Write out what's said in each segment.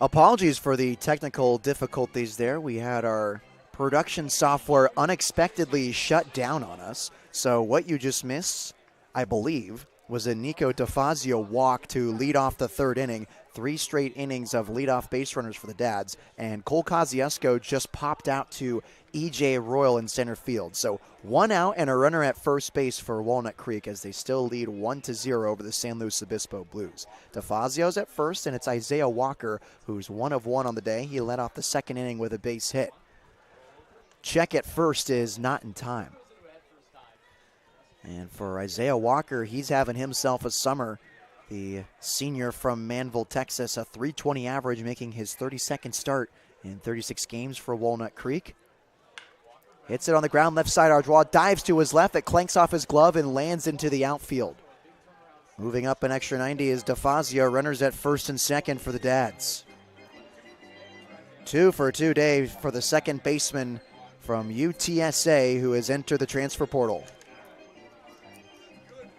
Apologies for the technical difficulties there. We had our production software unexpectedly shut down on us. So what you just missed, I believe, was a Nico DeFazio walk to lead off the third inning. 3 straight innings of leadoff base runners for the Dads. And Cole Kosciuszko just popped out to E.J. Royal in center field. So 1 out and a runner at first base for Walnut Creek as they still lead 1-0 over the San Luis Obispo Blues. DeFazio's at first, and it's Isaiah Walker, who's 1 of 1 on the day. He led off the second inning with a base hit. Check at first is not in time. And for Isaiah Walker, he's having himself a summer. The senior from Manville, Texas, a .320 average, making his 32nd start in 36 games for Walnut Creek. Hits it on the ground, left side Ardois, dives to his left, it clanks off his glove and lands into the outfield. Moving up an extra 90 is DeFazio, runners at first and second for the Dads. 2 for 2 day for the second baseman from UTSA who has entered the transfer portal.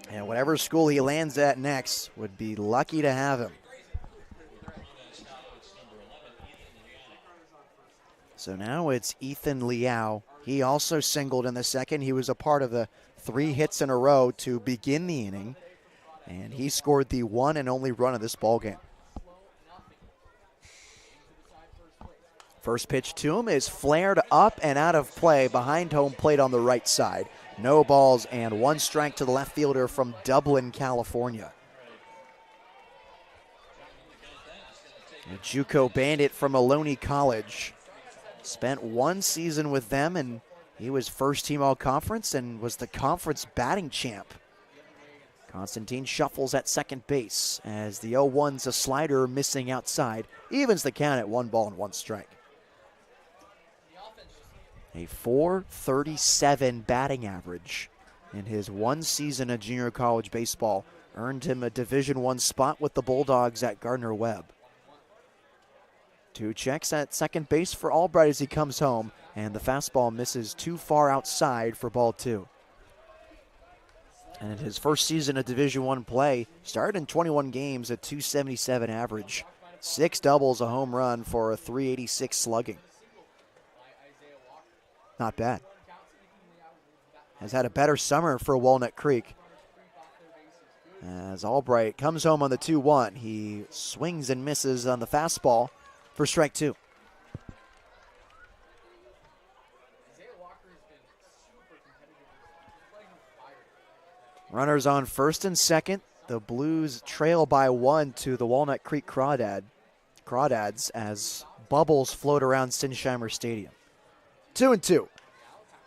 And whatever school he lands at next, would be lucky to have him. So now it's Ethan Liao. He also singled in the second. He was a part of the 3 hits in a row to begin the inning. And he scored the one and only run of this ballgame. First pitch to him is flared up and out of play behind home plate on the right side. No balls and 1 strike to the left fielder from Dublin, California. A JUCO bandit from Ohlone College. Spent 1 season with them, and he was first team all-conference and was the conference batting champ. Constantine shuffles at second base as the 0-1's a slider missing outside. Evens the count at 1 ball and 1 strike. A .437 batting average in his 1 season of junior college baseball earned him a Division I spot with the Bulldogs at Gardner-Webb. 2 checks at second base for Albright as he comes home, and the fastball misses too far outside for ball 2. And in his first season of Division I play, started in 21 games at .277 average, 6 doubles, a home run for a .386 slugging. Not bad. Has had a better summer for Walnut Creek. As Albright comes home on the 2-1, he swings and misses on the fastball for strike 2. Runners on first and second. The Blues trail by 1 to the Walnut Creek Crawdads as bubbles float around Sinsheimer Stadium. 2-2.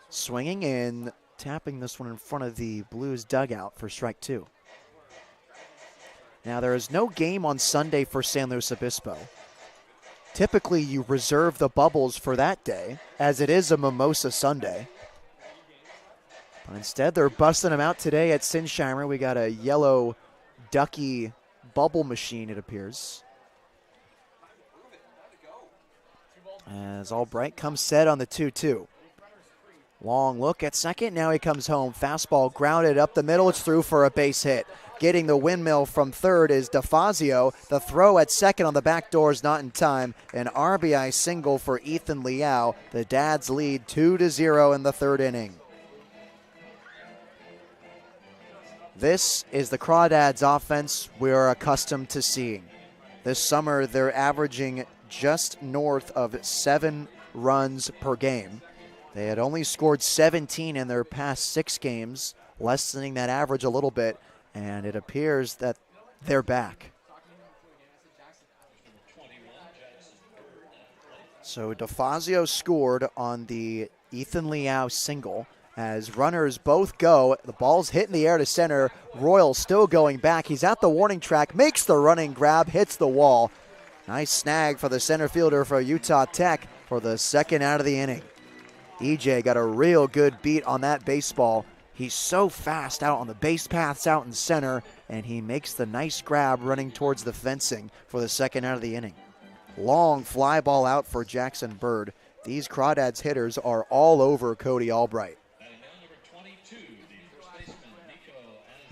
Swinging and tapping this one in front of the Blues dugout for strike 2. Now, there is no game on Sunday for San Luis Obispo. Typically, you reserve the bubbles for that day, as it is a Mimosa Sunday. But instead, they're busting them out today at Sinsheimer. We got a yellow ducky bubble machine, it appears. As Albright comes set on the 2-2. Long look at second. Now he comes home. Fastball grounded up the middle. It's through for a base hit. Getting the windmill from third is DeFazio. The throw at second on the back door is not in time. An RBI single for Ethan Liao. The Dads lead 2-0 in the third inning. This is the Crawdads offense we're accustomed to seeing. This summer, they're averaging just north of 7 runs per game. They had only scored 17 in their past 6 games, lessening that average a little bit, and it appears that they're back. So DeFazio scored on the Ethan Liao single. As runners both go, the ball's hit in the air to center. Royal still going back. He's at the warning track, makes the running grab, hits the wall. Nice snag for the center fielder for Utah Tech for the second out of the inning. EJ got a real good beat on that baseball. He's so fast out on the base paths out in center, and he makes the nice grab running towards the fencing for the second out of the inning. Long fly ball out for Jackson Bird. These Crawdads hitters are all over Cody Albright.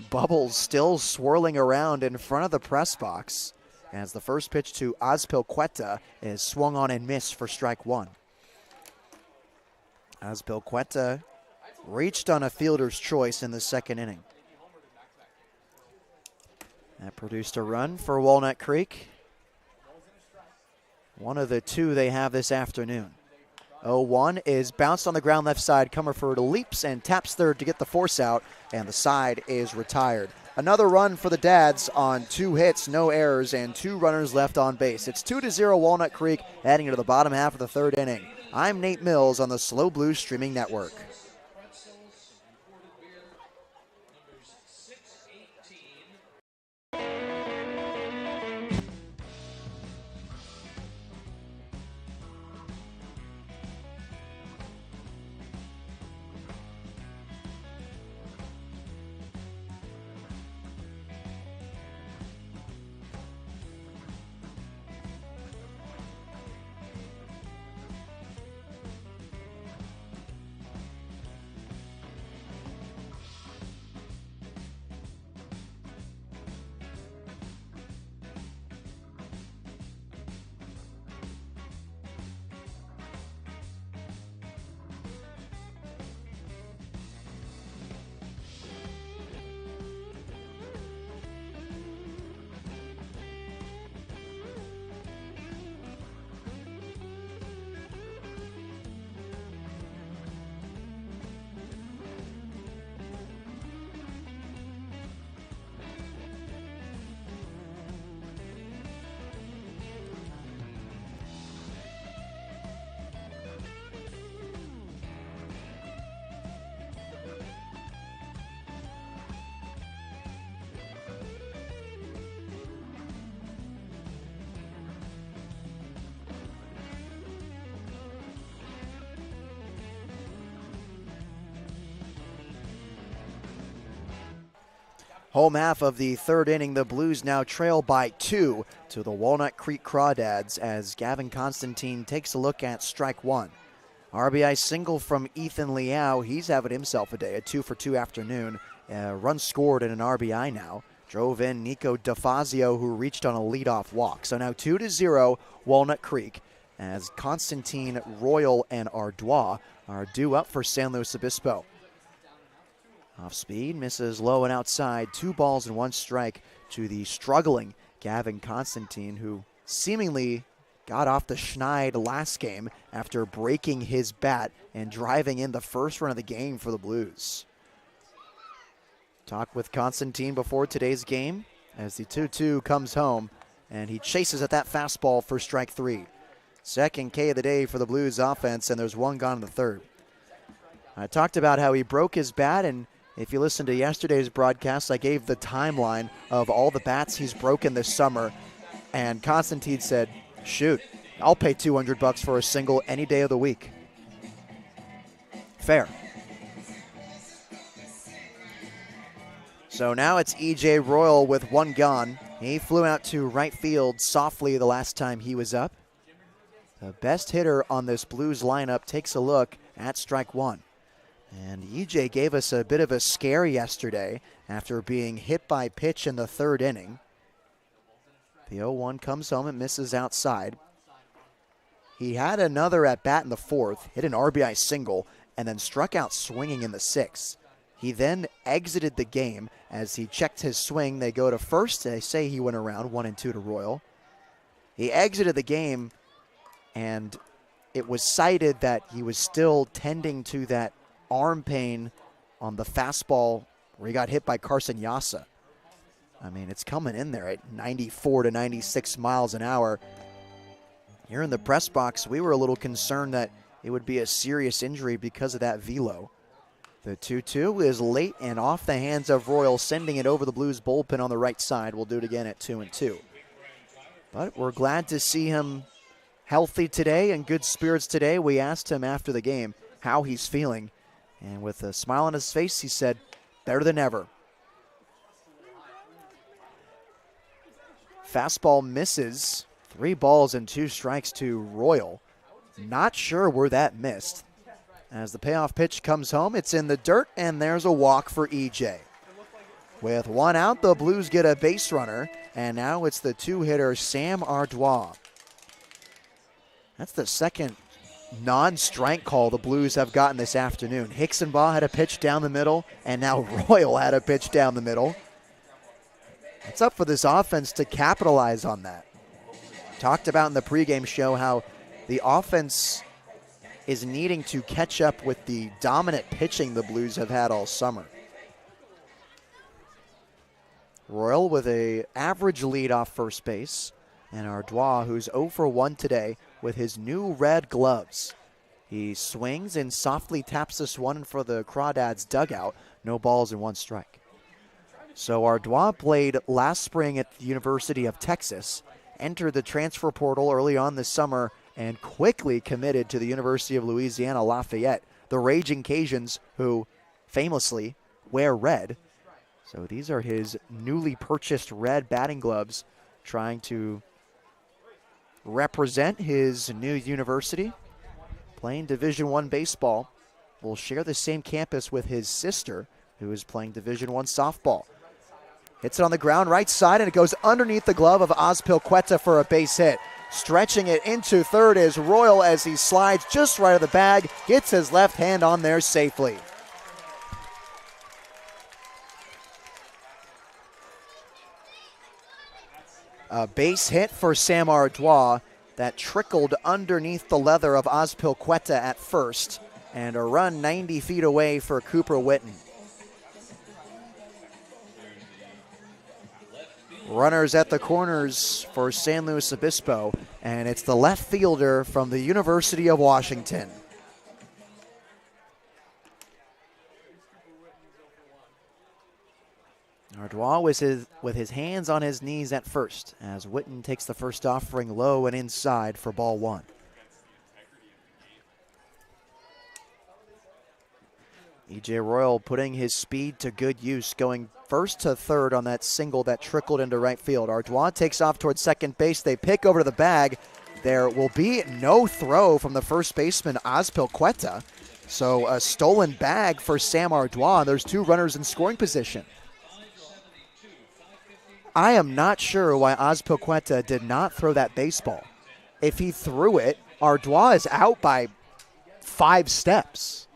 Bubbles still swirling around in front of the press box as the first pitch to Azpilicueta is swung on and missed for strike one. Azpilicueta reached on a fielder's choice in the second inning. That produced a run for Walnut Creek. One of the two they have this afternoon. 0-1 is bounced on the ground left side. Comerford leaps and taps third to get the force out, and the side is retired. Another run for the Dads on 2 hits, no errors, and 2 runners left on base. It's 2-0 Walnut Creek, heading into the bottom half of the third inning. I'm Nate Mills on the SLO Blues Streaming Network. Home half of the third inning, the Blues now trail by 2 to the Walnut Creek Crawdads as Gavin Constantine takes a look at strike one. RBI single from Ethan Liao. He's having himself a day, a 2-for-2 afternoon. Run scored and an RBI now. Drove in Nico DeFazio, who reached on a leadoff walk. So now 2-0 Walnut Creek as Constantine, Royal, and Ardois are due up for San Luis Obispo. Off speed, misses low and outside. 2 balls and 1 strike to the struggling Gavin Constantine, who seemingly got off the schneid last game after breaking his bat and driving in the first run of the game for the Blues. Talked with Constantine before today's game as the 2-2 comes home, and he chases at that fastball for strike 3. Second K of the day for the Blues offense, and there's 1 gone in the third. I talked about how he broke his bat, and if you listen to yesterday's broadcast, I gave the timeline of all the bats he's broken this summer, and Constantine said, shoot, I'll pay $200 for a single any day of the week. Fair. So now it's E.J. Royal with 1 gone. He flew out to right field softly the last time he was up. The best hitter on this Blues lineup takes a look at strike 1. And EJ gave us a bit of a scare yesterday after being hit by pitch in the third inning. The 0-1 comes home and misses outside. He had another at bat in the fourth, hit an RBI single, and then struck out swinging in the sixth. He then exited the game as he checked his swing. They go to first. They say he went around 1-2 to Royal. He exited the game, and it was cited that he was still tending to that arm pain on the fastball where he got hit by Carson Yassa. I mean, it's coming in there at 94 to 96 miles an hour. Here in the press box, we were a little concerned that it would be a serious injury because of that velo. The 2-2 is late and off the hands of Royal, sending it over the Blues bullpen on the right side. We'll do it again at 2-2. But we're glad to see him healthy today and good spirits today. We asked him after the game how he's feeling. And with a smile on his face, he said, better than ever. Fastball misses. 3 balls and 2 strikes to Royal. Not sure where that missed. As the payoff pitch comes home, it's in the dirt, and there's a walk for EJ. With one out, the Blues get a base runner, and now it's the two-hitter Sam Ardois. That's the second non-strike call the Blues have gotten this afternoon. Hicksonbaugh had a pitch down the middle, and now Royal had a pitch down the middle. It's up for this offense to capitalize on that. Talked about in the pregame show how the offense is needing to catch up with the dominant pitching the Blues have had all summer. Royal with an average lead off first base, and Ardois, who's 0 for 1 today with his new red gloves. He swings and softly taps this one for the Crawdads dugout. No balls and 1 strike. So Ardois played last spring at the University of Texas, entered the transfer portal early on this summer, and quickly committed to the University of Louisiana Lafayette, the Raging Cajuns, who famously wear red. So these are his newly purchased red batting gloves, trying to represent his new university, playing Division I baseball. Will share the same campus with his sister, who is playing Division I softball. Hits it on the ground, right side, and it goes underneath the glove of Azpilicueta for a base hit. Stretching it into third is Royal as he slides just right of the bag, gets his left hand on there safely. A base hit for Sam Ardois that trickled underneath the leather of Azpilicueta at first, and a run 90 feet away for Cooper Witten. Runners at the corners for San Luis Obispo, and it's the left fielder from the University of Washington. Ardois with his hands on his knees at first, as Witten takes the first offering low and inside for ball 1. E.J. Royal putting his speed to good use, going first to third on that single that trickled into right field. Ardois takes off towards second base. They pick over to the bag. There will be no throw from the first baseman, Azpilicueta. So a stolen bag for Sam Ardois. There's 2 runners in scoring position. I am not sure why Azpilicueta did not throw that baseball. If he threw it, Ardois is out by 5 steps.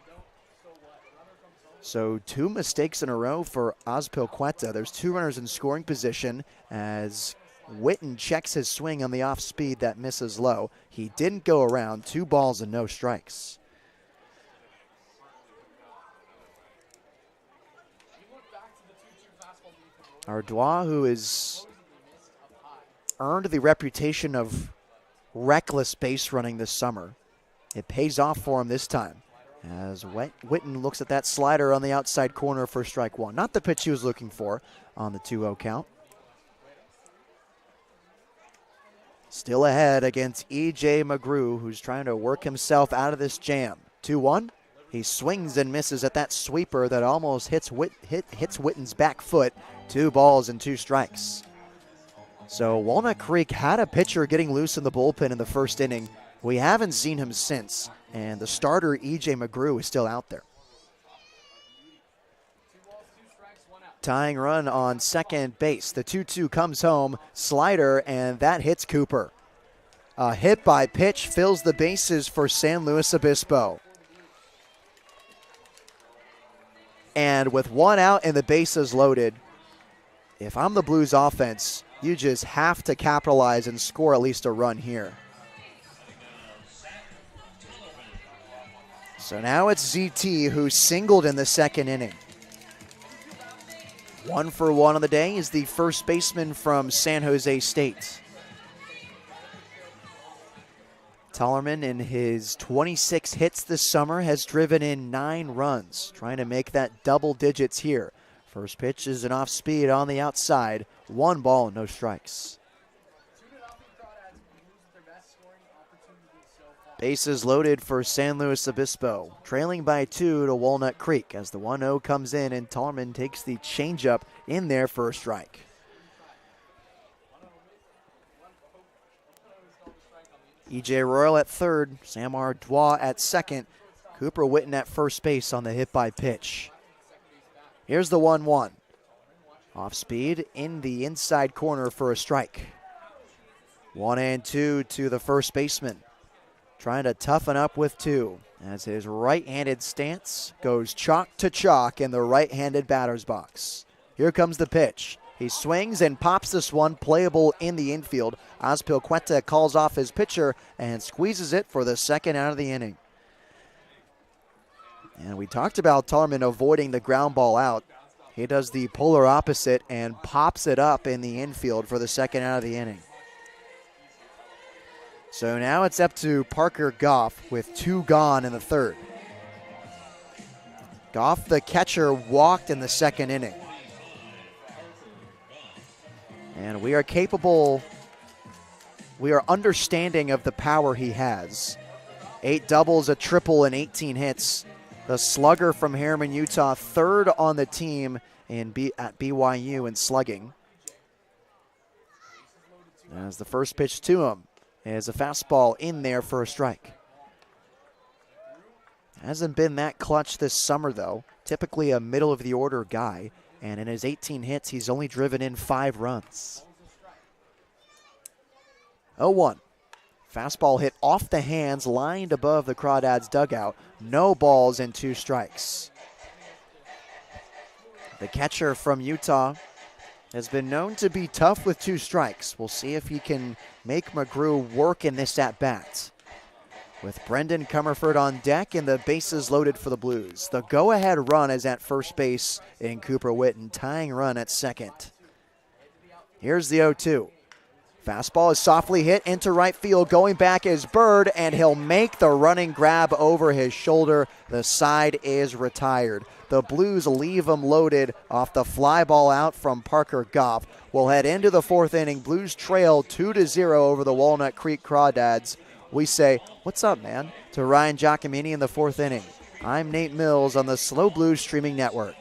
So 2 mistakes in a row for Azpilicueta. There's 2 runners in scoring position as Witten checks his swing on the off speed that misses low. He didn't go around. 2 balls and no strikes. Ardois, who has earned the reputation of reckless base running this summer. It pays off for him this time, as Witten looks at that slider on the outside corner for strike 1. Not the pitch he was looking for on the 2-0 count. Still ahead against E.J. McGrew, who's trying to work himself out of this jam. 2-1. He swings and misses at that sweeper that almost hits Witten's back foot. 2 balls and 2 strikes. So Walnut Creek had a pitcher getting loose in the bullpen in the first inning. We haven't seen him since, and the starter, E.J. McGrew, is still out there. Tying run on second base. The 2-2 comes home, slider, and that hits Cooper. A hit by pitch fills the bases for San Luis Obispo. And with 1 out and the bases loaded, if I'm the Blues offense, you just have to capitalize and score at least a run here. So now it's ZT who singled in the second inning. 1 for 1 on the day is the first baseman from San Jose State. Tollerman, in his 26 hits this summer, has driven in 9 runs, trying to make that double digits here. First pitch is an off speed on the outside. 1 ball, no strikes. Bases loaded for San Luis Obispo, trailing by 2 to Walnut Creek as the 1-0 comes in and Tollerman takes the changeup in there for a strike. E.J. Royal at third, Sam Ardois at second, Cooper Witten at first base on the hit by pitch. Here's the 1-1. Off speed in the inside corner for a strike. 1-2 to the first baseman. Trying to toughen up with 2 as his right-handed stance goes chalk to chalk in the right-handed batter's box. Here comes the pitch. He swings and pops this one, playable in the infield. Azpilicueta calls off his pitcher and squeezes it for the second out of the inning. And we talked about Tarman avoiding the ground ball out. He does the polar opposite and pops it up in the infield for the second out of the inning. So now it's up to Parker Goff with 2 gone in the third. Goff, the catcher, walked in the second inning. And we are understanding of the power he has. 8 doubles, a triple, and 18 hits. The slugger from Harriman, Utah, third on the team at BYU in slugging. As the first pitch to him is a fastball in there for a strike. Hasn't been that clutch this summer, though. Typically a middle-of-the-order guy, and in his 18 hits, he's only driven in 5 runs. 0-1. Fastball hit off the hands, lined above the Crawdads dugout. No balls and 2 strikes. The catcher from Utah has been known to be tough with 2 strikes. We'll see if he can make McGrew work in this at-bat. With Brendan Comerford on deck and the bases loaded for the Blues. The go-ahead run is at first base in Cooper Witten, tying run at second. Here's the 0-2. Fastball is softly hit into right field. Going back is Bird, and he'll make the running grab over his shoulder. The side is retired. The Blues leave him loaded off the fly ball out from Parker Goff. We'll head into the 4th inning. Blues trail 2-0 over the Walnut Creek Crawdads. We say, "What's up, man?" to Ryan Giacomini in the 4th inning. I'm Nate Mills on the SLO Blues Streaming Network.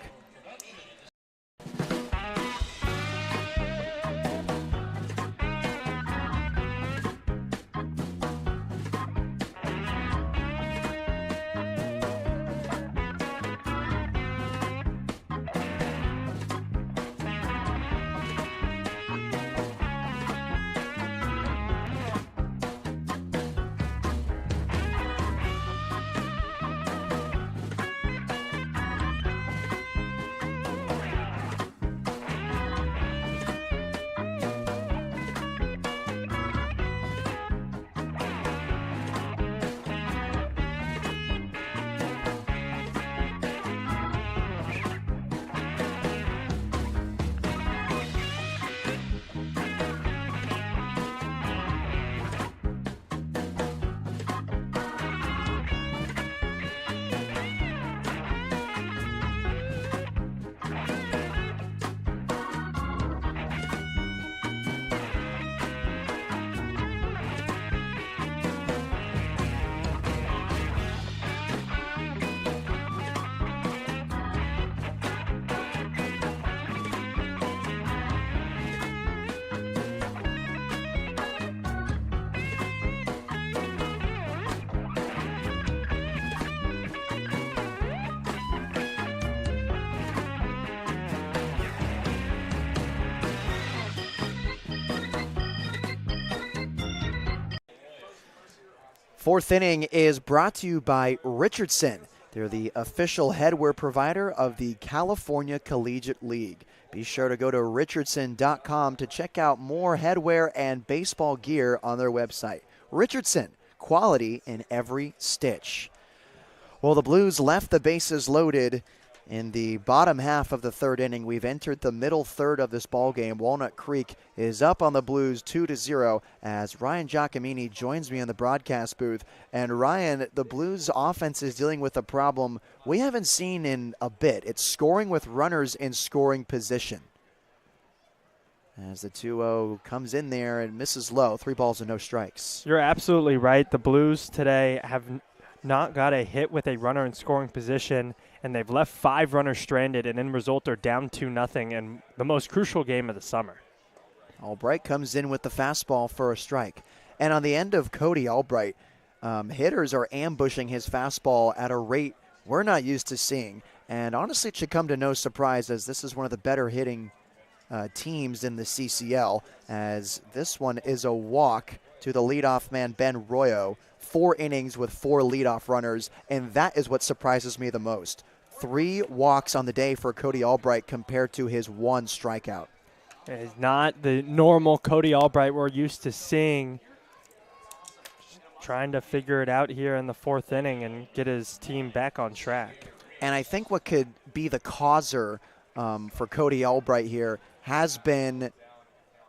Fourth inning is brought to you by Richardson. They're the official headwear provider of the California Collegiate League. Be sure to go to richardson.com to check out more headwear and baseball gear on their website. Richardson, quality in every stitch. Well, the Blues left the bases loaded in the bottom half of the 3rd inning. We've entered the middle third of this ball game. Walnut Creek is up on the Blues 2-0 as Ryan Giacomini joins me in the broadcast booth. And Ryan, the Blues offense is dealing with a problem we haven't seen in a bit. It's scoring with runners in scoring position. As the 2-0 comes in there and misses low, 3 balls and no strikes. You're absolutely right. The Blues today have not got a hit with a runner in scoring position, and they've left 5 runners stranded, and in result they're down 2-0 in the most crucial game of the summer. Albright comes in with the fastball for a strike. And on the end of Cody Albright, hitters are ambushing his fastball at a rate we're not used to seeing. And honestly, it should come to no surprise as this is one of the better hitting teams in the CCL, as this one is a walk to the leadoff man, Ben Royo. 4 innings with 4 leadoff runners, and that is what surprises me the most. 3 walks on the day for Cody Albright compared to his 1 strikeout. It's not the normal Cody Albright we're used to seeing. Just trying to figure it out here in the 4th inning and get his team back on track. And I think what could be the causer for Cody Albright here has been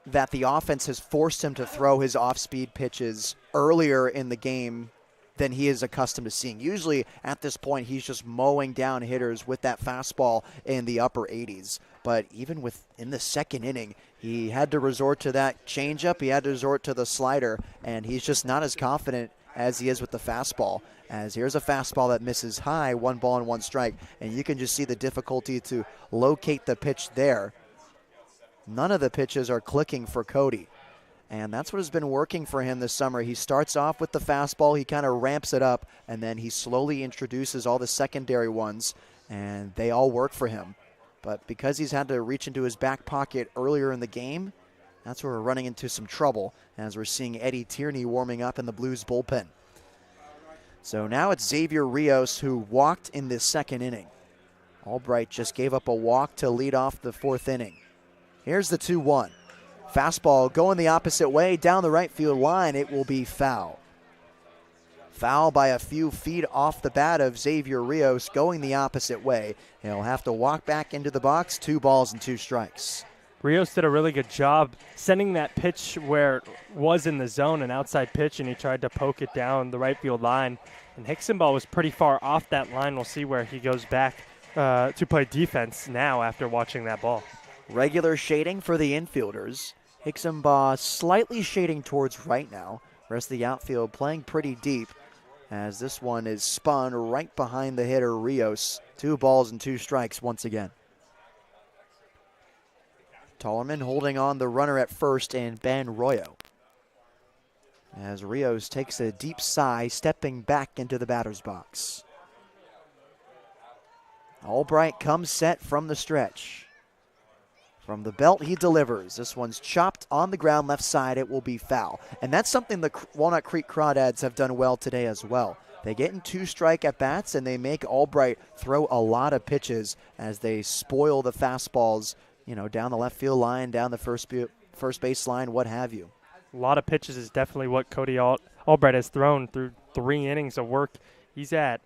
that the offense has forced him to throw his off-speed pitches earlier in the game than he is accustomed to seeing. Usually at this point, he's just mowing down hitters with that fastball in the upper 80s. But even in the 2nd inning, he had to resort to that changeup. He had to resort to the slider, and he's just not as confident as he is with the fastball. As here's a fastball that misses high, 1 ball and 1 strike, and you can just see the difficulty to locate the pitch there. None of the pitches are clicking for Cody, and that's what has been working for him this summer. He starts off with the fastball, he kind of ramps it up, and then he slowly introduces all the secondary ones, and they all work for him. But because he's had to reach into his back pocket earlier in the game, that's where we're running into some trouble, as we're seeing Eddie Tierney warming up in the Blues bullpen. So now it's Xavier Rios who walked in this 2nd inning. Albright just gave up a walk to lead off the 4th inning. Here's the 2-1. Fastball going the opposite way down the right field line. It will be foul. Foul by a few feet off the bat of Xavier Rios going the opposite way. He'll have to walk back into the box. 2 balls and 2 strikes. Rios did a really good job sending that pitch where it was in the zone, an outside pitch, and he tried to poke it down the right field line. And Hicksonball was pretty far off that line. We'll see where he goes back to play defense now after watching that ball. Regular shading for the infielders. Hicksonball slightly shading towards right now. Rest of the outfield playing pretty deep, as this one is spun right behind the hitter Rios. 2 balls and 2 strikes once again. Tollerman holding on the runner at first, and Ben Royo, as Rios takes a deep sigh, stepping back into the batter's box. Albright comes set from the stretch. From the belt, he delivers. This one's chopped on the ground left side. It will be foul. And that's something the Walnut Creek Crawdads have done well today as well. They get in 2 strike at-bats, and they make Albright throw a lot of pitches as they spoil the fastballs, down the left field line, down the first base line, what have you. A lot of pitches is definitely what Cody Albright has thrown through 3 innings of work. He's at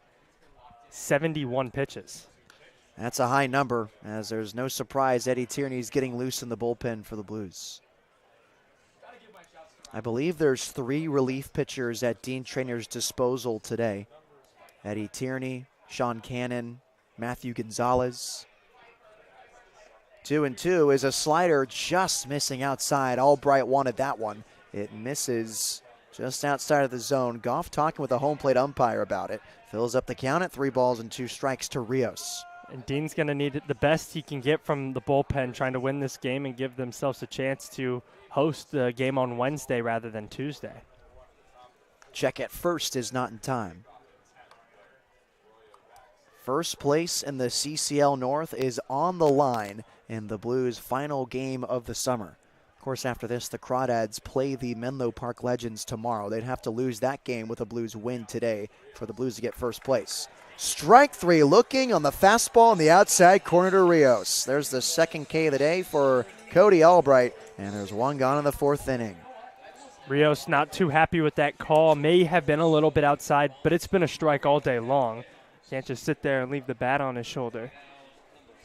71 pitches. That's a high number, as there's no surprise Eddie Tierney's getting loose in the bullpen for the Blues. I believe there's 3 relief pitchers at Dean Trainer's disposal today. Eddie Tierney, Sean Cannon, Matthew Gonzalez. 2-2 is a slider just missing outside. Albright wanted that one. It misses just outside of the zone. Goff talking with a home plate umpire about it. Fills up the count at 3 balls and 2 strikes to Rios. And Dean's going to need the best he can get from the bullpen, trying to win this game and give themselves a chance to host the game on Wednesday rather than Tuesday. Check at first is not in time. First place in the CCL North is on the line in the Blues' final game of the summer. Of course, after this, the Crawdads play the Menlo Park Legends tomorrow. They'd have to lose that game with a Blues win today for the Blues to get first place. Strike 3 looking on the fastball in the outside corner to Rios. There's the 2nd K of the day for Cody Albright, and there's 1 gone in the 4th inning. Rios not too happy with that call. May have been a little bit outside, but it's been a strike all day long. Can't just sit there and leave the bat on his shoulder.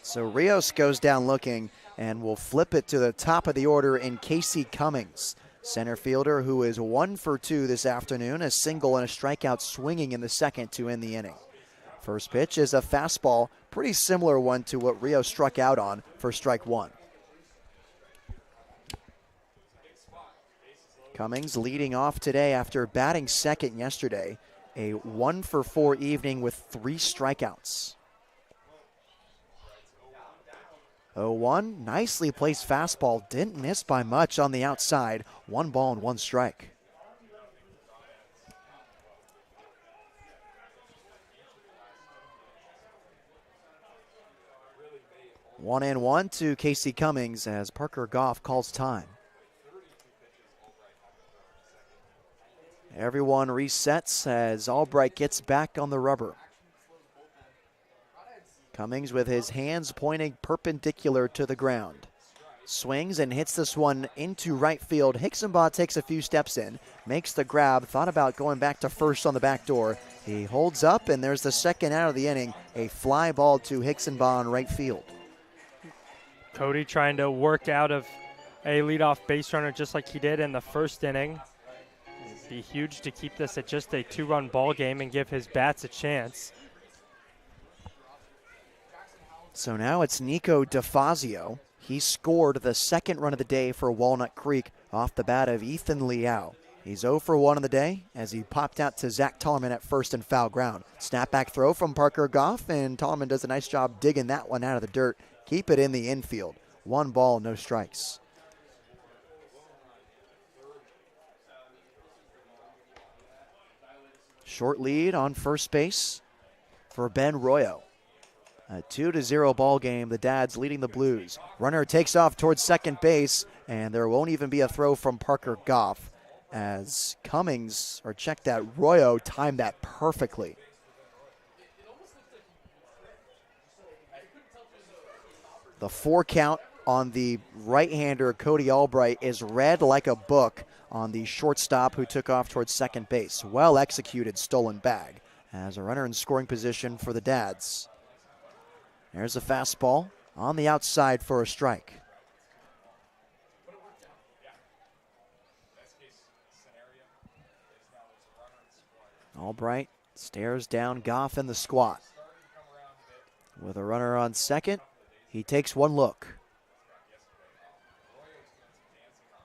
So Rios goes down looking and will flip it to the top of the order in Casey Cummings, center fielder who is 1 for 2 this afternoon, a single and a strikeout swinging in the 2nd to end the inning. First pitch is a fastball, pretty similar one to what Rios struck out on for strike 1. Cummings leading off today after batting 2nd yesterday. A 1 for 4 evening with 3 strikeouts. 0-1, nicely placed fastball, didn't miss by much on the outside. 1 ball and 1 strike. 1-1 to Casey Cummings as Parker Goff calls time. Everyone resets as Albright gets back on the rubber. Cummings with his hands pointing perpendicular to the ground. Swings and hits this one into right field. Hicksonbaugh takes a few steps in, makes the grab, thought about going back to first on the back door. He holds up, and there's the second out of the inning. A fly ball to Hicksonbaugh in right field. Cody trying to work out of a leadoff base runner just like he did in the first inning. It'd be huge to keep this at just a 2-run ball game and give his bats a chance. So now it's Nico DeFazio. He scored the second run of the day for Walnut Creek off the bat of Ethan Liao. He's 0 for 1 on the day as he popped out to Zach Tollerman at first and foul ground. Snapback throw from Parker Goff, and Tollerman does a nice job digging that one out of the dirt. Keep it in the infield. 1 ball, no strikes. Short lead on first base for Ben Royo. A 2-0 ball game. The Dads leading the Blues. Runner takes off towards second base, and there won't even be a throw from Parker Goff as Cummings, or check that, Royo timed that perfectly. The 4 count on the right-hander Cody Albright is read like a book on the shortstop who took off towards second base. Well executed stolen bag as a runner in scoring position for the Dads. There's a fastball on the outside for a strike. Albright stares down Goff in the squat. With a runner on second, he takes 1 look.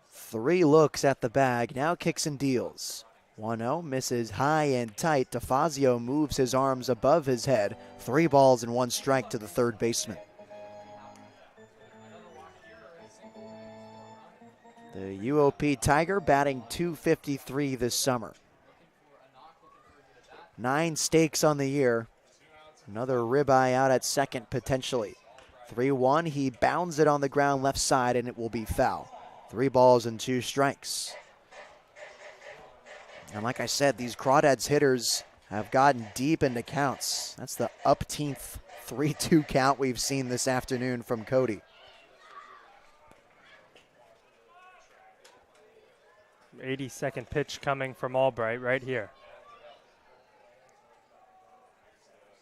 3 looks at the bag, now kicks and deals. 1-0, misses high and tight. DeFazio moves his arms above his head. 3 balls and 1 strike to the third baseman. The UOP Tiger batting .253 this summer. 9 stakes on the year. Another ribeye out at second potentially. 3-1, he bounds it on the ground left side and it will be foul. 3 balls and 2 strikes. And like I said, these Crawdads hitters have gotten deep into counts. That's the upteenth 3-2 count we've seen this afternoon from Cody. 82nd pitch coming from Albright right here.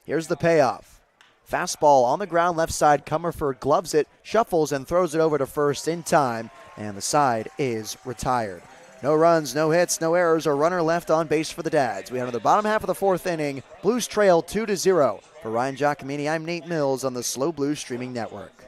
Here's the payoff. Fastball on the ground left side. Comerford gloves it, shuffles, and throws it over to first in time. And the side is retired. No runs, no hits, no errors, or runner left on base for the Dads. We enter the bottom half of the 4th inning. Blues trail 2-0. For Ryan Giacomini, I'm Nate Mills on the SLO Blues Streaming Network.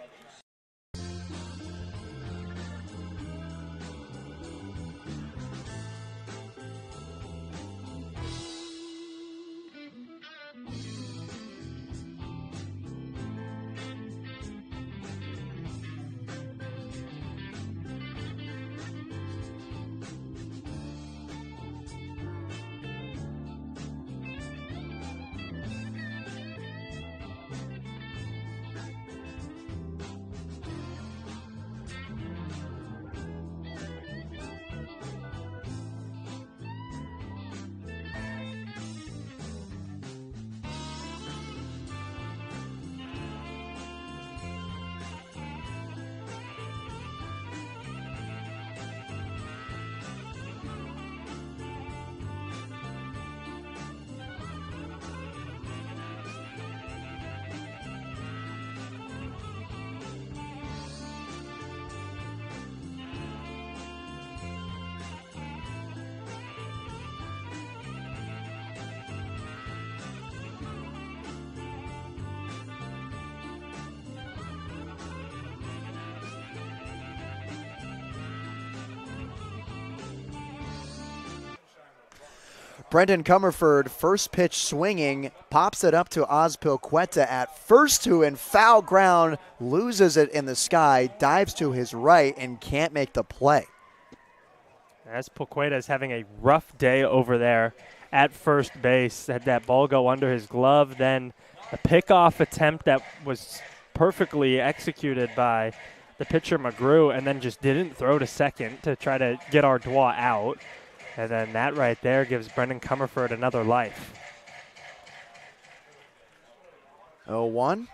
Brendan Comerford, first pitch swinging, pops it up to Ozpilqueta at first to in foul ground, loses it in the sky, dives to his right, and can't make the play. As Pilqueta is having a rough day over there at first base, had that ball go under his glove, then a pickoff attempt that was perfectly executed by the pitcher McGrew, and then just didn't throw to second to try to get Ardois out. And then that right there gives Brendan Comerford another life. 0-1.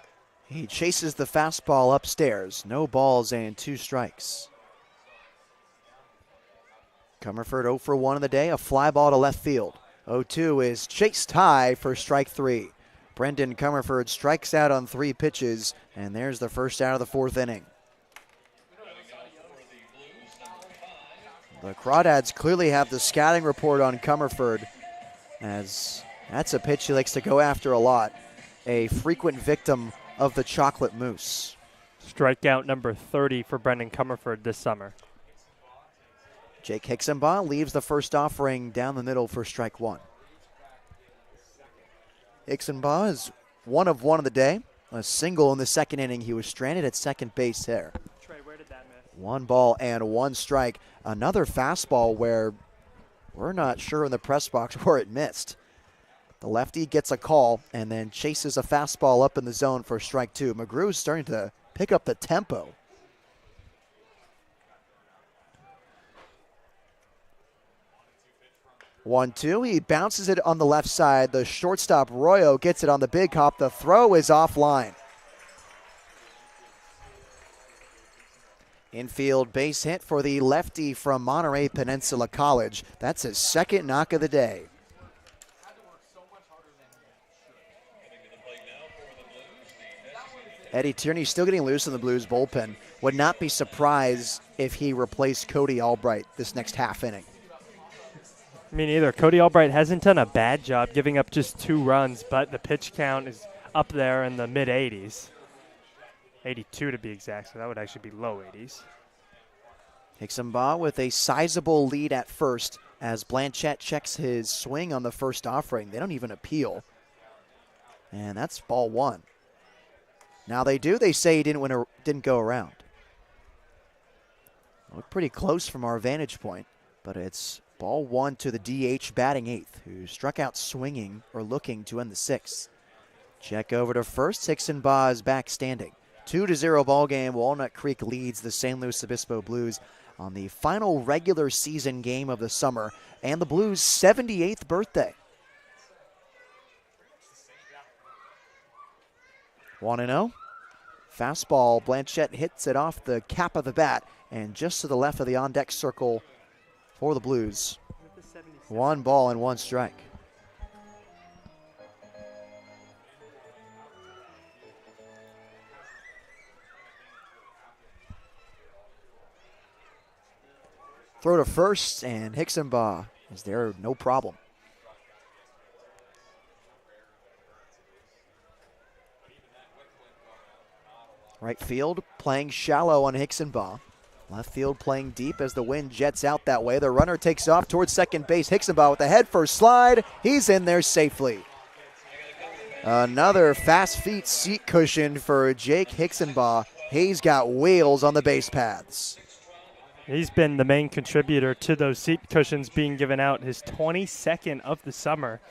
He chases the fastball upstairs. No balls and 2 strikes. Comerford 0 for 1 in the day, a fly ball to left field. 0-2 is chased high for strike 3. Brendan Comerford strikes out on 3 pitches, and there's the first out of the 4th inning. The Crawdads clearly have the scouting report on Comerford, as that's a pitch he likes to go after a lot. A frequent victim of the chocolate mousse. Strikeout number 30 for Brendan Comerford this summer. Jake Hixenbaugh leaves the first offering down the middle for strike 1. Hixenbaugh is 1 of 1 of the day. A single in the 2nd inning. He was stranded at second base there. Trey, where did that miss? 1 ball and 1 strike. Another fastball where we're not sure in the press box where it missed. The lefty gets a call and then chases a fastball up in the zone for strike 2. McGrew's starting to pick up the tempo. 1-2. He bounces it on the left side. The shortstop, Royo, gets it on the big hop. The throw is offline. Infield base hit for the lefty from Monterey Peninsula College. That's his 2nd knock of the day. Eddie Tierney still getting loose in the Blues bullpen. Would not be surprised if he replaced Cody Albright this next half inning. Me neither. Cody Albright hasn't done a bad job giving up just 2 runs, but the pitch count is up there in the mid-80s. 82 to be exact, so that would actually be low 80s. Hixenbaugh with a sizable lead at first as Blanchette checks his swing on the first offering. They don't even appeal. And that's ball 1. Now they do. They say he didn't go around. Looked pretty close from our vantage point, but it's ball 1 to the DH batting 8th, who struck out swinging or looking to end the 6th. Check over to first. Hixenbaugh is back standing. 2-0 ball game. Walnut Creek leads the San Luis Obispo Blues on the final regular season game of the summer and the Blues' 78th birthday. 1-0. Fastball. Blanchette hits it off the cap of the bat and just to the left of the on-deck circle for the Blues. 1 ball and 1 strike. Throw to first, and Hixenbaugh is there, no problem. Right field playing shallow on Hixenbaugh. Left field playing deep as the wind jets out that way. The runner takes off towards second base. Hixenbaugh with the head first slide. He's in there safely. Another fast feet seat cushion for Jake Hixenbaugh. He's got wheels on the base paths. He's been the main contributor to those seat cushions being given out, his 22nd of the summer.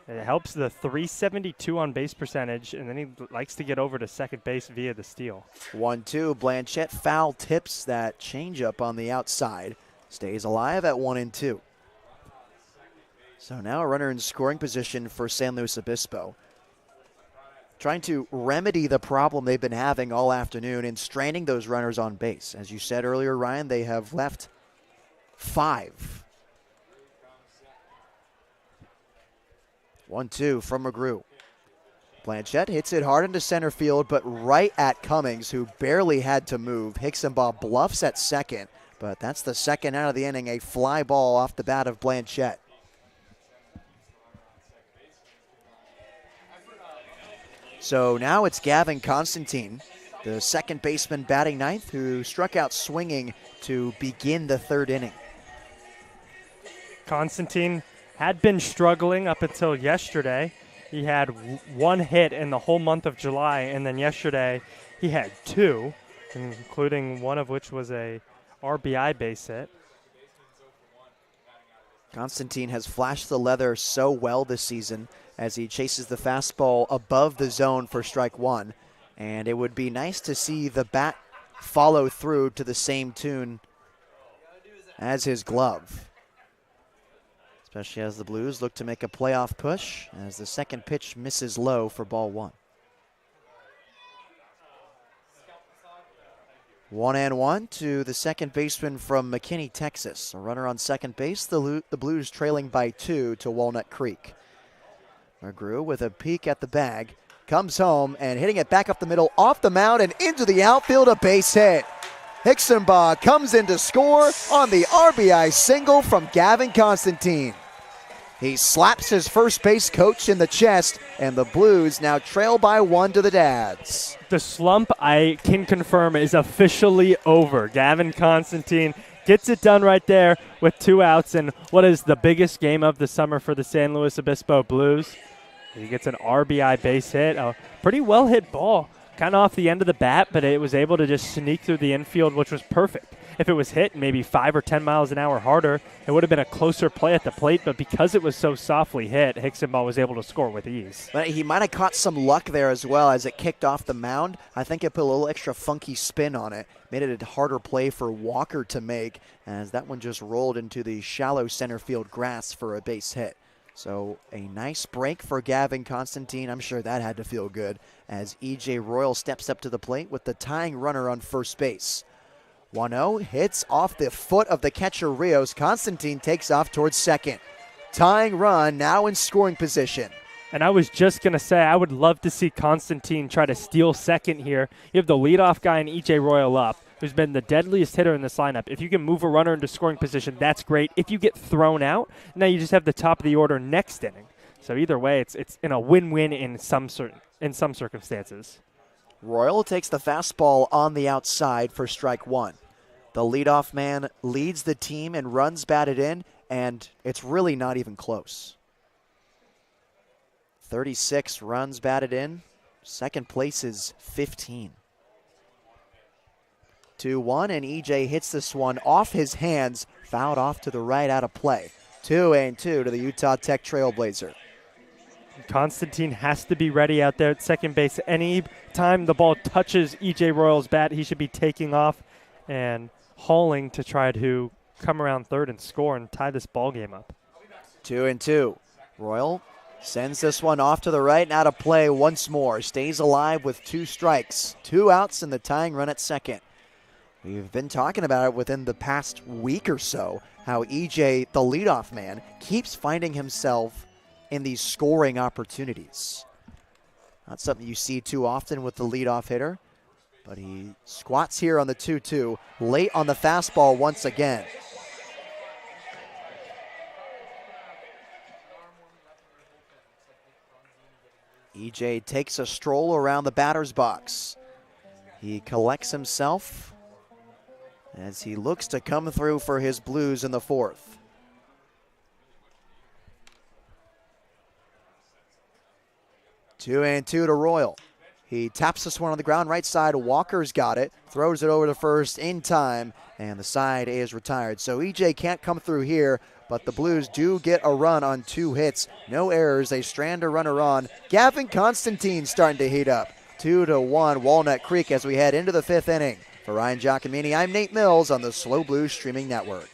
It helps the 372 on base percentage, and then he likes to get over to second base via the steal. 1-2. Blanchette foul tips that changeup on the outside. Stays alive at 1-2. So now a runner in scoring position for San Luis Obispo. Trying to remedy the problem they've been having all afternoon in stranding those runners on base. As you said earlier, Ryan, they have left 5. 1-2 from McGrew. Blanchette hits it hard into center field, but right at Cummings, who barely had to move. Hixenbaugh bluffs at second, but that's the 2nd out of the inning, a fly ball off the bat of Blanchette. So now it's Gavin Constantine, the second baseman batting 9th, who struck out swinging to begin the 3rd inning. Constantine had been struggling up until yesterday. He had 1 hit in the whole month of July, and then yesterday he had 2, including one of which was a RBI base hit. Constantine has flashed the leather so well this season. as he chases the fastball above the zone for strike one. And it would be nice to see the bat follow through to the same tune as his glove, especially as the Blues look to make a playoff push as the second pitch misses low for ball one. 1-1 to the second baseman from McKinney, Texas. A runner on second base, the Blues trailing by 2 to Walnut Creek. McGrew with a peek at the bag, comes home and hitting it back up the middle, off the mound and into the outfield, a base hit. Hixenbaugh comes in to score on the RBI single from Gavin Constantine. He slaps his first base coach in the chest, and the Blues now trail by 1 to the Dads. The slump, I can confirm, is officially over. Gavin Constantine gets it done right there with 2 outs in what is the biggest game of the summer for the San Luis Obispo Blues. He gets an RBI base hit, a pretty well hit ball, kind of off the end of the bat, but it was able to just sneak through the infield, which was perfect. If it was hit maybe 5 or 10 miles an hour harder, it would have been a closer play at the plate, but because it was so softly hit, Hixenbaugh was able to score with ease. But he might have caught some luck there as well as it kicked off the mound. I think it put a little extra funky spin on it, made it a harder play for Walker to make, as that one just rolled into the shallow center field grass for a base hit. So a nice break for Gavin Constantine. I'm sure that had to feel good as E.J. Royal steps up to the plate with the tying runner on first base. 1-0 hits off the foot of the catcher Rios. Constantine takes off towards second. Tying run now in scoring position. And I was just going to say, I would love to see Constantine try to steal second here. You have the leadoff guy in E.J. Royal up, who's been the deadliest hitter in this lineup. If you can move a runner into scoring position, that's great. If you get thrown out, now you just have the top of the order next inning. So either way, it's in a win-win in some circumstances. Royal takes the fastball on the outside for strike one. The leadoff man leads the team and runs batted in, and it's really not even close. 36 runs batted in. Second place is 15. 2-1, and EJ hits this one off his hands, fouled off to the right out of play. 2-2 to the Utah Tech Trailblazer. Constantine has to be ready out there at second base. Any time the ball touches EJ Royal's bat, he should be taking off and hauling to try to come around third and score and tie this ball game up. 2-2. Royal sends this one off to the right and out of play once more. Stays alive with 2 strikes. 2 outs in the tying run at second. We've been talking about it within the past week or so, how EJ, the leadoff man, keeps finding himself in these scoring opportunities. Not something you see too often with the leadoff hitter, but he squats here on the 2-2, late on the fastball once again. EJ takes a stroll around the batter's box. He collects himself as he looks to come through for his Blues in the fourth. Two to Royal. He taps this one on the ground right side. Walker's got it, throws it over to first in time, and the side is retired. So EJ can't come through here, but the Blues do get a run on 2 hits. No errors. They strand a runner on. Gavin Constantine starting to heat up. 2-1 Walnut Creek as we head into the 5th inning. For Ryan Giacomini, I'm Nate Mills on the SLO Blues Streaming Network.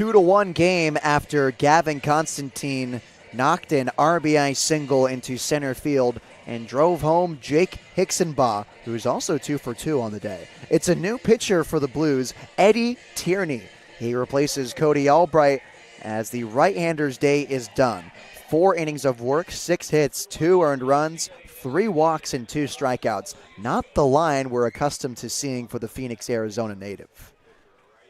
2-1 game after Gavin Constantine knocked an RBI single into center field and drove home Jake Hicksonbaugh, who's also 2 for 2 on the day. It's a new pitcher for the Blues, Eddie Tierney. He replaces Cody Albright as the right-hander's day is done. 4 innings of work, 6 hits, 2 earned runs, 3 walks, and 2 strikeouts. Not the line we're accustomed to seeing for the Phoenix, Arizona native.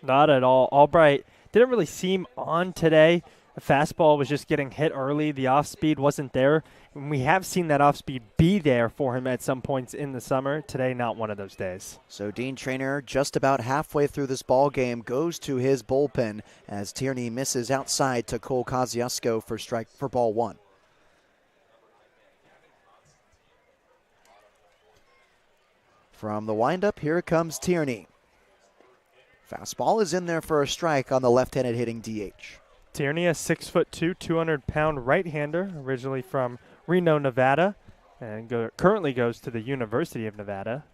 Not at all. Albright didn't really seem on today. The fastball was just getting hit early. The off-speed wasn't there. And we have seen that off-speed be there for him at some points in the summer. Today, not one of those days. So Dean Traynor, just about halfway through this ball game, goes to his bullpen as Tierney misses outside to Cole Kosciuszko for ball 1. From the windup, here comes Tierney. Fastball is in there for a strike on the left-handed hitting DH. Tierney, a 6'2", 200-pound right-hander, originally from Reno, Nevada, and currently goes to the University of Nevada.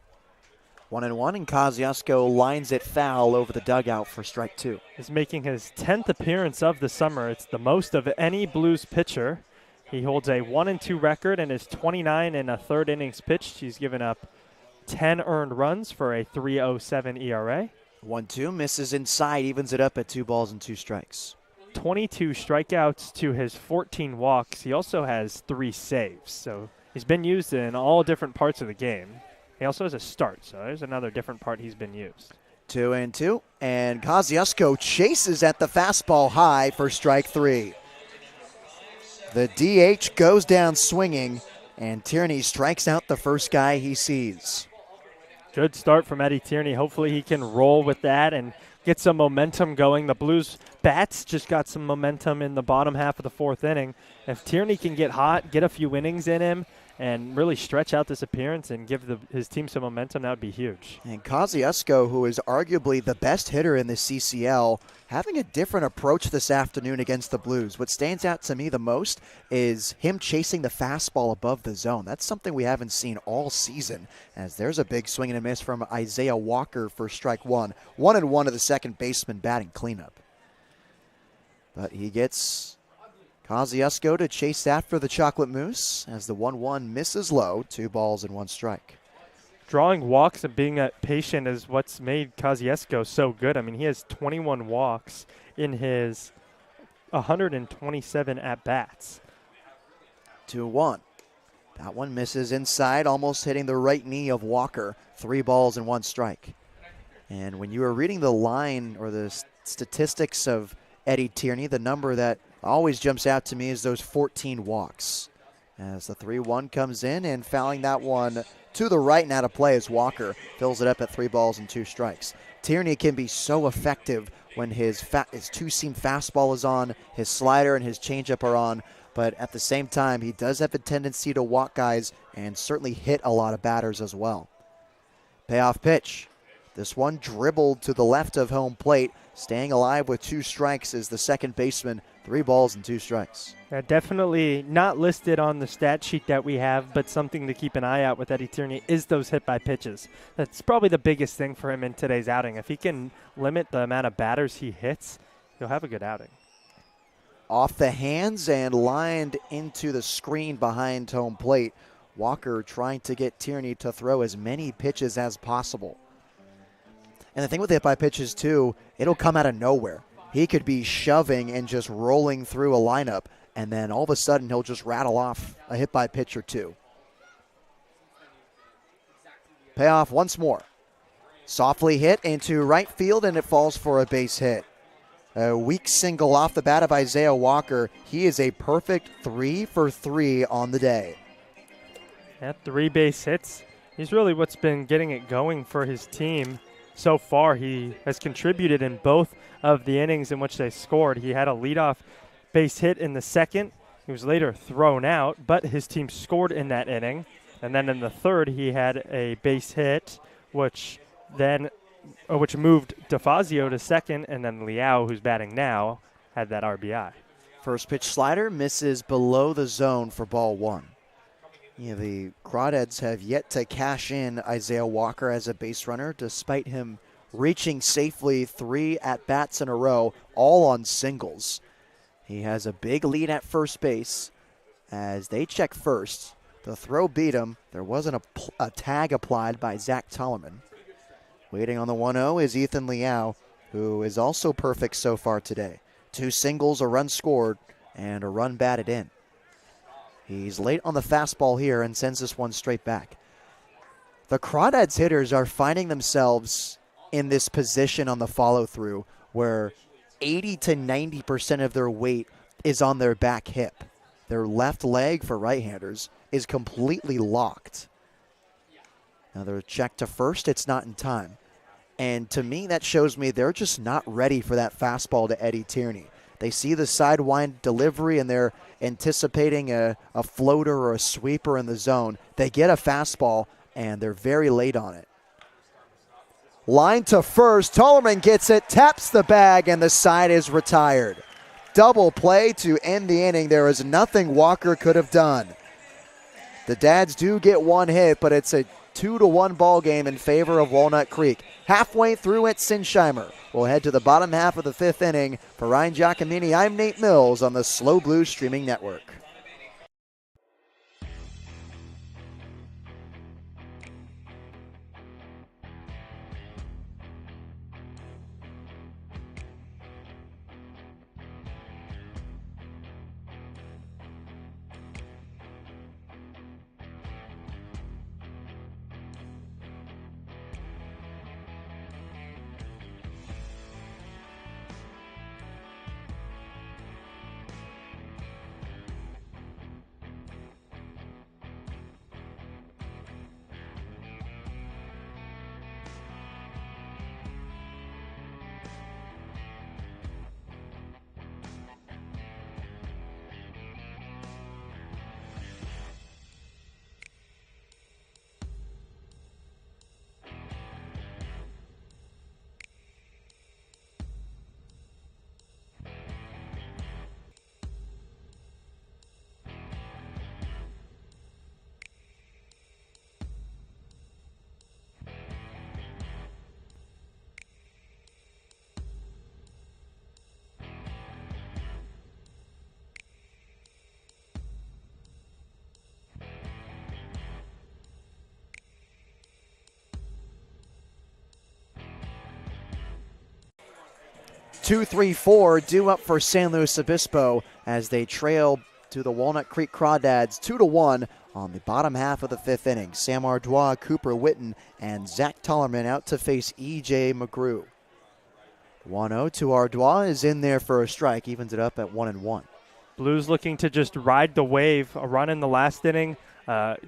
1-1, and Kosciuszko lines it foul over the dugout for strike 2. He's making his 10th appearance of the summer. It's the most of any Blues pitcher. He holds a 1-2 record and is 29 in a third innings pitched. He's given up 10 earned runs for a 3.07 ERA. 1-2, misses inside, evens it up at 2 balls and 2 strikes. 22 strikeouts to his 14 walks. He also has 3 saves, so he's been used in all different parts of the game. He also has a start, so there's another different part he's been used. 2-2, and Kosciuszko chases at the fastball high for strike 3. The DH goes down swinging, and Tierney strikes out the first guy he sees. Good start from Eddie Tierney. Hopefully he can roll with that and get some momentum going. The Blues bats just got some momentum in the bottom half of the 4th inning. If Tierney can get hot, get a few innings in him, and really stretch out this appearance and give his team some momentum, that would be huge. And Kosciuszko, who is arguably the best hitter in the CCL, having a different approach this afternoon against the Blues. What stands out to me the most is him chasing the fastball above the zone. That's something we haven't seen all season, as there's a big swing and a miss from Isaiah Walker for strike 1. 1-1 to the second baseman batting cleanup. But he gets Kosciuszko to chase after the Chocolate Moose as the 1-1 misses low, 2 balls and 1 strike. Drawing walks and being patient is what's made Kosciuszko so good. I mean, he has 21 walks in his 127 at-bats. 2-1. That one misses inside, almost hitting the right knee of Walker. 3 balls and 1 strike. And when you were reading the line or the statistics of Eddie Tierney, the number that always jumps out to me is those 14 walks. As the 3-1 comes in and fouling that one to the right and out of play as Walker fills it up at 3 balls and 2 strikes. Tierney can be so effective when his two-seam fastball is on, his slider and his changeup are on, but at the same time, he does have a tendency to walk guys and certainly hit a lot of batters as well. Payoff pitch. This one dribbled to the left of home plate. Staying alive with 2 strikes is the second baseman. 3 balls and 2 strikes. Yeah, definitely not listed on the stat sheet that we have, but something to keep an eye out with Eddie Tierney is those hit by pitches. That's probably the biggest thing for him in today's outing. If he can limit the amount of batters he hits, he'll have a good outing. Off the hands and lined into the screen behind home plate. Walker trying to get Tierney to throw as many pitches as possible. And the thing with the hit by pitches too, it'll come out of nowhere. He could be shoving and just rolling through a lineup, and then all of a sudden he'll just rattle off a hit by pitch or 2. Payoff once more. Softly hit into right field, and it falls for a base hit. A weak single off the bat of Isaiah Walker. He is a perfect 3 for 3 on the day. At 3 base hits, he's really what's been getting it going for his team. So far, he has contributed in both of the innings in which they scored. He had a leadoff base hit in the second. He was later thrown out, but his team scored in that inning. And then in the third, he had a base hit, which moved DeFazio to second, and then Liao, who's batting now, had that RBI. First pitch slider misses below the zone for ball 1. The Crawdads have yet to cash in Isaiah Walker as a base runner, despite him reaching safely 3 at-bats in a row, all on singles. He has a big lead at first base as they check first. The throw beat him. There wasn't a tag applied by Zach Tollerman. Waiting on the 1-0 is Ethan Liao, who is also perfect so far today. 2 singles, a run scored, and a run batted in. He's late on the fastball here and sends this one straight back. The Crawdads hitters are finding themselves in this position on the follow-through where 80 to 90% of their weight is on their back hip. Their left leg, for right-handers, is completely locked. Another check to first, it's not in time. And to me, that shows me they're just not ready for that fastball to Eddie Tierney. They see the sidewind delivery and they're anticipating a floater or a sweeper in the zone. They get a fastball and they're very late on it. Line to first, Tollerman gets it, taps the bag, and the side is retired. Double play to end the inning. There is nothing Walker could have done. The Dads do get one hit, but it's a 2-1 ball game in favor of Walnut Creek. Halfway through at Sinsheimer. We'll head to the bottom half of the 5th inning. For Ryan Giacomini, I'm Nate Mills on the SLO Blues Streaming Network. Two, 3, 4 due up for San Luis Obispo as they trail to the Walnut Creek Crawdads 2-1 on the bottom half of the 5th inning. Sam Ardois, Cooper Witten, and Zach Tollerman out to face E.J. McGrew. 1-0 to Ardois is in there for a strike, evens it up at 1-1. Blues looking to just ride the wave, a run in the last inning,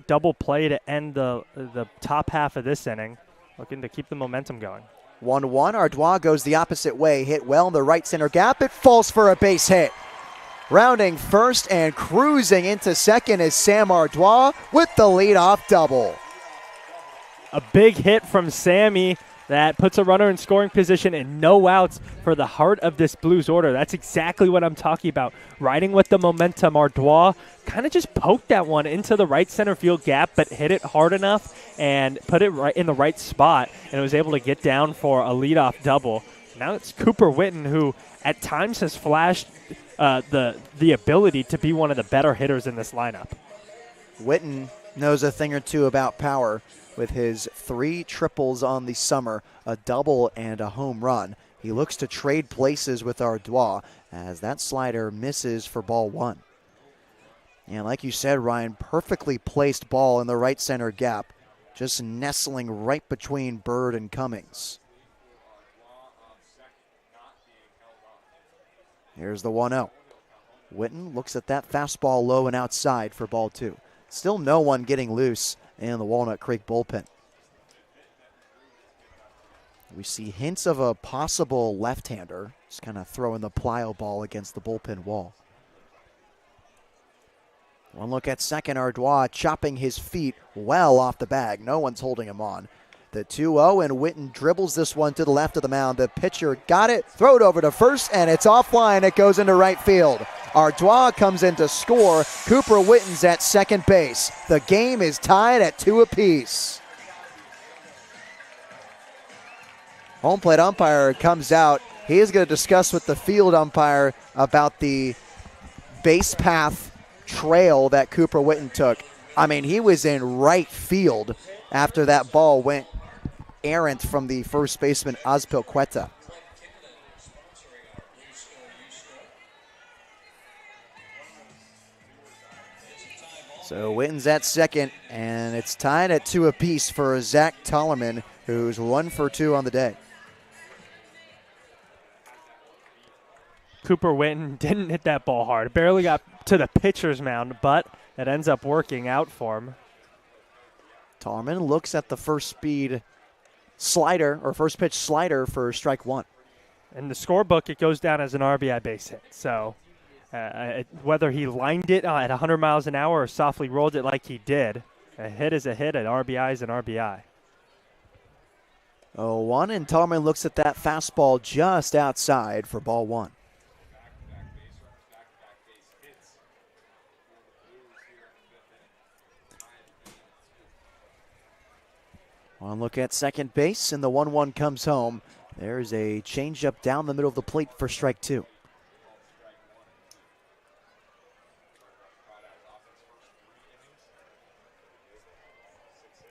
double play to end the top half of this inning, looking to keep the momentum going. 1-1, Ardois goes the opposite way, hit well in the right center gap. It falls for a base hit. Rounding first and cruising into second is Sam Ardois with the leadoff double. A big hit from Sammy that puts a runner in scoring position and no outs for the heart of this Blues order. That's exactly what I'm talking about. Riding with the momentum, Ardois kind of just poked that one into the right center field gap, but hit it hard enough and put it right in the right spot, and was able to get down for a leadoff double. Now it's Cooper Witten, who at times has flashed the ability to be one of the better hitters in this lineup. Witten knows a thing or two about power with his 3 triples on the summer, a double and a home run. He looks to trade places with Ardois as that slider misses for ball 1. And like you said, Ryan, perfectly placed ball in the right center gap, just nestling right between Bird and Cummings. Here's the 1-0. Witten looks at that fastball low and outside for ball 2. Still no one getting loose in the Walnut Creek bullpen. We see hints of a possible left-hander, just kind of throwing the plyo ball against the bullpen wall. One look at second, Ardois chopping his feet well off the bag. No one's holding him on. The 2-0, and Witten dribbles this one to the left of the mound. The pitcher got it, throw it over to first, and it's offline. It goes into right field. Ardois comes in to score. Cooper Witten's at second base. The game is tied at 2 apiece. Home plate umpire comes out. He is going to discuss with the field umpire about the base path trail that Cooper Witten took. I mean, he was in right field after that ball went errant from the first baseman, Azpilicueta. So Witten's at second, and it's tied at 2 apiece for Zach Tollerman, who's 1 for 2 on the day. Cooper Witten didn't hit that ball hard. Barely got to the pitcher's mound, but it ends up working out for him. Tollerman looks at the first pitch slider for strike 1. In the scorebook, it goes down as an RBI base hit. So whether he lined it at 100 miles an hour or softly rolled it like he did, a hit is a hit, an RBI is an RBI. 0-1, and Tollerman looks at that fastball just outside for ball 1. One look at second base, and the 1-1 comes home. There's a changeup down the middle of the plate for strike 2.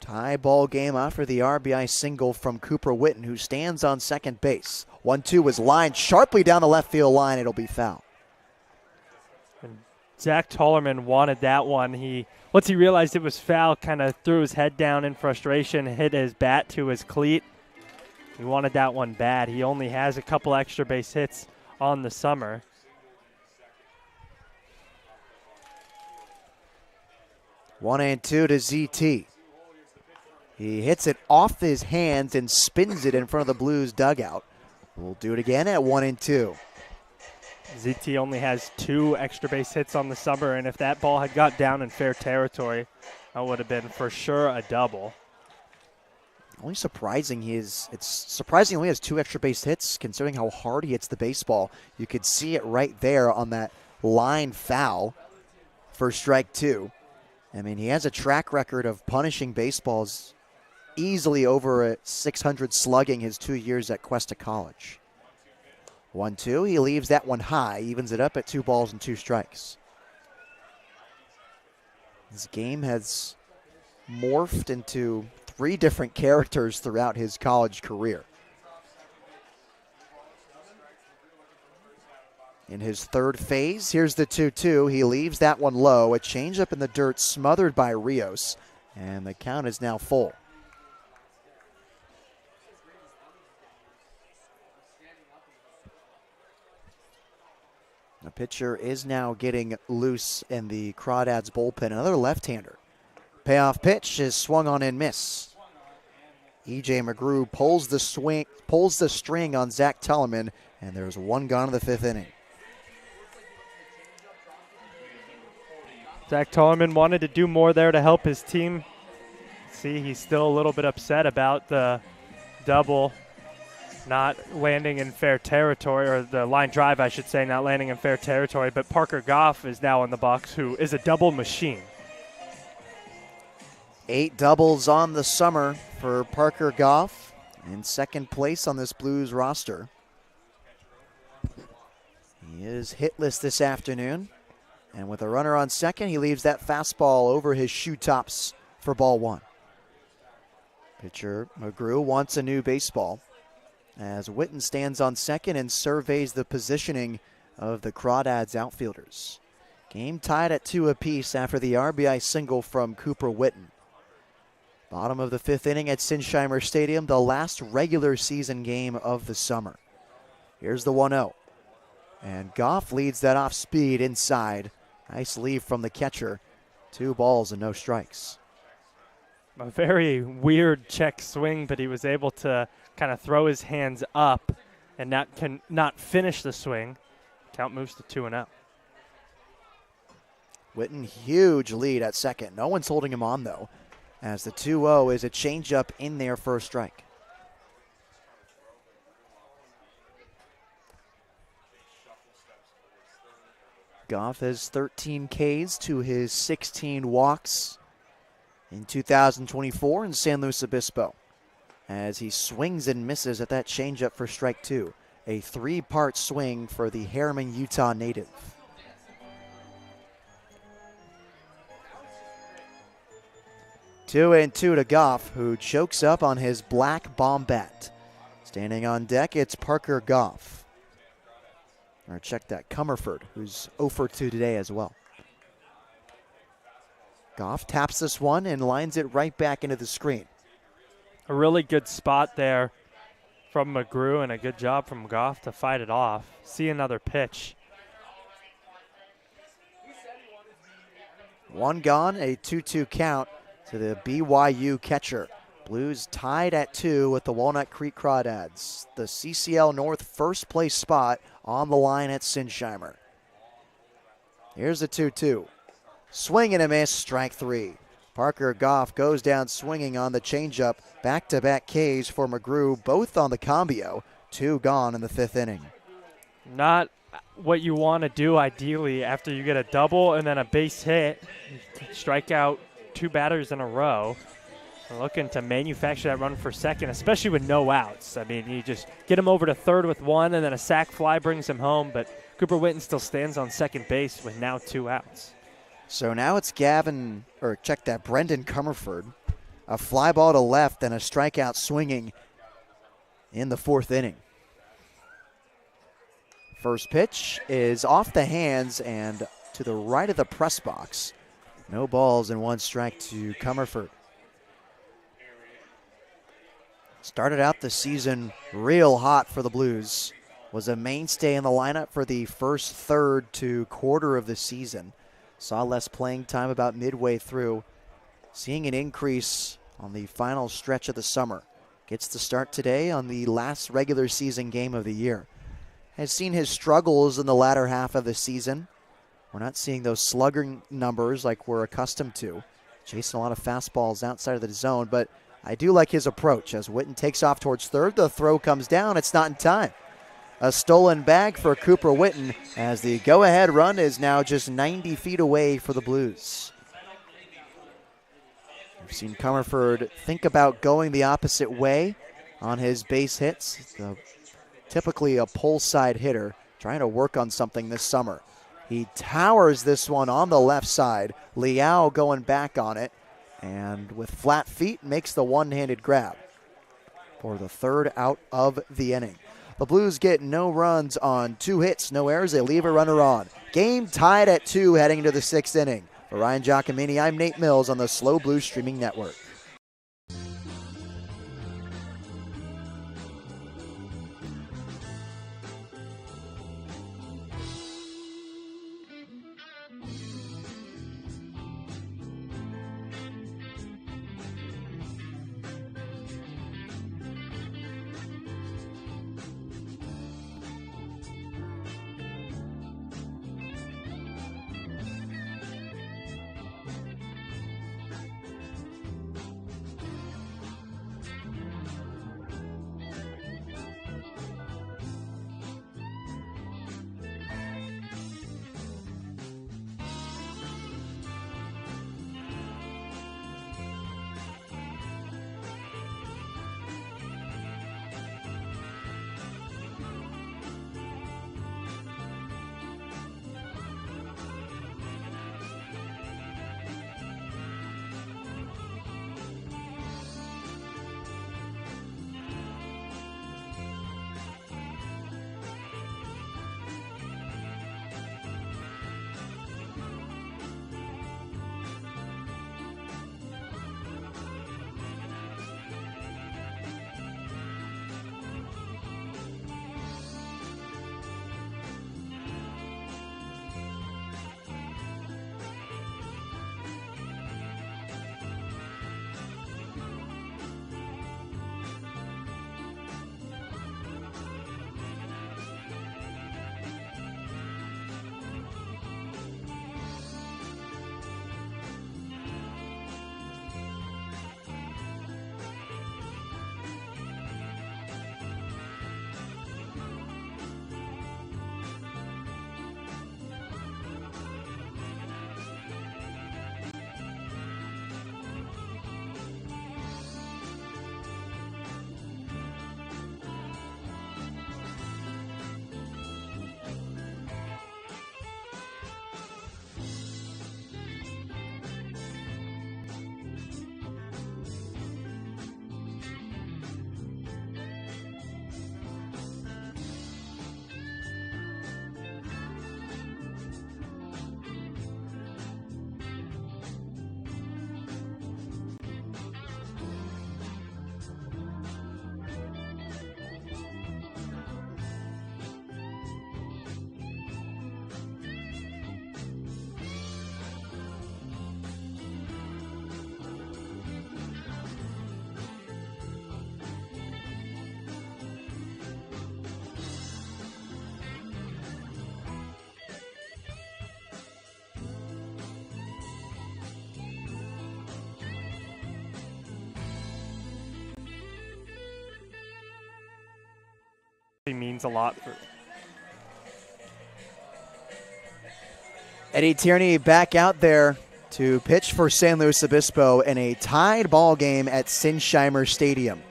Tie ball game after the RBI single from Cooper Witten, who stands on second base. 1-2 was lined sharply down the left field line. It'll be foul. And Zach Tollerman wanted that one. Once he realized it was foul, kind of threw his head down in frustration, hit his bat to his cleat. He wanted that one bad. He only has a couple extra base hits on the summer. One and 2 to ZT. He hits it off his hands and spins it in front of the Blues dugout. We'll do it again at 1 and 2. ZT only has 2 extra base hits on the summer, and if that ball had got down in fair territory, that would have been for sure a double. It's surprising he only has 2 extra base hits, considering how hard he hits the baseball. You could see it right there on that line foul for strike 2. I mean, he has a track record of punishing baseballs easily over 600 slugging his 2 years at Cuesta College. 1-2, he leaves that one high, evens it up at 2 balls and 2 strikes. This game has morphed into 3 different characters throughout his college career. In his third phase, here's the 2-2. He leaves that one low. A changeup in the dirt smothered by Rios, and the count is now full. The pitcher is now getting loose in the Crawdads bullpen. Another left-hander. Payoff pitch is swung on and miss. E.J. McGrew pulls the string on Zach Tollerman, and there's 1 gone in the 5th inning. Zach Tollerman wanted to do more there to help his team. See, he's still a little bit upset about the double not landing in fair territory, or the line drive, I should say, not landing in fair territory. But Parker Goff is now in the box, who is a double machine. 8 doubles on the summer for Parker Goff, in second place on this Blues roster. He is hitless this afternoon, and with a runner on second, he leaves that fastball over his shoe tops for ball 1. Pitcher McGrew wants a new baseball as Witten stands on second and surveys the positioning of the Crawdads outfielders. Game tied at 2 apiece after the RBI single from Cooper Witten. Bottom of the 5th inning at Sinsheimer Stadium, the last regular season game of the summer. Here's the 1-0. And Goff leads that off speed inside. Nice leave from the catcher. 2 balls and no strikes. A very weird check swing, but he was able to kind of throw his hands up and not finish the swing. Count moves to 2-0. Witten, huge lead at second. No one's holding him on, though, as the 2-0 is a changeup in there for a strike. Goff has 13 Ks to his 16 walks in 2024 in San Luis Obispo. as he swings and misses at that changeup for strike 2. A 3-part swing for the Harriman, Utah native. Two and two to Goff, who chokes up on his black bomb bat. Standing on deck, it's Parker Goff. Or check that, Comerford, who's 0 for 2 today as well. Goff taps this one and lines it right back into the screen. A really good spot there from McGrew and a good job from Goff to fight it off. See another pitch. One gone, a 2-2 count to the BYU catcher. Blues tied at 2 with the Walnut Creek Crawdads. The CCL North first place spot on the line at Sinsheimer. Here's the 2-2. Swing and a miss, strike 3. Parker Goff goes down swinging on the changeup. Back-to-back Ks for McGrew, both on the combio. 2 gone in the 5th inning. Not what you want to do ideally after you get a double and then a base hit. Strike out 2 batters in a row. We're looking to manufacture that run for second, especially with no outs. I mean, you just get him over to third with 1, and then a sac fly brings him home. But Cooper Witten still stands on second base with now 2 outs. So now it's Brendan Comerford. A fly ball to left and a strikeout swinging in the 4th inning. First pitch is off the hands and to the right of the press box. No balls and 1 strike to Comerford. Started out the season real hot for the Blues. Was a mainstay in the lineup for the first third to quarter of the season. Saw less playing time about midway through. Seeing an increase on the final stretch of the summer. Gets the start today on the last regular season game of the year. Has seen his struggles in the latter half of the season. We're not seeing those slugging numbers like we're accustomed to. Chasing a lot of fastballs outside of the zone, but I do like his approach. As Witten takes off towards third, the throw comes down. It's not in time. A stolen bag for Cooper Witten as the go-ahead run is now just 90 feet away for the Blues. We've seen Comerford think about going the opposite way on his base hits. Typically a pull side hitter, trying to work on something this summer. He towers this one on the left side. Liao going back on it, and with flat feet makes the one-handed grab for the 3rd out of the inning. The Blues get no runs on 2 hits, no errors. They leave a runner on. Game tied at 2 heading into the 6th inning. For Ryan Giacomini, I'm Nate Mills on the SLO Blues Streaming Network. means a lot for. Eddie Tierney back out there to pitch for San Luis Obispo in a tied ball game at Sinsheimer Stadium.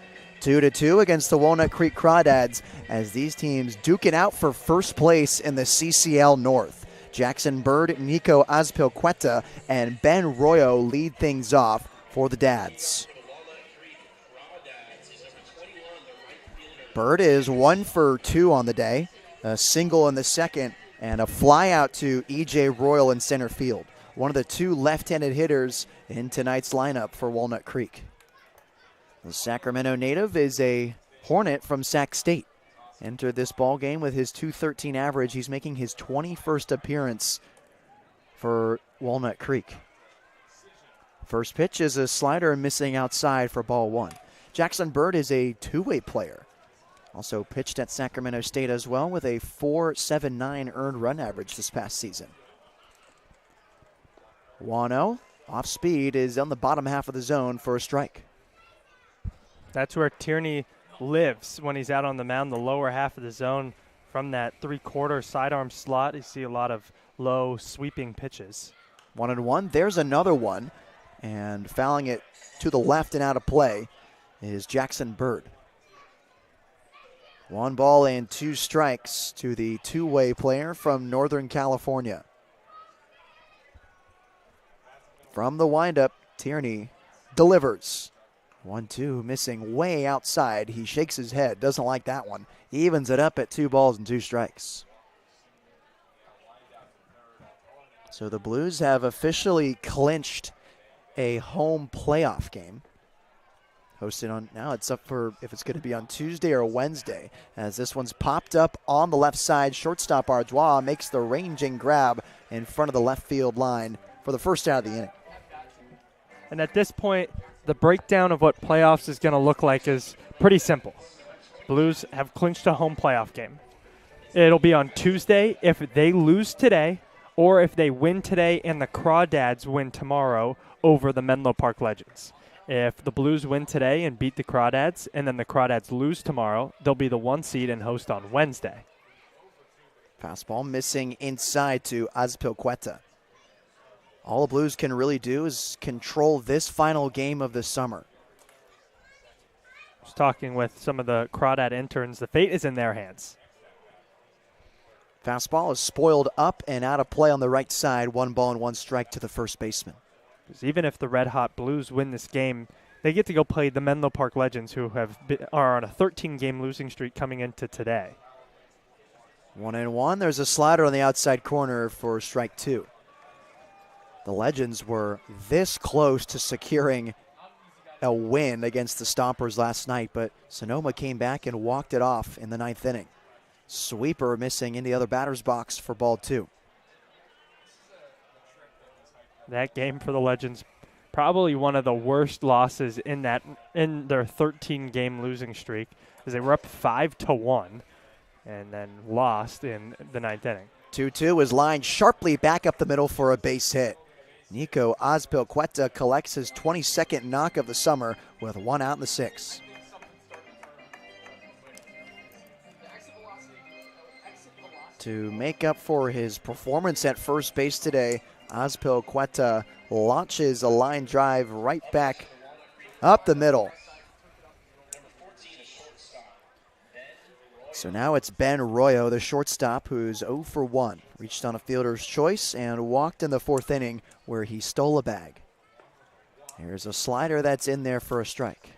2-2 against the Walnut Creek Crawdads as these teams duke it out for first place in the CCL North. Jackson Bird, Nico Azpilcueta, and Ben Royo lead things off for the Dads. Bird is 1 for 2 on the day, a single in the second, and a fly out to E.J. Royal in center field. One of the 2 left-handed hitters in tonight's lineup for Walnut Creek. The Sacramento native is a Hornet from Sac State. Entered this ball game with his .213 average. He's making his 21st appearance for Walnut Creek. First pitch is a slider missing outside for ball 1. Jackson Bird is a two-way player. Also pitched at Sacramento State as well with a .479 earned run average this past season. Wano, off speed, is on the bottom half of the zone for a strike. That's where Tierney lives when he's out on the mound, the lower half of the zone. From that three-quarter sidearm slot, you see a lot of low sweeping pitches. 1-1. There's another one. And fouling it to the left and out of play is Jackson Bird. 1 ball and 2 strikes to the two-way player from Northern California. From the windup, Tierney delivers. 1-2, missing way outside. He shakes his head, doesn't like that one. He evens it up at 2 balls and 2 strikes. So the Blues have officially clinched a home playoff game. Hosted on, now it's up for if it's going to be on Tuesday or Wednesday, as this one's popped up on the left side. Shortstop Ardois makes the ranging grab in front of the left field line for the first out of the inning. And at this point, the breakdown of what playoffs is going to look like is pretty simple. Blues have clinched a home playoff game. It'll be on Tuesday if they lose today, or if they win today and the Crawdads win tomorrow over the Menlo Park Legends. If the Blues win today and beat the Crawdads, and then the Crawdads lose tomorrow, they'll be the 1 seed and host on Wednesday. Fastball missing inside to Azpilcueta. All the Blues can really do is control this final game of the summer. I was talking with some of the Crawdad interns. The fate is in their hands. Fastball is spoiled up and out of play on the right side. 1 ball and 1 strike to the first baseman. Because even if the Red Hot Blues win this game, they get to go play the Menlo Park Legends, who are on a 13-game losing streak coming into today. 1-1. There's a slider on the outside corner for strike 2. The Legends were this close to securing a win against the Stompers last night, but Sonoma came back and walked it off in the 9th inning. Sweeper missing in the other batter's box for ball 2. That game for the Legends, probably one of the worst losses in their 13-game losing streak, as they were up 5-1 and then lost in the 9th inning. 2-2 is lined sharply back up the middle for a base hit. Nico Azpilcueta collects his 22nd knock of the summer with 1 out in the 6th. To make up for his performance at first base today, Azpilcueta launches a line drive right back up the middle. So now it's Ben Royo, the shortstop, who's 0 for 1. Reached on a fielder's choice and walked in the 4th inning where he stole a bag. Here's a slider that's in there for a strike.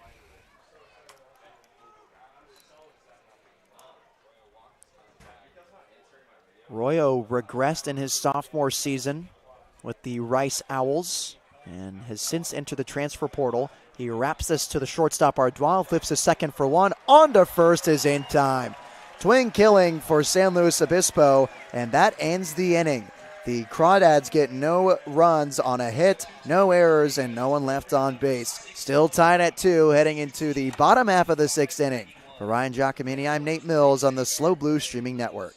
Royo regressed in his sophomore season with the Rice Owls and has since entered the transfer portal. He wraps this to the shortstop Ardois, flips a second for 1. On to first is in time. Twin killing for San Luis Obispo, and that ends the inning. The Crawdads get no runs on a hit, no errors, and no one left on base. Still tied at 2 heading into the bottom half of the 6th inning. For Ryan Giacomini, I'm Nate Mills on the Slow Blue Streaming Network.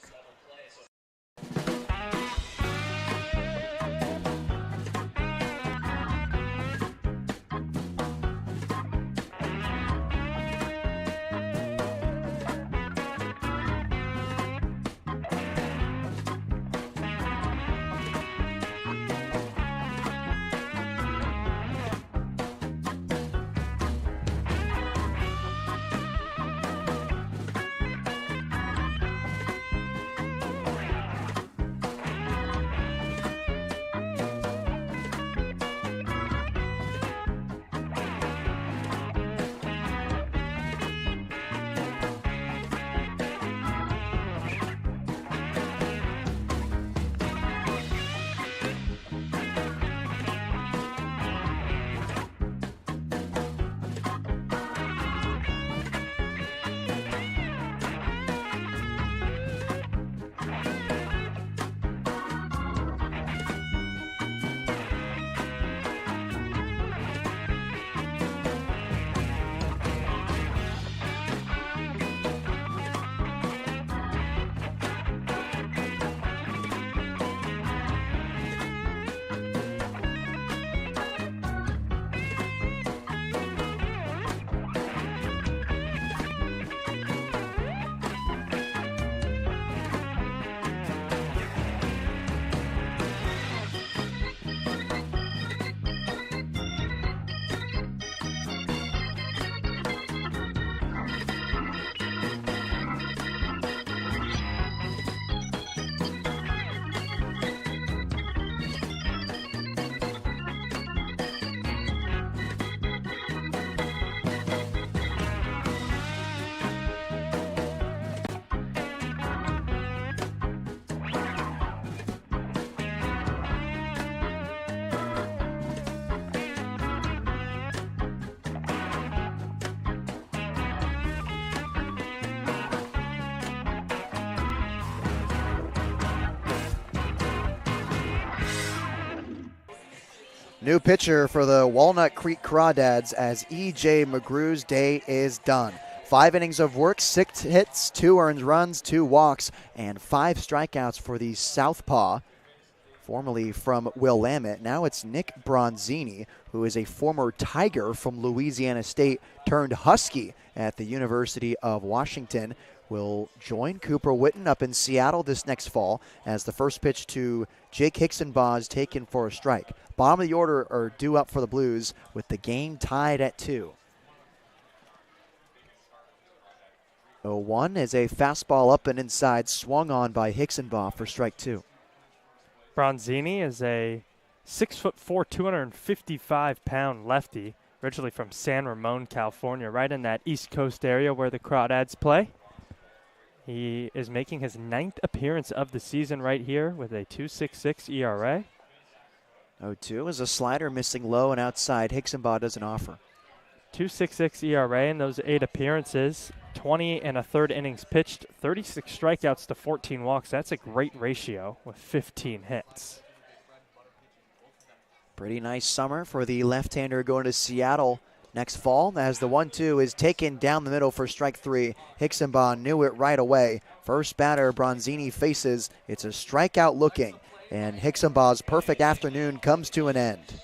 New pitcher for the Walnut Creek Crawdads as E.J. McGrew's day is done. 5 innings of work, 6 hits, 2 earned runs, 2 walks, and 5 strikeouts for the Southpaw, formerly from Willamette. Now it's Nick Bronzini, who is a former Tiger from Louisiana State turned Husky at the University of Washington. Will join Cooper Witten up in Seattle this next fall as the first pitch to Jake Hicksenbaugh is taken for a strike. Bottom of the order are due up for the Blues with the game tied at 2. 0-1 is a fastball up and inside, swung on by Hicksenbaugh for strike 2. Bronzini is a 6'4", 255-pound lefty, originally from San Ramon, California, right in that East Coast area where the Crawdads play. He is making his 9th appearance of the season right here with a 2.66 ERA. 0-2 is a slider missing low and outside. Hicksenbaugh doesn't offer. 2.66 ERA in those 8 appearances, 20 and a third innings pitched, 36 strikeouts to 14 walks. That's a great ratio with 15 hits. Pretty nice summer for the left-hander going to Seattle next fall as the 1-2 is taken down the middle for strike 3. Hicksenbaugh knew it right away. First batter Bronzini faces. It's a strikeout looking, and Hicksenbaugh's perfect afternoon comes to an end.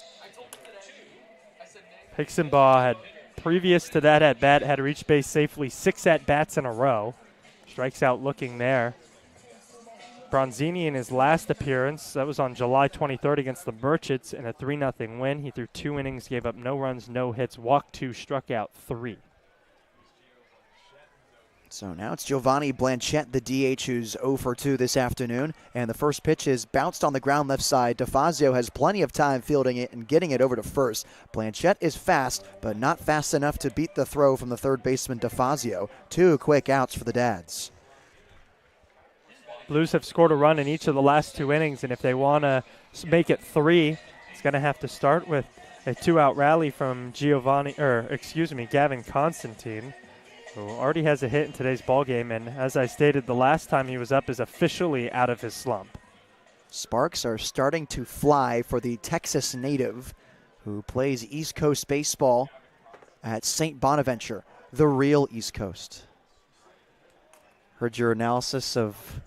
Hicksenbaugh had, previous to that at bat, had reached base safely 6 at-bats in a row. Strikes out looking there. Bronzini in his last appearance, that was on July 23rd against the Merchants in a 3-0 win. He threw 2 innings, gave up no runs, no hits, walked 2, struck out 3. So now it's Giovanni Blanchette, the DH, who's 0 for 2 this afternoon. And the first pitch is bounced on the ground left side. DeFazio has plenty of time fielding it and getting it over to first. Blanchette is fast, but not fast enough to beat the throw from the third baseman DeFazio. 2 quick outs for the Dads. Blues have scored a run in each of the last 2 innings, and if they want to make it 3, it's going to have to start with a 2-out rally from Gavin Constantine, who already has a hit in today's ballgame, and as I stated, the last time he was up is officially out of his slump. Sparks are starting to fly for the Texas native who plays East Coast baseball at St. Bonaventure, the real East Coast. Heard your analysis of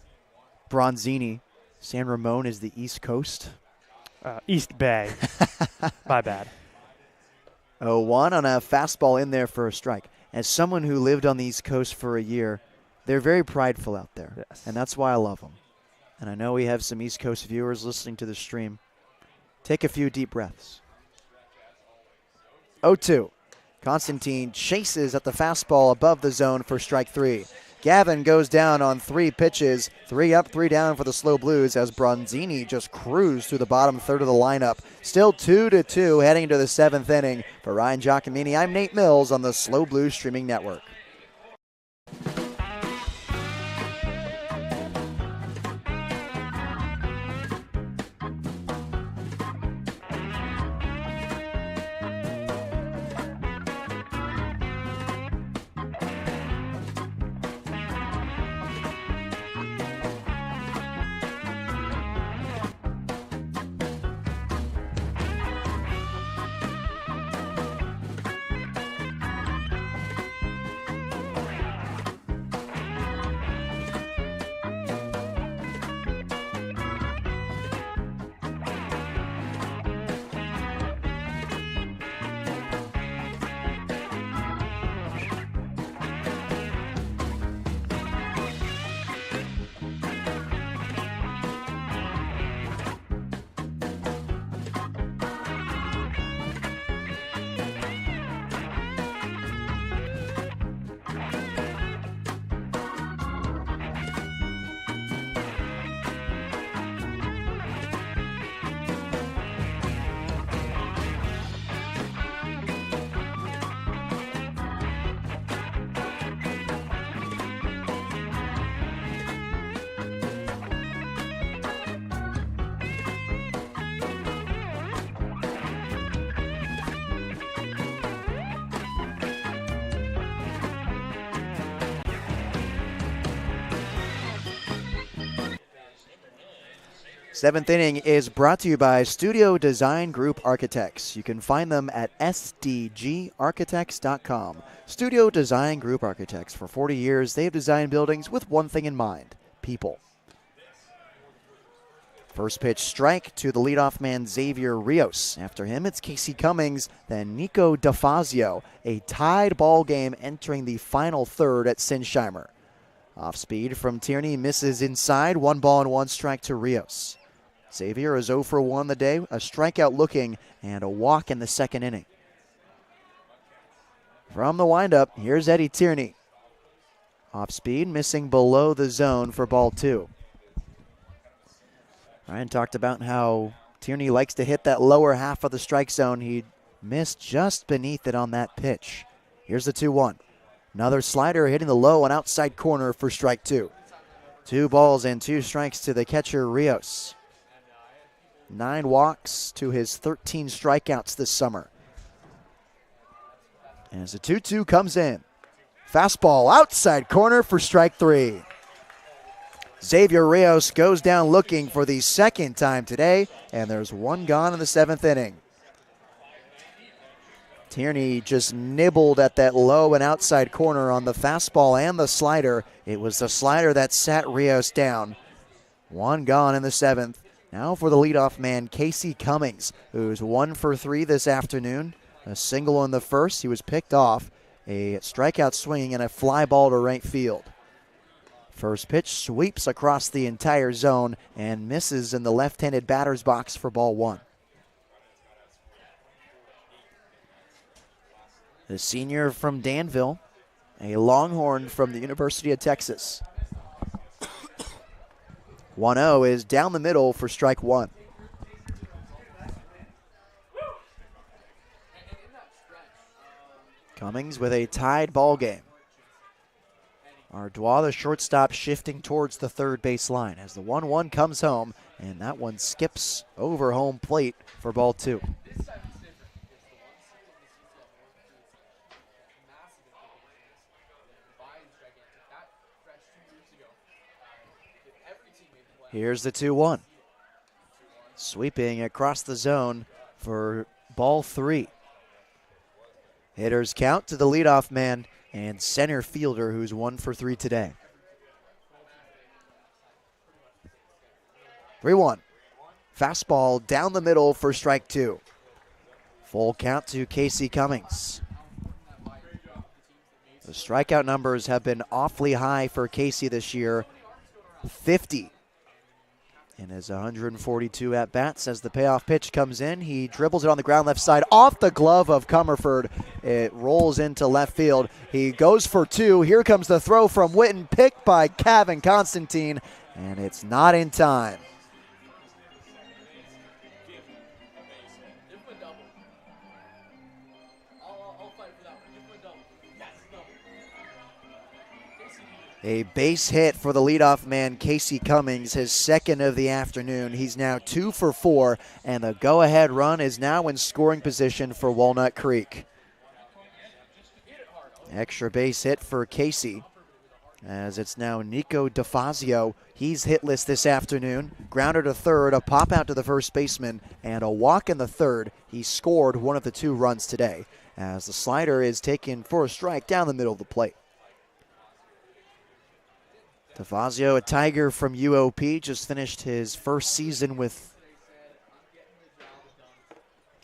Bronzini. San Ramon is the East Coast. East Bay. My bad. 0-1 on a fastball in there for a strike. As someone who lived on the East Coast for a year, they're very prideful out there. Yes. And that's why I love them. And I know we have some East Coast viewers listening to the stream. Take a few deep breaths. 0-2. Constantine chases at the fastball above the zone for strike 3. Gavin goes down on 3 pitches, 3 up, 3 down for the slow Blues as Bronzini just cruised through the bottom third of the lineup. Still 2-2 heading into the 7th inning. For Ryan Giacomini, I'm Nate Mills on the Slow Blues Streaming Network. Seventh inning is brought to you by Studio Design Group Architects. You can find them at sdgarchitects.com. Studio Design Group Architects. For 40 years, they've designed buildings with one thing in mind: people. First pitch strike to the leadoff man, Xavier Rios. After him, it's Casey Cummings, then Nico DeFazio. A tied ball game entering the final third at Sinsheimer. Off speed from Tierney, misses inside. 1-1 strike to Rios. Xavier is 0 for 1 the day, a strikeout looking, and a walk in the second inning. From the windup, here's Eddie Tierney. Off speed, missing below the zone for ball 2. Ryan talked about how Tierney likes to hit that lower half of the strike zone. He missed just beneath it on that pitch. Here's the 2-1. Another slider hitting the low and outside corner for strike 2. 2 balls and 2 strikes to the catcher, Rios. 9 walks to his 13 strikeouts this summer. As the 2-2 comes in. Fastball outside corner for strike 3. Xavier Rios goes down looking for the second time today, and there's 1 gone in the 7th inning. Tierney just nibbled at that low and outside corner on the fastball and the slider. It was the slider that sat Rios down. 1 gone in the 7th. Now for the leadoff man, Casey Cummings, who's 1 for 3 this afternoon. A single in the first. He was picked off. A strikeout swing and a fly ball to right field. First pitch sweeps across the entire zone and misses in the left-handed batter's box for ball 1. The senior from Danville, a Longhorn from the University of Texas. 1-0 is down the middle for strike 1. Cummings with a tied ball game. Ardois, the shortstop, shifting towards the third base line as the 1-1 comes home, and that one skips over home plate for ball 2. Here's the 2-1. Sweeping across the zone for ball 3. Hitters count to the leadoff man and center fielder, who's 1 for 3 today. 3-1. Fastball down the middle for strike 2. Full count to Casey Cummings. The strikeout numbers have been awfully high for Casey this year. 50 in his 142 at-bats. As the payoff pitch comes in, he dribbles it on the ground left side off the glove of Comerford. It rolls into left field. He goes for 2. Here comes the throw from Witten, picked by Kevin Constantine, and it's not in time. A base hit for the leadoff man, Casey Cummings, his second of the afternoon. He's now 2 for 4, and the go-ahead run is now in scoring position for Walnut Creek. Extra base hit for Casey, as it's now Nico DeFazio. He's hitless this afternoon. Grounder to third, a pop out to the first baseman, and a walk in the third. He scored one of the 2 runs today, as the slider is taken for a strike down the middle of the plate. DeFazio, a Tiger from UOP, just finished his first season with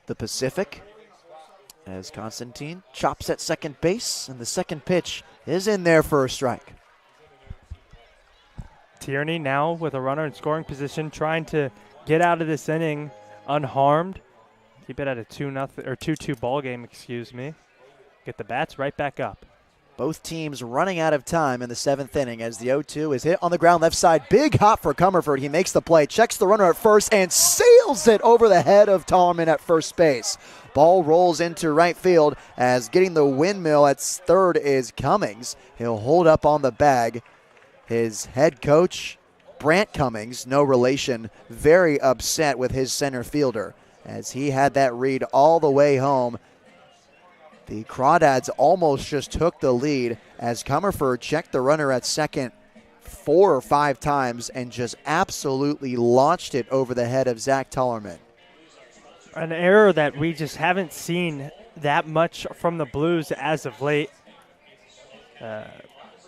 the Pacific. As Constantine chops at second base, and the second pitch is in there for a strike. Tierney now with a runner in scoring position, trying to get out of this inning unharmed. Keep it at a 2-2 ball game, excuse me. Get the bats right back up. Both teams running out of time in the 7th inning as the 0-2 is hit on the ground left side. Big hop for Comerford. He makes the play, checks the runner at first, and sails it over the head of Tollerman at first base. Ball rolls into right field as getting the windmill at third is Cummings. He'll hold up on the bag. His head coach, Brant Cummings, no relation, very upset with his center fielder as he had that read all the way home. The Crawdads almost just took the lead as Comerford checked the runner at second 4 or 5 times and just absolutely launched it over the head of Zach Tullerman. An error that we just haven't seen that much from the Blues as of late.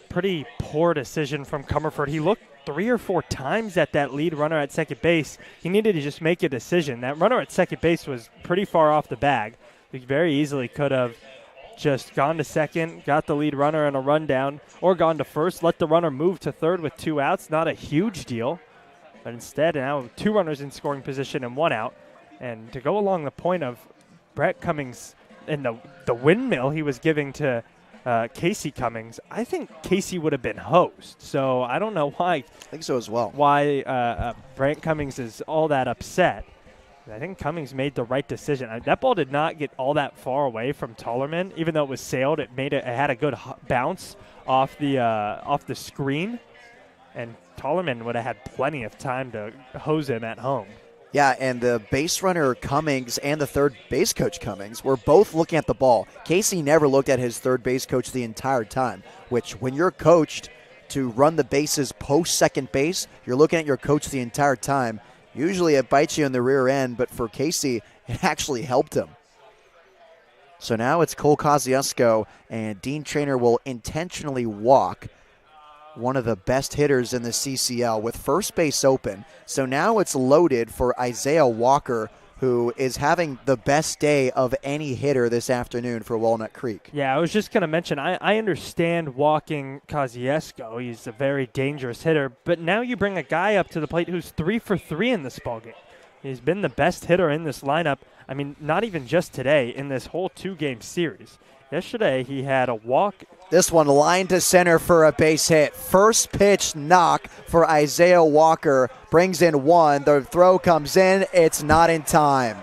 Pretty poor decision from Comerford. He looked 3 or 4 times at that lead runner at second base. He needed to just make a decision. That runner at second base was pretty far off the bag. He very easily could have just gone to second, got the lead runner in a rundown, or gone to first, let the runner move to third with 2 outs. Not a huge deal. But instead, now 2 runners in scoring position and 1 out. And to go along the point of Brett Cummings and the windmill he was giving to Casey Cummings, I think Casey would have been hosed. So I don't know why. I think so as well. Why Brent Cummings is all that upset. I think Cummings made the right decision. That ball did not get all that far away from Tullerman, even though it was sailed. It had a good bounce off the screen, and Tullerman would have had plenty of time to hose him at home. Yeah, and the base runner Cummings and the third base coach Cummings were both looking at the ball. Casey never looked at his third base coach the entire time, which when you're coached to run the bases post second base, you're looking at your coach the entire time. Usually it bites you in the rear end, but for Casey, it actually helped him. So now it's Cole Kosciuszko, and Dean Traynor will intentionally walk one of the best hitters in the CCL with first base open. So now it's loaded for Isaiah Walker, who is having the best day of any hitter this afternoon for Walnut Creek. Yeah, I was just going to mention, I understand walking Kosciuszko. He's a very dangerous hitter, but now you bring a guy up to the plate who's 3 for 3 in this ballgame. He's been the best hitter in this lineup. I mean, not even just today, in this whole 2-game series. Yesterday, he had a walk. This one lined to center for a base hit. First pitch knock for Isaiah Walker. Brings in 1. The throw comes in. It's not in time.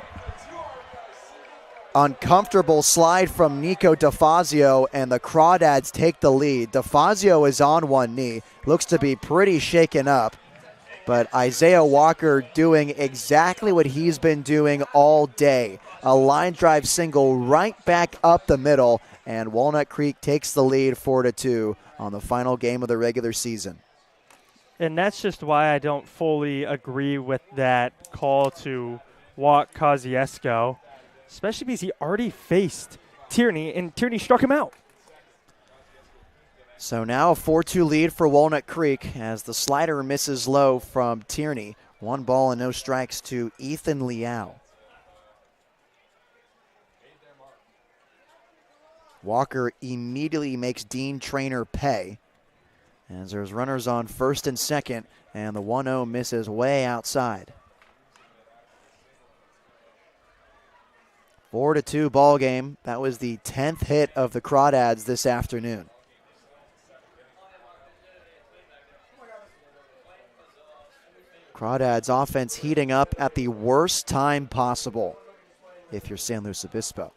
Uncomfortable slide from Nico DeFazio, and the Crawdads take the lead. DeFazio is on one knee. Looks to be pretty shaken up. But Isaiah Walker doing exactly what he's been doing all day. A line drive single right back up the middle, and Walnut Creek takes the lead 4-2 on the final game of the regular season. And that's just why I don't fully agree with that call to walk Kosciuszko, especially because he already faced Tierney, and Tierney struck him out. So now a 4-2 lead for Walnut Creek as the slider misses low from Tierney. 1 ball and no strikes to Ethan Liao. Walker immediately makes Dean Traynor pay as there's runners on first and second, and the 1-0 misses way outside. 4-2 ball game. That was the 10th hit of the Crawdads this afternoon. Crawdads offense heating up at the worst time possible if you're San Luis Obispo.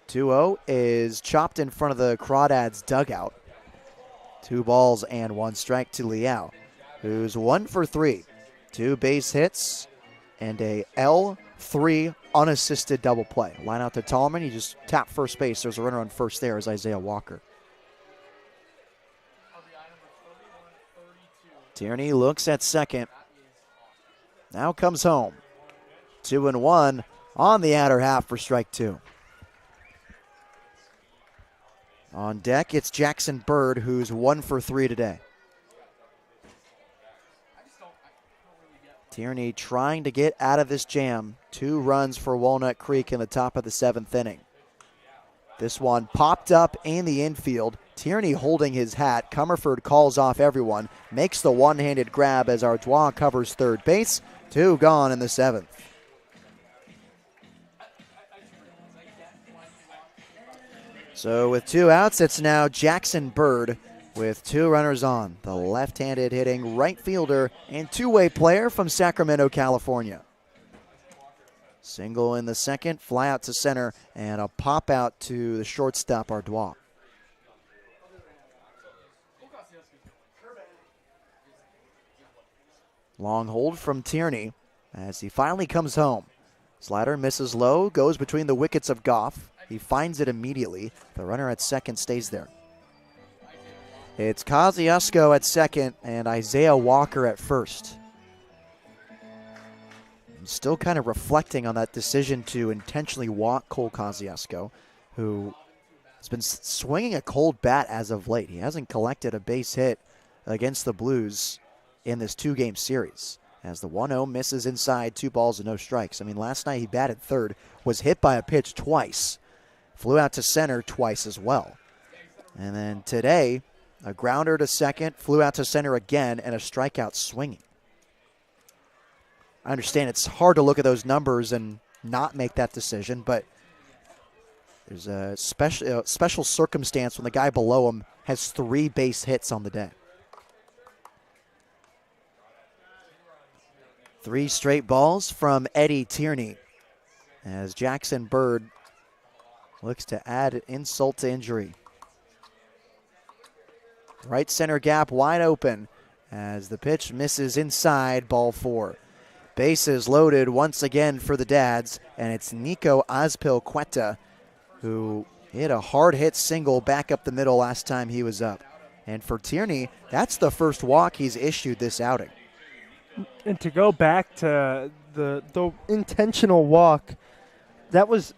2-0 is chopped in front of the Crawdads dugout. 2 balls and 1 strike to Liao, who's 1 for 3. 2 base hits and a L3 unassisted double play. Line out to Tallman. He just tapped first base. There's a runner on first there as Isaiah Walker. Tierney looks at second. Now comes home. 2-1 on the outer half for strike 2. On deck, it's Jackson Bird, who's 1 for 3 today. Tierney trying to get out of this jam. 2 runs for Walnut Creek in the top of the 7th inning. This one popped up in the infield. Tierney holding his hat. Comerford calls off everyone. Makes the one-handed grab as Ardois covers third base. 2 gone in the 7th. So with 2 outs, it's now Jackson Bird with 2 runners on. The left-handed hitting right fielder and two-way player from Sacramento, California. Single in the second, fly out to center, and a pop out to the shortstop, Ardois. Long hold from Tierney as he finally comes home. Slider misses low, goes between the wickets of Goff. He finds it immediately. The runner at second stays there. It's Kosciuszko at second and Isaiah Walker at first. I'm still kind of reflecting on that decision to intentionally walk Cole Kosciuszko, who has been swinging a cold bat as of late. He hasn't collected a base hit against the Blues in this 2-game series, as the 1-0 misses inside, 2 balls and no strikes. I mean, last night he batted third, was hit by a pitch twice, flew out to center twice as well. And then today, a grounder to second, flew out to center again, and a strikeout swinging. I understand it's hard to look at those numbers and not make that decision, but there's a special circumstance when the guy below him has 3 base hits on the day. 3 straight balls from Eddie Tierney as Jackson Bird looks to add insult to injury. Right center gap wide open as the pitch misses inside, ball 4. Bases loaded once again for the Dads, and it's Nico Azpilicueta who hit a hard hit single back up the middle last time he was up. And for Tierney, that's the first walk he's issued this outing. And to go back to the intentional walk, that was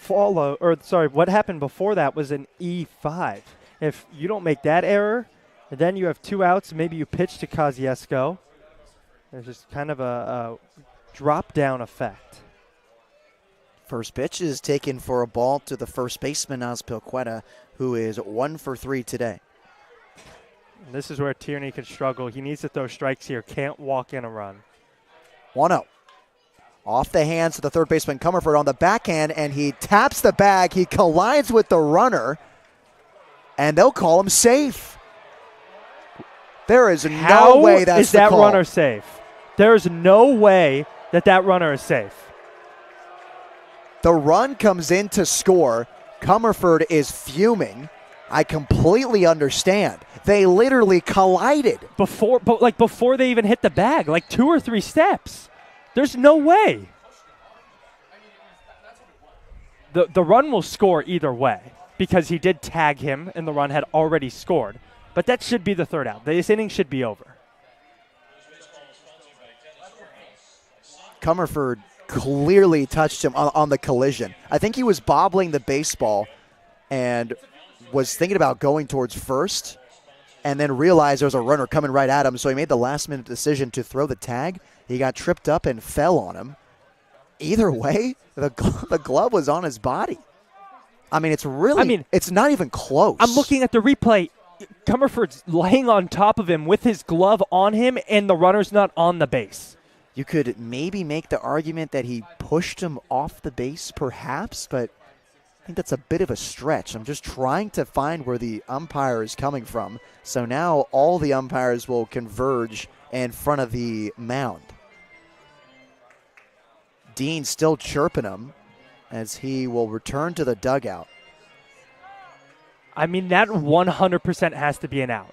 what happened before that was an E5. If you don't make that error, then you have 2 outs, maybe you pitch to Kosciuszko. There's just kind of a drop-down effect. First pitch is taken for a ball to the first baseman, Azpilicueta, who is 1 for 3 today. And this is where Tierney can struggle. He needs to throw strikes here. Can't walk in a run. 1-0. Off the hands of the third baseman, Comerford on the backhand, and he taps the bag. He collides with the runner, and they'll call him safe. There is no way that's the call. How is that runner safe? There is no way that runner is safe. The run comes in to score. Comerford is fuming. I completely understand. They literally collided. Before they even hit the bag, like 2 or 3 steps. There's no way. The run will score either way because he did tag him and the run had already scored. But that should be the third out. This inning should be over. Comerford clearly touched him on the collision. I think he was bobbling the baseball and was thinking about going towards first and then realized there was a runner coming right at him, so he made the last-minute decision to throw the tag. He got tripped up and fell on him. Either way, the glove was on his body. I mean, it's not even close. I'm looking at the replay. Comerford's laying on top of him with his glove on him, and the runner's not on the base. You could maybe make the argument that he pushed him off the base, perhaps, but I think that's a bit of a stretch. I'm just trying to find where the umpire is coming from. So now all the umpires will converge in front of the mound. Dean still chirping him as he will return to the dugout. I mean, that 100% has to be an out.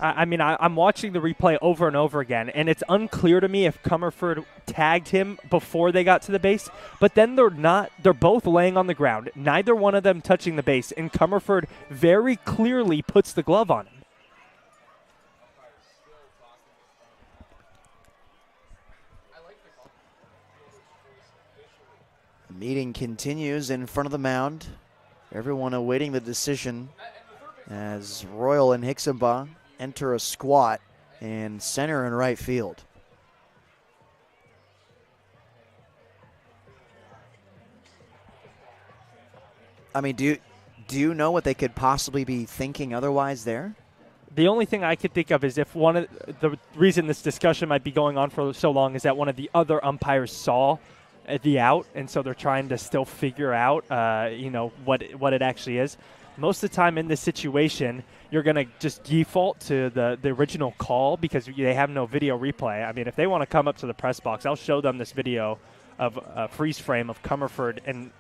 I'm watching the replay over and over again, and it's unclear to me if Comerford tagged him before they got to the base, but then they're both laying on the ground, neither one of them touching the base, and Comerford very clearly puts the glove on him. The meeting continues in front of the mound. Everyone awaiting the decision as Royal and Hicksonbaugh enter a squat in center and right field. I mean, do you know what they could possibly be thinking otherwise there? The only thing I could think of is if one of the reason this discussion might be going on for so long is that one of the other umpires saw the out, and so they're trying to still figure out, what it actually is. Most of the time in this situation, you're going to just default to the original call because they have no video replay. I mean, if they want to come up to the press box, I'll show them this video of a freeze frame of Comerford and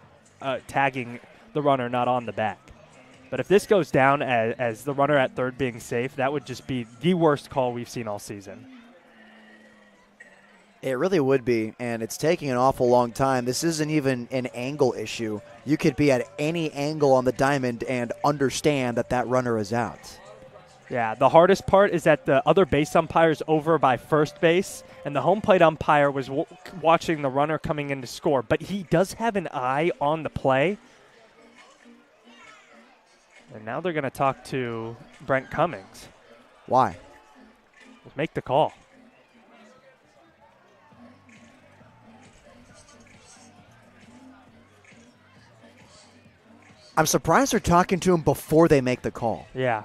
tagging the runner not on the back. But if this goes down as the runner at third being safe, that would just be the worst call we've seen all season. It really would be, and it's taking an awful long time. This isn't even an angle issue. You could be at any angle on the diamond and understand that that runner is out. Yeah, the hardest part is that the other base umpire's over by first base, and the home plate umpire was watching the runner coming in to score. But he does have an eye on the play. And now they're going to talk to Brent Cummings. Why? Make the call. I'm surprised they're talking to him before they make the call. Yeah.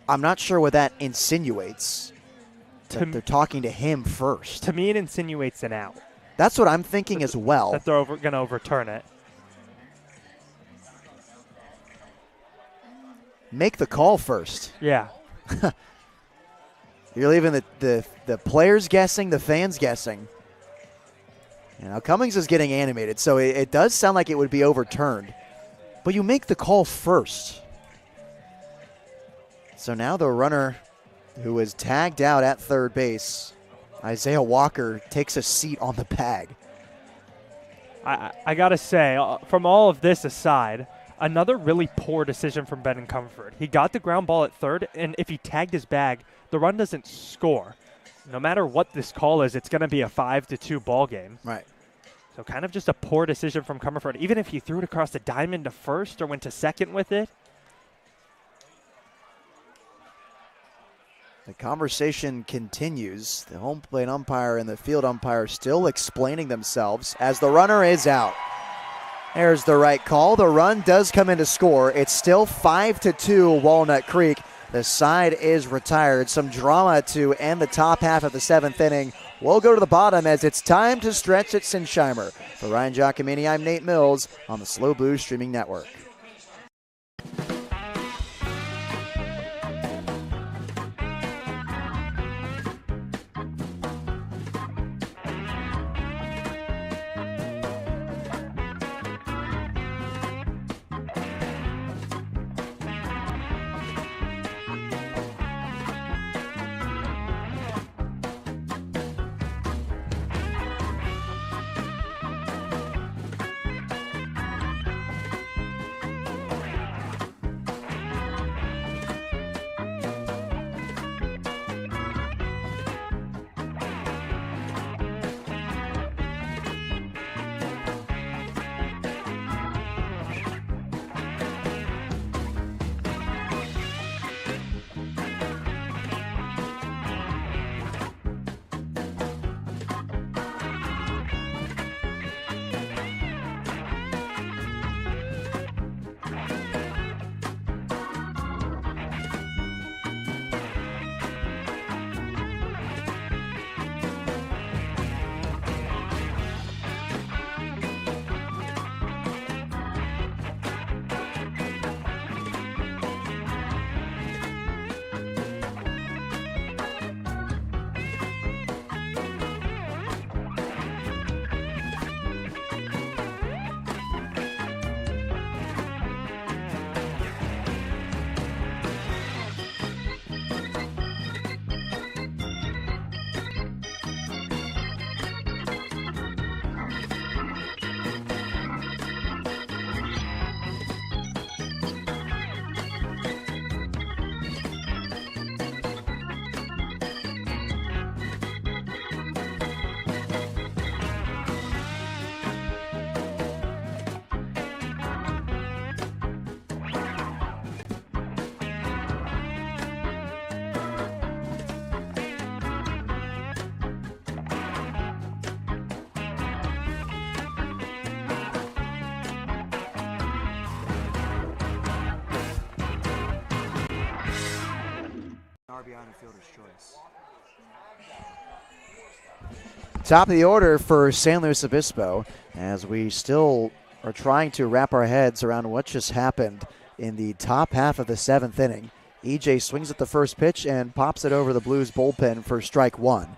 I'm not sure what that insinuates. That they're talking to him first. To me, it insinuates an out. That's what I'm thinking as well. That they're going to overturn it. Make the call first. Yeah. You're leaving the players guessing, the fans guessing. Now Cummings is getting animated, so it does sound like it would be overturned. But you make the call first. So now the runner who was tagged out at third base, Isaiah Walker, takes a seat on the bag. I got to say, from all of this aside, another really poor decision from Ben Comfort. He got the ground ball at third, and if he tagged his bag, the run doesn't score. No matter what this call is, it's going to be a 5-2 ball game. Right. So kind of just a poor decision from Comfort. Even if he threw it across the diamond to first or went to second with it. The conversation continues. The home plate umpire and the field umpire still explaining themselves as the runner is out. There's the right call. The run does come in to score. It's still 5-2 Walnut Creek. The side is retired. Some drama to end the top half of the seventh inning. We'll go to the bottom as it's time to stretch at Sinsheimer. For Ryan Giacomini, I'm Nate Mills on the Slow Blues Streaming Network. RBI and fielder's choice. Top of the order for San Luis Obispo as we still are trying to wrap our heads around what just happened in the top half of the seventh inning. EJ swings at the first pitch and pops it over the Blues bullpen for strike one.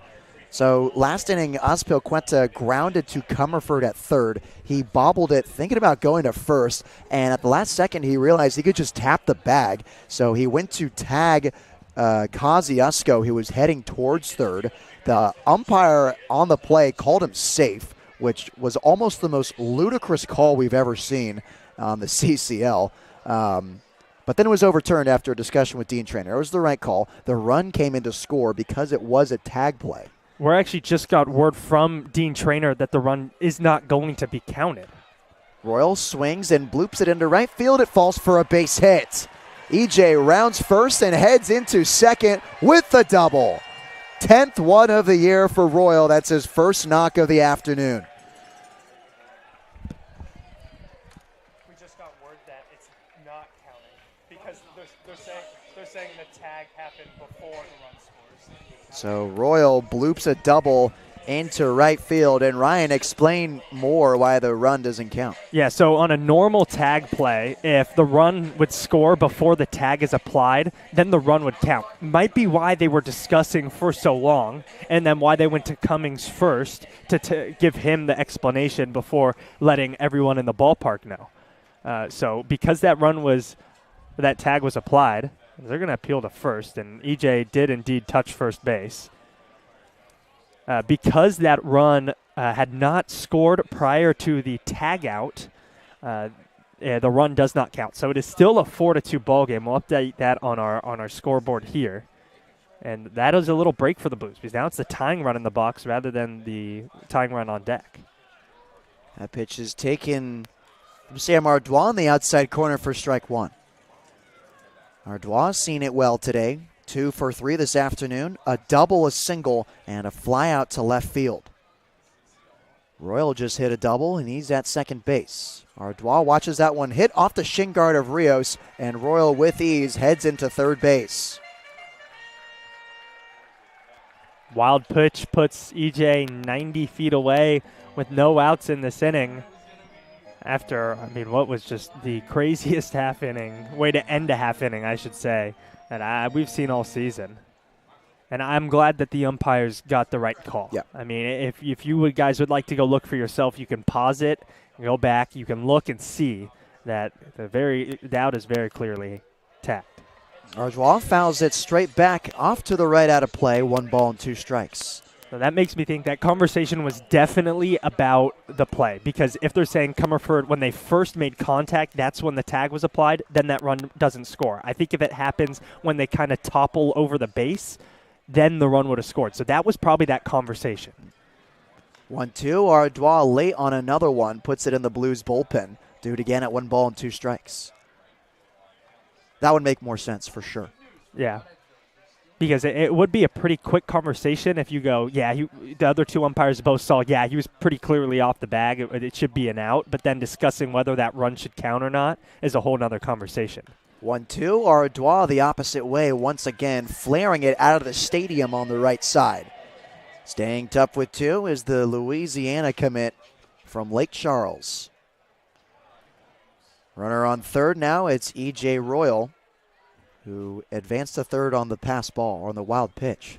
So last inning, Azpilicueta grounded to Comerford at third. He bobbled it, thinking about going to first, and at the last second, he realized he could just tap the bag. So he went to tag Kosciuszko, who was heading towards third. The umpire on the play called him safe, which was almost the most ludicrous call we've ever seen on the CCL. But then it was overturned after a discussion with Dean Trainer. It was the right call. The run came into score because it was a tag play. We actually just got word from Dean Trainer that the run is not going to be counted. Royal swings and bloops it into right field. It falls for a base hit. EJ rounds first and heads into second with the double. 10th one of the year for Royal. That's his first knock of the afternoon. We just got word that it's not counting because they're saying the tag happened before the run scores. So Royal bloops a double into right field, and Ryan, explain more why the run doesn't count. Yeah, so on a normal tag play, if the run would score before the tag is applied, then the run would count. Might be why they were discussing for so long, and then why they went to Cummings first to give him the explanation before letting everyone in the ballpark know. So because that tag was applied, they're going to appeal to first, and EJ did indeed touch first base. Because that run had not scored prior to the tag out, the run does not count. So it is still a 4-2 ball game. We'll update that on our scoreboard here. And that is a little break for the Blues because now it's the tying run in the box rather than the tying run on deck. That pitch is taken from Sam Ardois on the outside corner for strike one. Ardois seen it well today. 2 for 3 this afternoon, a double, a single, and a fly out to left field. Royal just hit a double, and he's at second base. Ardois watches that one hit off the shin guard of Rios, and Royal with ease heads into third base. Wild pitch puts EJ 90 feet away with no outs in this inning. After, what was just the craziest half inning, way to end a half inning, I should say, that we've seen all season. And I'm glad that the umpires got the right call. Yeah. If you guys would like to go look for yourself, you can pause it, go back, you can look and see that the out is very clearly tapped. Ardois fouls it straight back off to the right out of play, 1 ball and 2 strikes. So that makes me think that conversation was definitely about the play, because if they're saying Comerford, when they first made contact, that's when the tag was applied, then that run doesn't score. I think if it happens when they kind of topple over the base, then the run would have scored. So that was probably that conversation. 1-2, Ardois late on another one, puts it in the Blues bullpen. Do it again at 1 ball and 2 strikes. That would make more sense for sure. Yeah. Because it would be a pretty quick conversation if you go, the other 2 umpires both saw, he was pretty clearly off the bag. It should be an out. But then discussing whether that run should count or not is a whole nother conversation. 1-2, Ardois the opposite way once again, flaring it out of the stadium on the right side. Staying tough with 2 is the Louisiana commit from Lake Charles. Runner on third now, it's E.J. Royal, who advanced to third on the pass ball, on the wild pitch.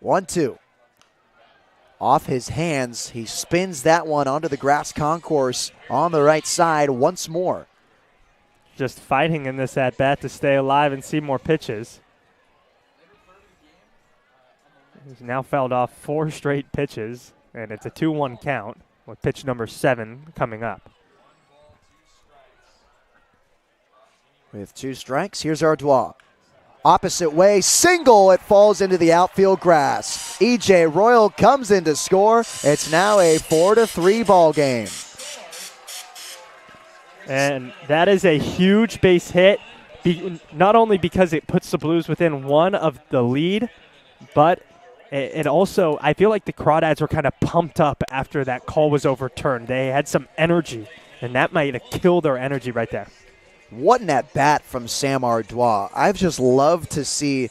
1-2. Off his hands, he spins that one onto the grass concourse on the right side once more. Just fighting in this at-bat to stay alive and see more pitches. He's now fouled off 4 straight pitches, and it's a 2-1 count with pitch number 7 coming up. With 2 strikes, here's Ardois. Opposite way, single, it falls into the outfield grass. E.J. Royal comes in to score. It's now a 4-3 ball game. And that is a huge base hit, not only because it puts the Blues within 1 of the lead, but it also, I feel like the Crawdads were kind of pumped up after that call was overturned. They had some energy, and that might have killed their energy right there. What an at-bat from Sam Ardois. I've just loved to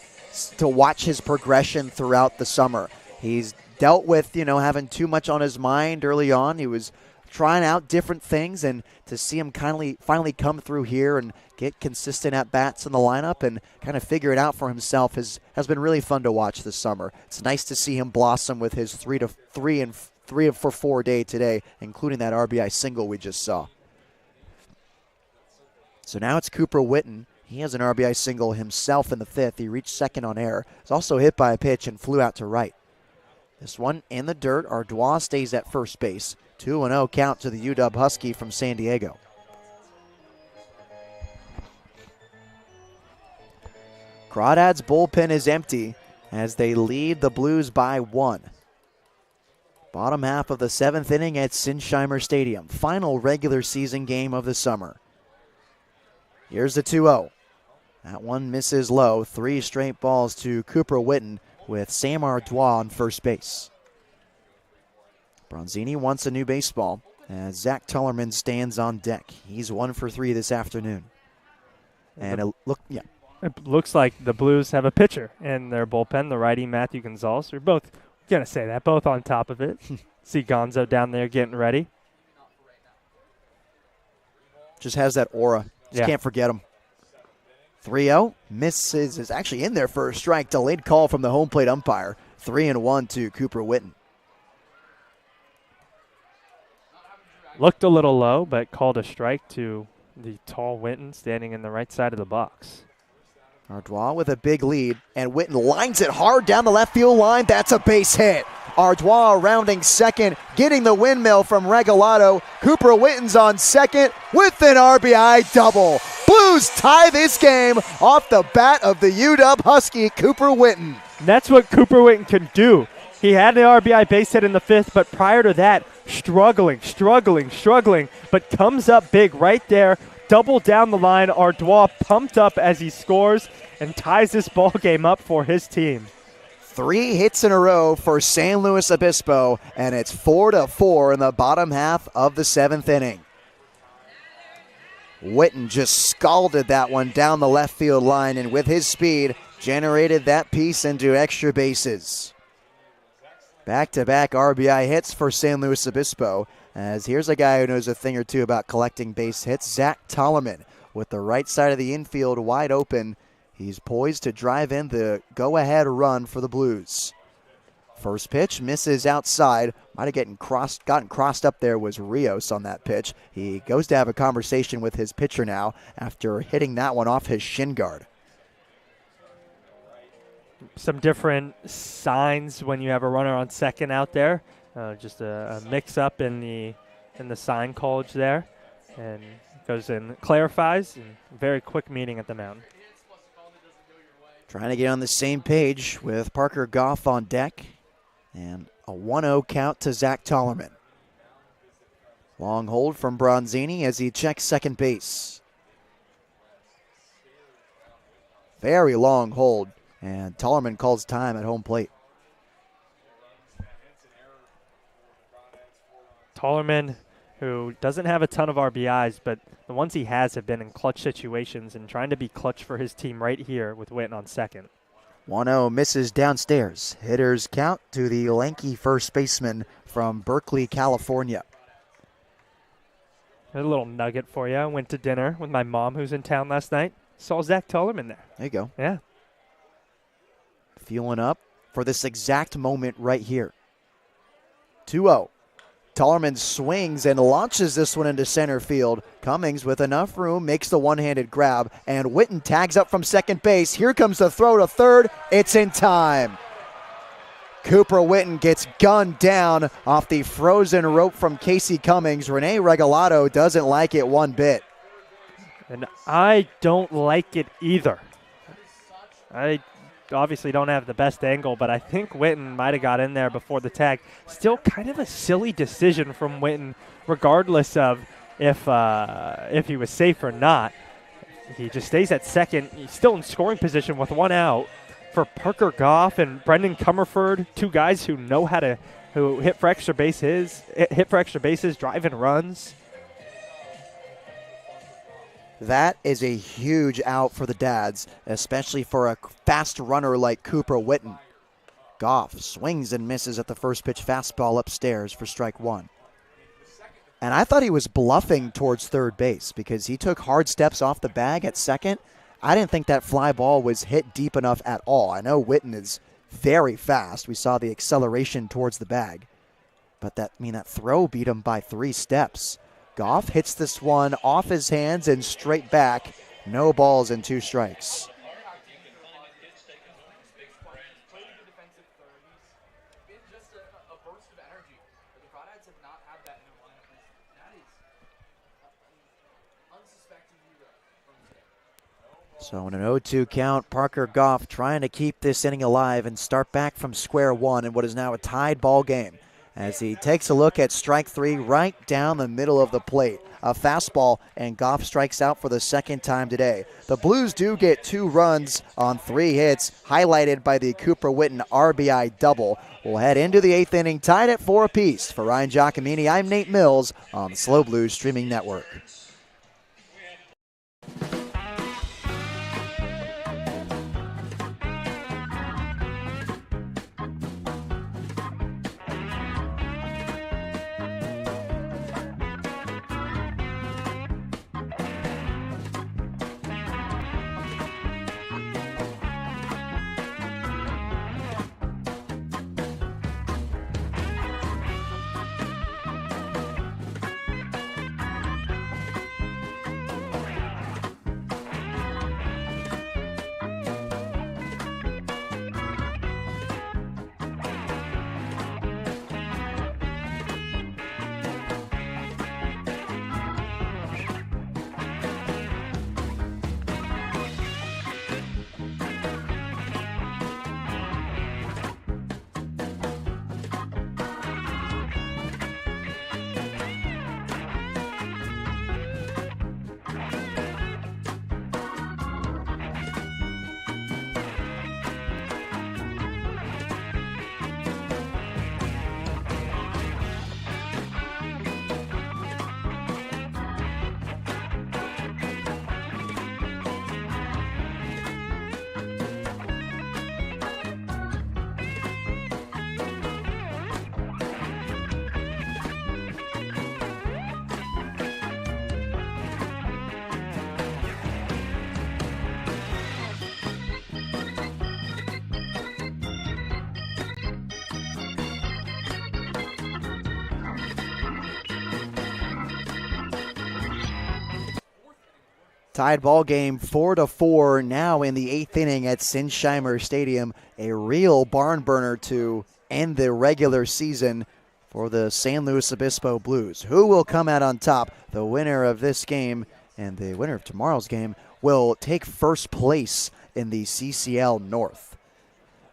watch his progression throughout the summer. He's dealt with, having too much on his mind early on. He was trying out different things, and to see him finally come through here and get consistent at-bats in the lineup and kind of figure it out for himself has been really fun to watch this summer. It's nice to see him blossom with his 3 for 4 day today, including that RBI single we just saw. So now it's Cooper Witten. He has an RBI single himself in the 5th. He reached second on air. He's also hit by a pitch and flew out to right. This one in the dirt. Ardois stays at first base. 2-0 count to the UW Husky from San Diego. Crawdads' bullpen is empty as they lead the Blues by 1. Bottom half of the 7th inning at Sinsheimer Stadium. Final regular season game of the summer. Here's the 2-0. That one misses low. 3 straight balls to Cooper Witten with Sam Ardois on first base. Bronzini wants a new baseball as Zach Tullerman stands on deck. He's 1 for 3 this afternoon. And it looks like the Blues have a pitcher in their bullpen, the righty Matthew Gonzalez. We're both going to say that, both on top of it. See Gonzo down there getting ready. Just has that aura. Just can't forget him. 3-0. Misses, is actually in there for a strike. Delayed call from the home plate umpire. 3-1 to Cooper Witten. Looked a little low, but called a strike to the tall Witten standing in the right side of the box. Ardois with a big lead, and Witten lines it hard down the left field line. That's a base hit. Ardois rounding second, getting the windmill from Regalado. Cooper Witten's on second with an RBI double. Blues tie this game off the bat of the UW Husky, Cooper Witten. That's what Cooper Witten can do. He had an RBI base hit in the 5th, but prior to that, struggling, but comes up big right there. Double down the line. Ardois pumped up as he scores and ties this ball game up for his team. 3 hits in a row for San Luis Obispo, and it's 4-4 in the bottom half of the 7th inning. Witten just scalded that one down the left field line, and with his speed, generated that piece into extra bases. Back-to-back RBI hits for San Luis Obispo, as here's a guy who knows a thing or two about collecting base hits, Zach Tullerman, with the right side of the infield wide open. He's poised to drive in the go-ahead run for the Blues. First pitch misses outside. Might have gotten crossed up there was Rios on that pitch. He goes to have a conversation with his pitcher now after hitting that one off his shin guard. Some different signs when you have a runner on second out there. Just a mix-up in the sign college there. And goes and clarifies. And very quick meeting at the mound. Trying to get on the same page with Parker Goff on deck. And a 1-0 count to Zach Tullerman. Long hold from Bronzini as he checks second base. Very long hold. And Tullerman calls time at home plate. Tullerman, who doesn't have a ton of RBIs, but the ones he has have been in clutch situations and trying to be clutch for his team right here with Witten on second. 1-0 misses downstairs. Hitters count to the lanky first baseman from Berkeley, California. A little nugget for you. I went to dinner with my mom who's in town last night. Saw Zach Tullerman there. There you go. Yeah. Fueling up for this exact moment right here. 2-0. Tullerman swings and launches this one into center field. Cummings with enough room makes the one-handed grab, and Witten tags up from second base. Here comes the throw to third. It's in time. Cooper Witten gets gunned down off the frozen rope from Casey Cummings. Rene Regalado doesn't like it one bit. And I don't like it either. I obviously don't have the best angle, but I think Witten might have got in there before the tag. Still kind of a silly decision from Witten, regardless of if he was safe or not. He just stays at second. He's still in scoring position with 1 out for Parker Goff and Brendan Comerford, 2 guys who know who hit for extra bases, drive and runs. That is a huge out for the Dads, especially for a fast runner like Cooper Witten. Goff swings and misses at the first pitch fastball upstairs for strike 1. And I thought he was bluffing towards third base because he took hard steps off the bag at second. I didn't think that fly ball was hit deep enough at all. I know Witten is very fast. We saw the acceleration towards the bag. But that throw beat him by 3 steps. Goff hits this one off his hands and straight back. No balls and 2 strikes. So in an 0-2 count, Parker Goff trying to keep this inning alive and start back from square one in what is now a tied ball game. As he takes a look at strike 3 right down the middle of the plate. A fastball, and Goff strikes out for the second time today. The Blues do get 2 runs on 3 hits, highlighted by the Cooper Witten RBI double. We'll head into the 8th inning, tied at 4 apiece. For Ryan Giacomini, I'm Nate Mills on the Slow Blues streaming network. Tied ball game 4-4 now in the 8th inning at Sinsheimer Stadium. A real barn burner to end the regular season for the San Luis Obispo Blues. Who will come out on top? The winner of this game and the winner of tomorrow's game will take first place in the CCL North.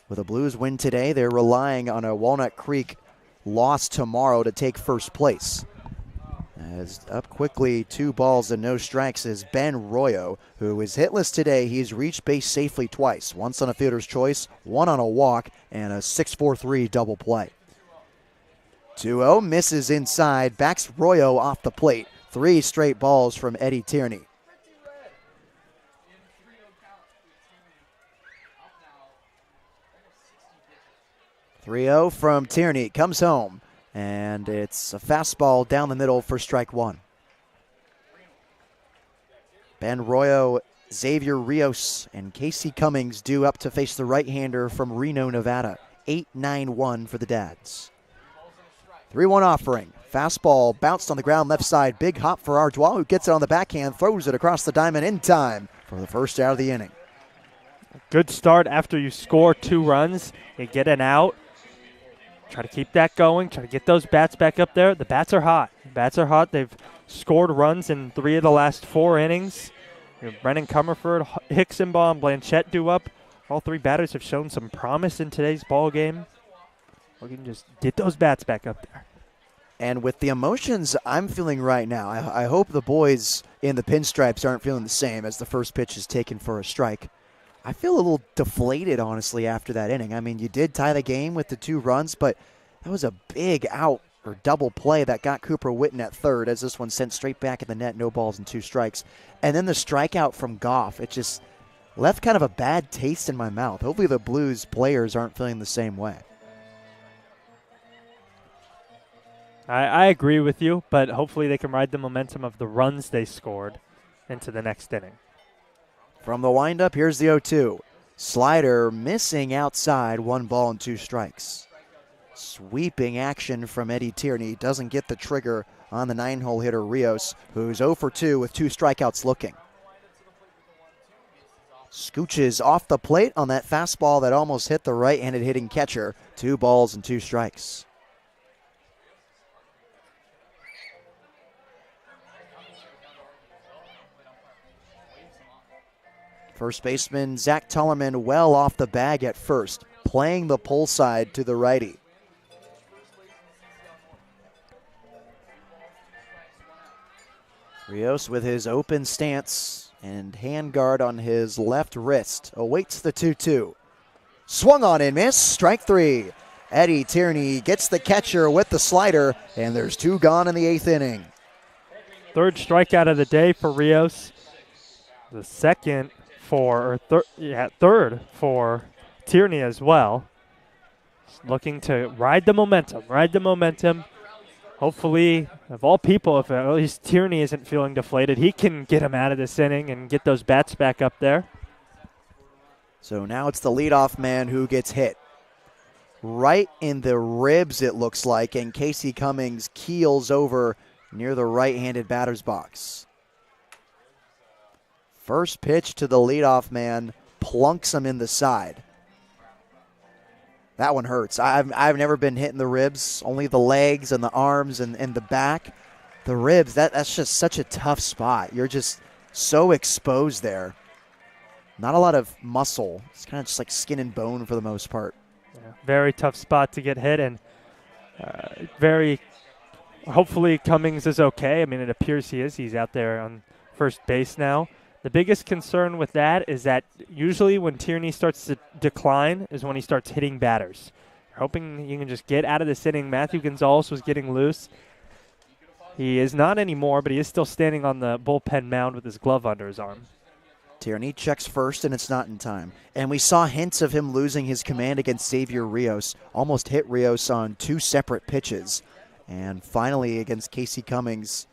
With a Blues win today, they're relying on a Walnut Creek loss tomorrow to take first place. As up quickly, 2 balls and no strikes is Ben Royo, who is hitless today. He's reached base safely twice, once on a fielder's choice, 1 on a walk, and a 6-4-3 double play. 2-0, misses inside, backs Royo off the plate. 3 straight balls from Eddie Tierney. 3-0 from Tierney, comes home. And it's a fastball down the middle for strike 1. Ben Royo, Xavier Rios, and Casey Cummings due up to face the right-hander from Reno, Nevada. 8-9-1 for the Dads. 3-1 offering. Fastball bounced on the ground left side. Big hop for Ardois, who gets it on the backhand, throws it across the diamond in time for the first out of the inning. Good start after you score 2 runs. You get an out. Try to keep that going. Try to get those bats back up there. The bats are hot. They've scored runs in 3 of the last 4 innings. Brennan Comerford, Hicksonbaum, Blanchette due up. All 3 batters have shown some promise in today's ball game. We can just get those bats back up there. And with the emotions I'm feeling right now, I hope the boys in the pinstripes aren't feeling the same as the first pitch is taken for a strike. I feel a little deflated, honestly, after that inning. I mean, you did tie the game with the 2 runs, but that was a big out or double play that got Cooper Witten at third as this one sent straight back at the net, no balls and 2 strikes. And then the strikeout from Goff, it just left kind of a bad taste in my mouth. Hopefully the Blues players aren't feeling the same way. I agree with you, but hopefully they can ride the momentum of the runs they scored into the next inning. From the windup, here's the 0-2. Slider missing outside, 1 ball and 2 strikes. Sweeping action from Eddie Tierney. Doesn't get the trigger on the 9-hole hitter Rios, who's 0 for 2 with 2 strikeouts looking. Scooches off the plate on that fastball that almost hit the right-handed hitting catcher. 2 balls and 2 strikes. First baseman Zach Tullerman well off the bag at first, playing the pull side to the righty. Rios with his open stance and handguard on his left wrist awaits the 2-2. Swung on and missed, strike 3. Eddie Tierney gets the catcher with the slider, and there's 2 gone in the 8th inning. Third strikeout of the day for Rios. The third for Tierney as well. Just looking to ride the momentum. Hopefully, of all people, if at least Tierney isn't feeling deflated, he can get him out of this inning and get those bats back up there. So now it's the leadoff man who gets hit. Right in the ribs, it looks like, and Casey Cummings keels over near the right-handed batter's box. First pitch to the leadoff man plunks him in the side. That one hurts. I've never been hit in the ribs, only the legs and the arms and the back. The ribs, that's just such a tough spot. You're just so exposed there. Not a lot of muscle. It's kind of just like skin and bone for the most part. Yeah, very tough spot to get hit, and hopefully Cummings is okay. I mean, it appears he is. He's out there on first base now. The biggest concern with that is that usually when Tierney starts to decline is when he starts hitting batters. You're hoping you can just get out of this inning. Matthew Gonzalez was getting loose. He is not anymore, but he is still standing on the bullpen mound with his glove under his arm. Tierney checks first, and it's not in time. And we saw hints of him losing his command against Xavier Rios. Almost hit Rios on 2 separate pitches. And finally, against Casey Cummings,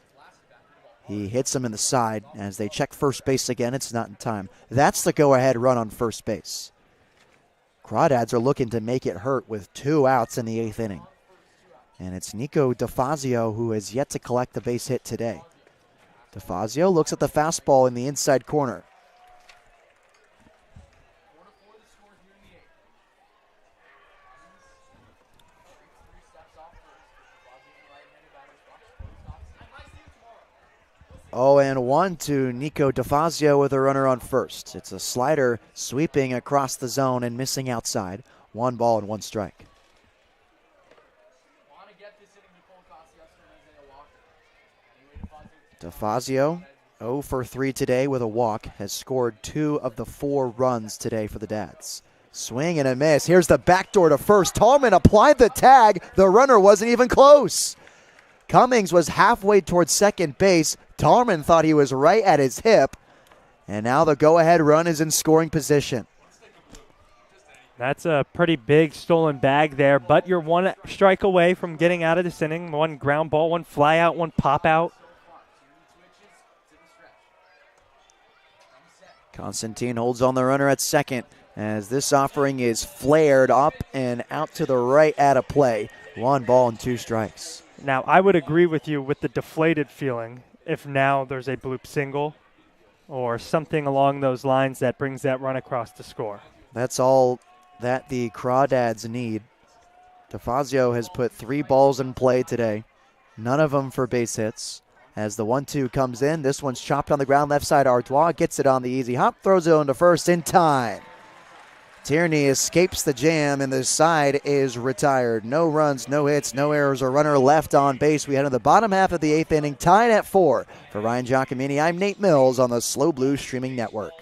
he hits him in the side. As they check first base again, it's not in time. That's the go-ahead run on first base. Crawdads are looking to make it hurt with 2 outs in the 8th inning. And it's Nico DeFazio who has yet to collect the base hit today. DeFazio looks at the fastball in the inside corner. Oh, and 1 to Nico DeFazio with a runner on first. It's a slider sweeping across the zone and missing outside. 1 ball and 1 strike. DeFazio, 0 for 3 today with a walk, has scored 2 of the 4 runs today for the Dads. Swing and a miss. Here's the backdoor to first. Tallman applied the tag. The runner wasn't even close. Cummings was halfway towards second base. Tallman thought he was right at his hip. And now the go-ahead run is in scoring position. That's a pretty big stolen bag there, but you're 1 strike away from getting out of this inning. 1 ground ball, 1 fly out, 1 pop out. Constantine holds on the runner at second as this offering is flared up and out to the right at a play. 1 ball and 2 strikes. Now, I would agree with you with the deflated feeling if now there's a bloop single or something along those lines that brings that run across to score. That's all that the Crawdads need. DeFazio has put 3 balls in play today, none of them for base hits. As the 1-2 comes in, this one's chopped on the ground left side. Artois gets it on the easy hop, throws it on to first in time. Tierney escapes the jam, and the side is retired. No runs, no hits, no errors, a runner left on base. We head to the bottom half of the 8th inning, tied at 4. For Ryan Giacomini, I'm Nate Mills on the Slow Blue Streaming Network.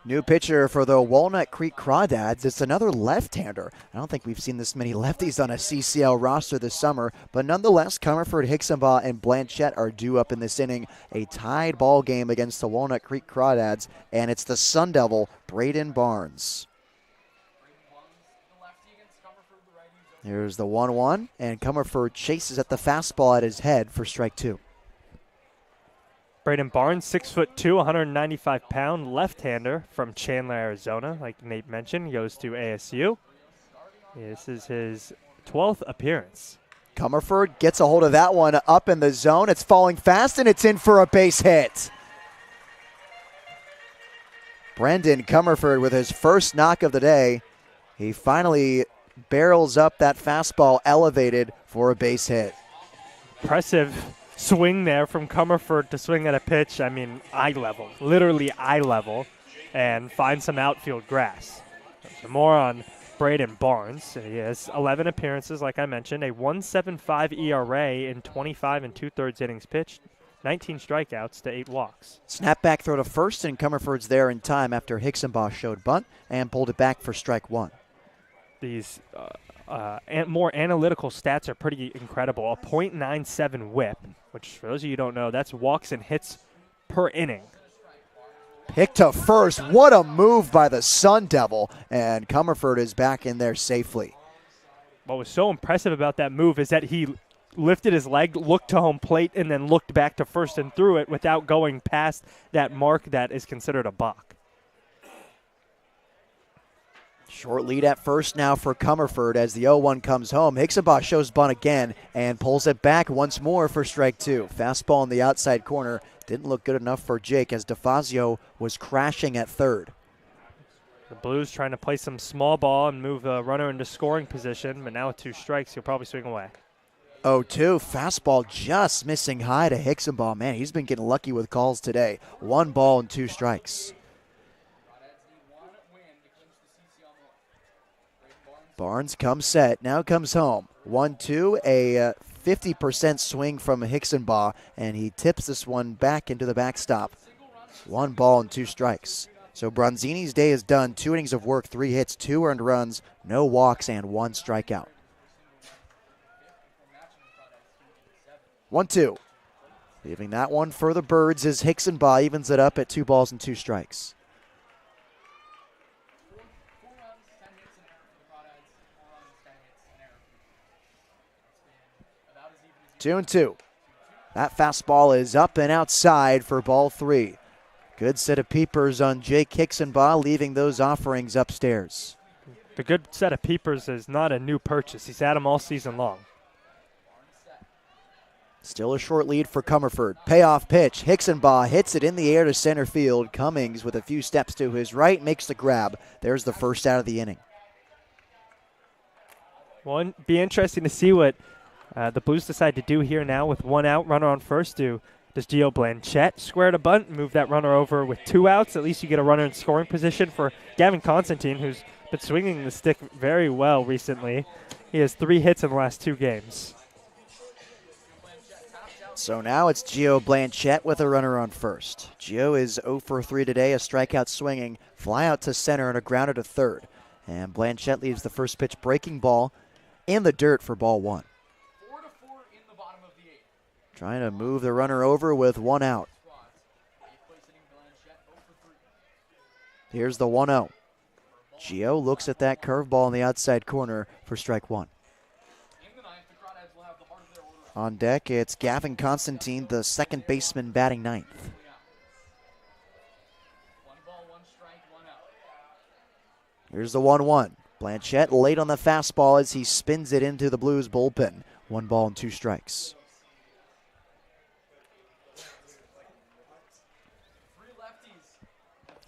New pitcher for the Walnut Creek Crawdads. It's another left-hander. I don't think we've seen this many lefties on a CCL roster this summer, but nonetheless, Comerford, Hicksonbaugh, and Blanchette are due up in this inning. A tied ball game against the Walnut Creek Crawdads, and it's the Sun Devil, Braden Barnes. Here's the 1-1, and Comerford chases at the fastball at his head for strike 2. Braden Barnes, 6'2", 195-pound left-hander from Chandler, Arizona. Like Nate mentioned, he goes to ASU. This is his 12th appearance. Comerford gets a hold of that one up in the zone. It's falling fast, and it's in for a base hit. Brendan Comerford with his first knock of the day. He finally barrels up that fastball elevated for a base hit. Impressive swing there from Comerford to swing at a pitch, I mean, eye level, literally eye level, and find some outfield grass. So more on Braden Barnes. He has 11 appearances, like I mentioned, a 1.75 ERA in 25 and 2/3 innings pitched, 19 strikeouts to 8 walks. Snapback throw to first, and Comerford's there in time after Hicksonbaugh showed bunt and pulled it back for strike 1. These more analytical stats are pretty incredible. A .97 whip, which for those of you who don't know, that's walks and hits per inning. Pick to first. What a move by the Sun Devil, and Comerford is back in there safely. What was so impressive about that move is that he lifted his leg, looked to home plate, and then looked back to first and threw it without going past that mark that is considered a balk. Short lead at first now for Comerford as the 0-1 comes home. Hicksonbaugh shows bunt again and pulls it back once more for strike 2. Fastball in the outside corner. Didn't look good enough for Jake as DeFazio was crashing at third. The Blues trying to play some small ball and move a runner into scoring position, but now with 2 strikes, he'll probably swing away. 0-2, fastball just missing high to Hicksonbaugh. Man, he's been getting lucky with calls today. 1 ball and 2 strikes. Barnes comes set, now comes home. 1-2, a 50% swing from Hicksonbaugh, and he tips this one back into the backstop. 1 ball and 2 strikes. So Bronzini's day is done. 2 innings of work, 3 hits, 2 earned runs, no walks, and 1 strikeout. 1-2. Leaving that one for the Birds as Hicksonbaugh evens it up at 2 balls and 2 strikes. 2-2. That fastball is up and outside for ball 3. Good set of peepers on Jake Hicksonbaugh, leaving those offerings upstairs. The good set of peepers is not a new purchase. He's had them all season long. Still a short lead for Comerford. Payoff pitch. Hicksonbaugh hits it in the air to center field. Cummings with a few steps to his right makes the grab. There's the first out of the inning. Well, it'd be interesting to see what the Blues decide to do here now with 1 out, runner on first. Does Gio Blanchette square to bunt, move that runner over with 2 outs? At least you get a runner in scoring position for Gavin Constantine, who's been swinging the stick very well recently. He has 3 hits in the last 2 games. So now it's Gio Blanchette with a runner on first. Gio is 0 for 3 today, a strikeout swinging, fly out to center and a grounder to third. And Blanchette leaves the first pitch breaking ball in the dirt for ball 1. Trying to move the runner over with 1 out. Here's the 1-0. Gio looks at that curveball in the outside corner for strike 1. On deck, it's Gavin Constantine, the second baseman, batting 9th. Here's the 1-1. Blanchette late on the fastball as he spins it into the Blues bullpen. 1 ball and 2 strikes.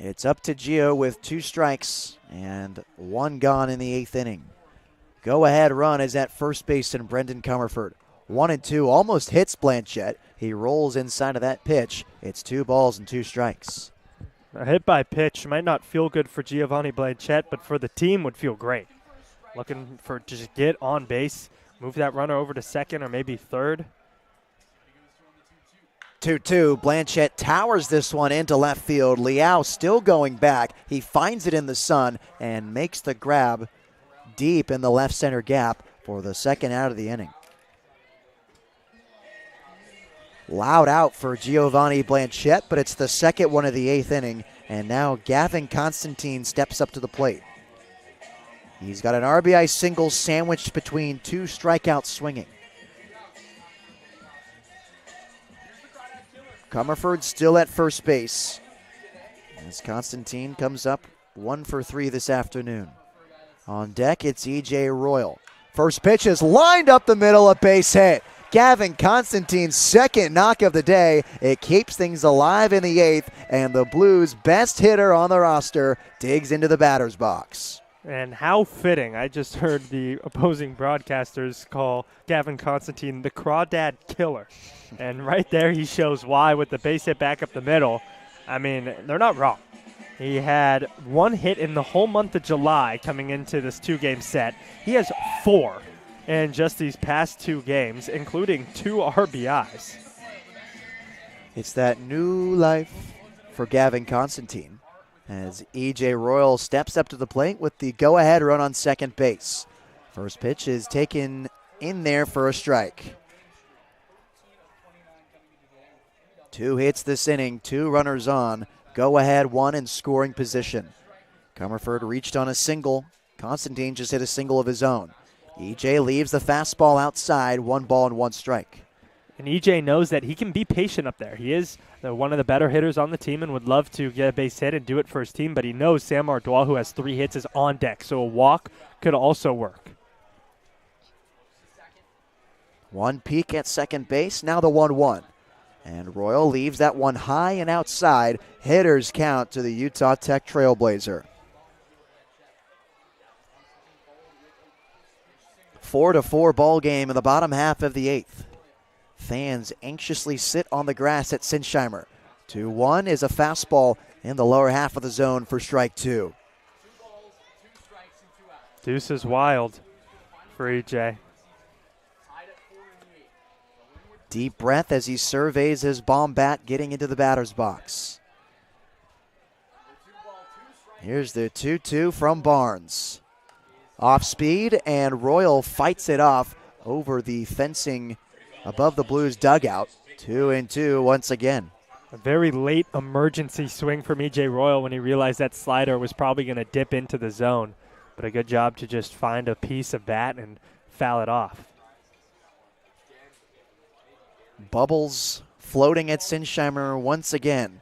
It's up to Gio with 2 strikes and 1 gone in the 8th inning. Go-ahead run is at first base in Brendan Comerford. 1-2, almost hits Blanchette. He rolls inside of that pitch. It's 2 balls and 2 strikes. A hit by pitch might not feel good for Giovanni Blanchette, but for the team would feel great. Looking for just get on base, move that runner over to second or maybe third. 2-2. Blanchette towers this one into left field. Liao still going back. He finds it in the sun and makes the grab deep in the left center gap for the second out of the inning. Loud out for Giovanni Blanchette, but it's the second one of the eighth inning, and now Gavin Constantine steps up to the plate. He's got an RBI single sandwiched between two strikeouts swinging. Comerford still at first base as Constantine comes up 1 for 3 this afternoon. On deck, it's E.J. Royal. First pitch is lined up the middle, a base hit. Gavin Constantine's second knock of the day. It keeps things alive in the eighth, and the Blues' best hitter on the roster digs into the batter's box. And how fitting. I just heard the opposing broadcasters call Gavin Constantine the Crawdad killer. And right there he shows why with the base hit back up the middle. I mean, they're not wrong. He had 1 hit in the whole month of July coming into this 2-game set. He has 4 in just these past 2 games, including 2 RBIs. It's that new life for Gavin Constantine as E.J. Royal steps up to the plate with the go-ahead run on second base. First pitch is taken in there for a strike. 2 hits this inning, 2 runners on. Go ahead, 1 in scoring position. Comerford reached on a single. Constantine just hit a single of his own. EJ leaves the fastball outside, 1 ball and 1 strike. And EJ knows that he can be patient up there. He is one of the better hitters on the team and would love to get a base hit and do it for his team, but he knows Sam Ardois, who has 3 hits, is on deck, so a walk could also work. 1 peek at second base, now the 1-1. And Royal leaves that one high and outside. Hitters count to the Utah Tech Trailblazer. 4-4 ball game in the bottom half of the 8th. Fans anxiously sit on the grass at Sinsheimer. 2-1 is a fastball in the lower half of the zone for strike 2. Deuce is wild for EJ. Deep breath as he surveys his bomb bat getting into the batter's box. Here's the 2-2 from Barnes. Off speed, and Royal fights it off over the fencing above the Blues dugout. 2-2 once again. A very late emergency swing from E.J. Royal when he realized that slider was probably going to dip into the zone. But a good job to just find a piece of bat and foul it off. Bubbles floating at Sinsheimer once again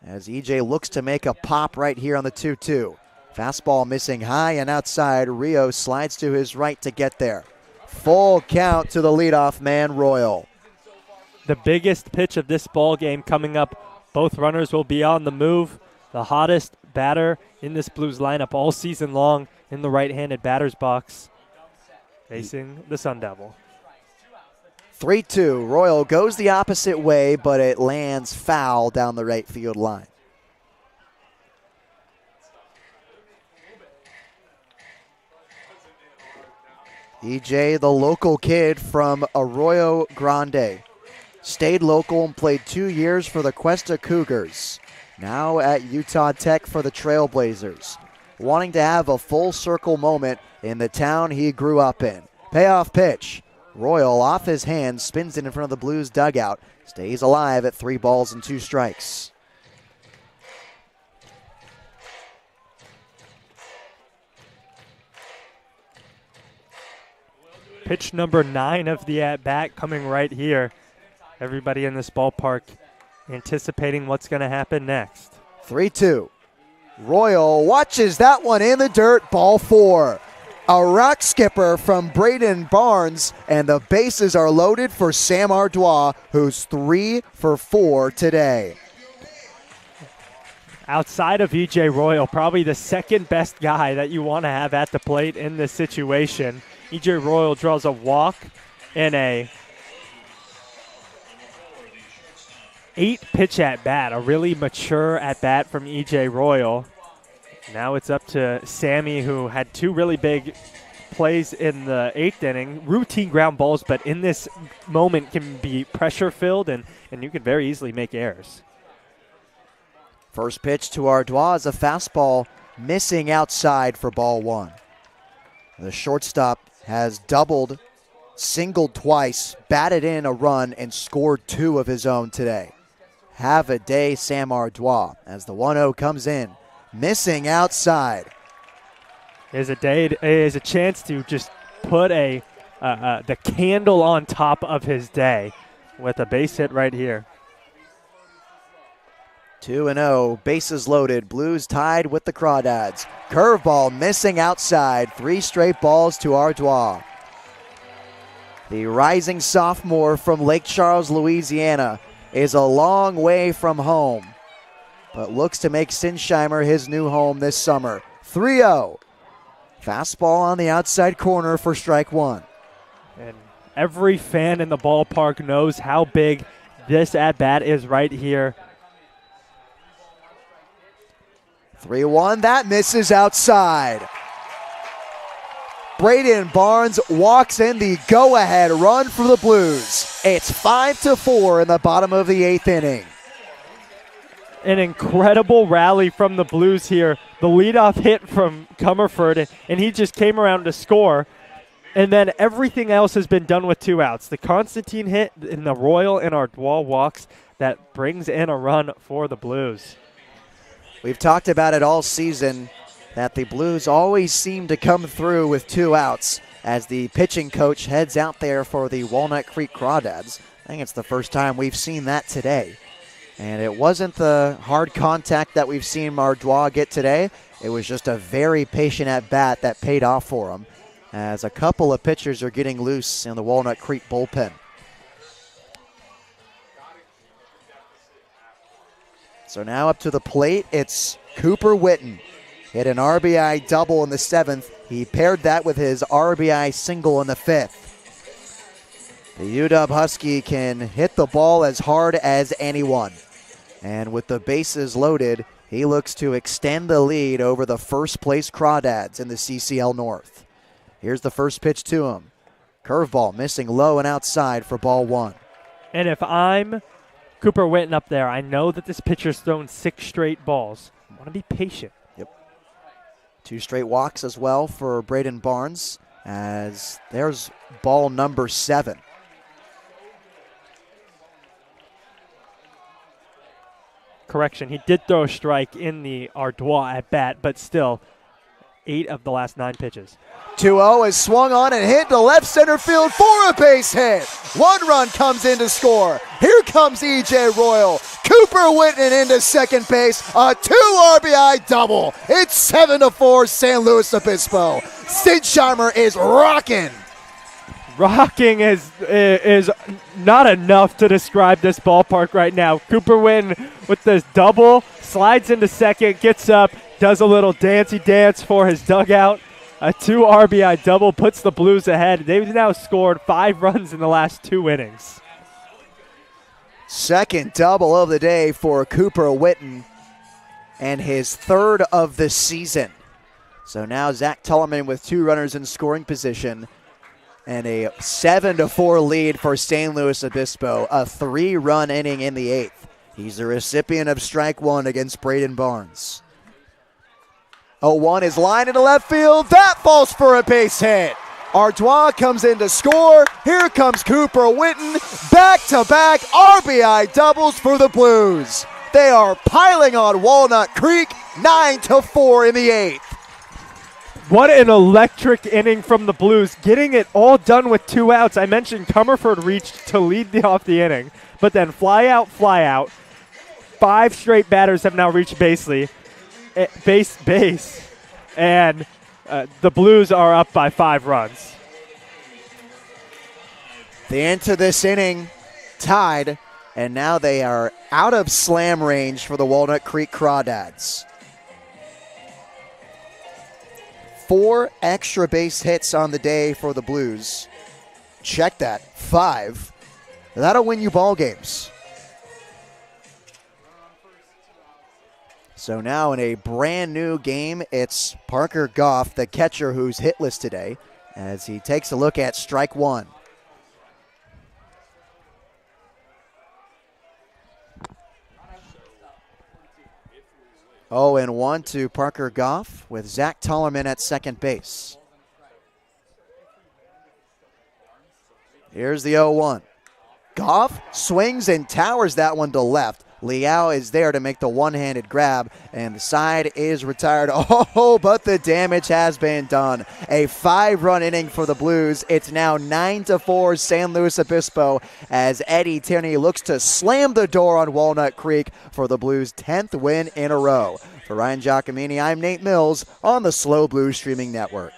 as EJ looks to make a pop right here on the 2-2. Fastball missing high and outside. Rio slides to his right to get there. Full count to the leadoff man, Royal. The biggest pitch of this ball game coming up. Both runners will be on the move. The hottest batter in this Blues lineup all season long in the right-handed batter's box, facing the Sun Devil. 3-2. Royal goes the opposite way, but it lands foul down the right field line. EJ, the local kid from Arroyo Grande, stayed local and played 2 years for the Cuesta Cougars. Now at Utah Tech for the Trailblazers. Wanting to have a full circle moment in the town he grew up in. Payoff pitch. Royal off his hands, spins it in front of the Blues dugout. Stays alive at 3 balls and 2 strikes. Pitch number 9 of the at-bat coming right here. Everybody in this ballpark anticipating what's going to happen next. 3-2. Royal watches that one in the dirt, ball 4. A rock skipper from Braden Barnes, and the bases are loaded for Sam Ardois, who's 3 for 4 today. Outside of E.J. Royal, probably the second best guy that you want to have at the plate in this situation. E.J. Royal draws a walk in a 8-pitch at-bat, a really mature at-bat from E.J. Royal. Now it's up to Sammy, who had 2 really big plays in the 8th inning, routine ground balls, but in this moment can be pressure-filled, and you can very easily make errors. First pitch to Ardois is a fastball missing outside for ball 1. The shortstop has doubled, singled twice, batted in a run, and scored 2 of his own today. Have a day, Sam Ardois, as the 1-0 comes in, missing outside. Is a chance to just put the candle on top of his day with a base hit right here. 2-0, bases loaded, Blues tied with the Crawdads. Curveball missing outside, 3 straight balls to Ardois. The rising sophomore from Lake Charles, Louisiana, is a long way from home, but looks to make Sinsheimer his new home this summer. 3-0. Fastball on the outside corner for strike 1. And every fan in the ballpark knows how big this at-bat is right here. 3-1, that misses outside. Braden Barnes walks in the go-ahead run for the Blues. It's 5-4 in the bottom of the 8th inning. An incredible rally from the Blues here. The leadoff hit from Comerford, and he just came around to score. And then everything else has been done with 2 outs. The Constantine hit and the Royal and Ardois walks that brings in a run for the Blues. We've talked about it all season that the Blues always seem to come through with 2 outs as the pitching coach heads out there for the Walnut Creek Crawdads. I think it's the first time we've seen that today. And it wasn't the hard contact that we've seen Ardois get today. It was just a very patient at-bat that paid off for him, as a couple of pitchers are getting loose in the Walnut Creek bullpen. So now up to the plate, it's Cooper Witten. Hit an RBI double in the 7th. He paired that with his RBI single in the 5th. The UW Husky can hit the ball as hard as anyone. And with the bases loaded, he looks to extend the lead over the first-place Crawdads in the CCL North. Here's the first pitch to him. Curveball missing low and outside for ball 1. And if I'm Cooper Witten up there, I know that this pitcher's thrown 6 straight balls. I want to be patient. Yep. 2 straight walks as well for Braden Barnes, as there's ball number 7. Correction, he did throw a strike in the Ardois at bat, but still 8 of the last 9 pitches. 2-0 is swung on and hit to left center field for a base hit. 1 run comes in to score. Here comes E.J. Royal. Cooper Witten into second base. A 2 RBI double. It's 7-4 San Luis Obispo. Sinsheimer is rocking. Rocking is not enough to describe this ballpark right now. Cooper Witten with this double, slides into second, gets up, does a little dancey dance for his dugout. A 2 RBI double puts the Blues ahead. They've now scored 5 runs in the last 2 innings. Second double of the day for Cooper Witten, and his 3rd of the season. So now Zach Tullerman with 2 runners in scoring position, and a 7-4 lead for San Luis Obispo, a 3-run inning in the 8th. He's the recipient of strike 1 against Braden Barnes. 0-1 is lined into left field. That falls for a base hit. Ardois comes in to score. Here comes Cooper Witten. Back-to-back RBI doubles for the Blues. They are piling on Walnut Creek, 9-4 in the 8th. What an electric inning from the Blues, getting it all done with 2 outs. I mentioned Comerford reached to lead off the inning, but then fly out. 5 straight batters have now reached base, and the Blues are up by 5 runs. They enter this inning tied, and now they are out of slam range for the Walnut Creek Crawdads. 4 extra base hits on the day for the Blues. Check that, 5. That'll win you ball games. So now in a brand new game, it's Parker Goff, the catcher, who's hitless today, as he takes a look at strike one. Oh, and 1 to Parker Goff with Zach Tollerman at second base. Here's the 0-1. Goff swings and towers that one to left. Liao is there to make the one-handed grab, and the side is retired. Oh, but the damage has been done. A 5-run inning for the Blues. It's now 9-4 San Luis Obispo as Eddie Tierney looks to slam the door on Walnut Creek for the Blues' 10th win in a row. For Ryan Giacomini, I'm Nate Mills on the SLO Blues Streaming Network.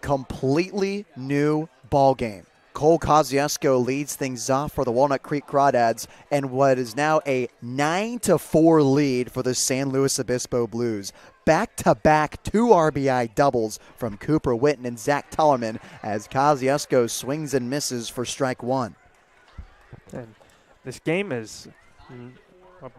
Completely new ball game. Cole Kosciuszko leads things off for the Walnut Creek Crawdads, and what is now a 9-4 lead for the San Luis Obispo Blues. Back-to-back 2 RBI doubles from Cooper Witten and Zach Tollerman as Kosciuszko swings and misses for strike one. And this game is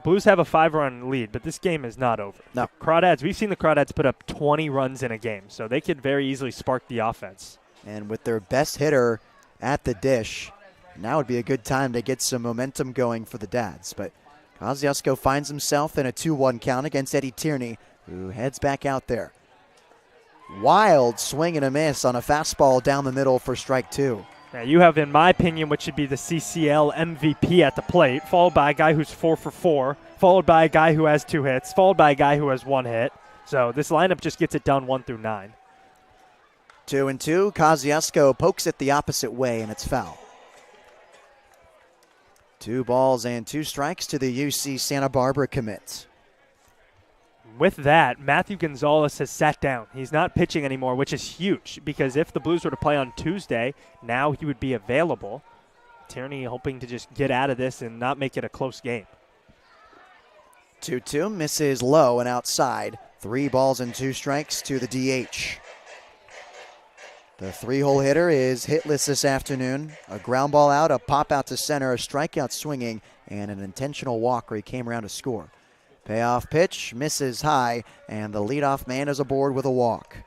Blues have a 5-run lead, but this game is not over. No. The Crawdads, we've seen the Crawdads put up 20 runs in a game, so they could very easily spark the offense. And with their best hitter at the dish, now would be a good time to get some momentum going for the Dads. But Kosciuszko finds himself in a 2-1 count against Eddie Tierney, who heads back out there. Wild swing and a miss on a fastball down the middle for strike two. Now you have, in my opinion, what should be the CCL MVP at the plate, followed by a guy who's 4 for 4, followed by a guy who has 2 hits, followed by a guy who has 1 hit. So this lineup just gets it done 1 through 9. 2-2. Kosciuszko pokes it the opposite way, and it's foul. 2 balls and 2 strikes to the UC Santa Barbara commit. With that, Matthew Gonzalez has sat down. He's not pitching anymore, which is huge because if the Blues were to play on Tuesday, now he would be available. Tierney hoping to just get out of this and not make it a close game. 2-2, misses low and outside. 3 balls and 2 strikes to the DH. The 3-hole hitter is hitless this afternoon. A ground ball out, a pop out to center, a strikeout swinging, and an intentional walk where he came around to score. Payoff pitch, misses high, and the leadoff man is aboard with a walk.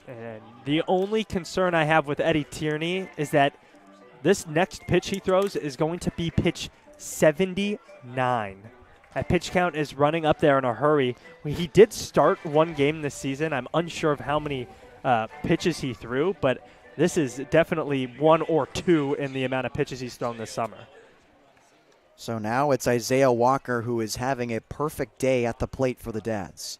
And the only concern I have with Eddie Tierney is that this next pitch he throws is going to be pitch 79. That pitch count is running up there in a hurry. He did start 1 game this season. I'm unsure of how many pitches he threw, but this is definitely 1 or 2 in the amount of pitches he's thrown this summer. So now it's Isaiah Walker who is having a perfect day at the plate for the Dads.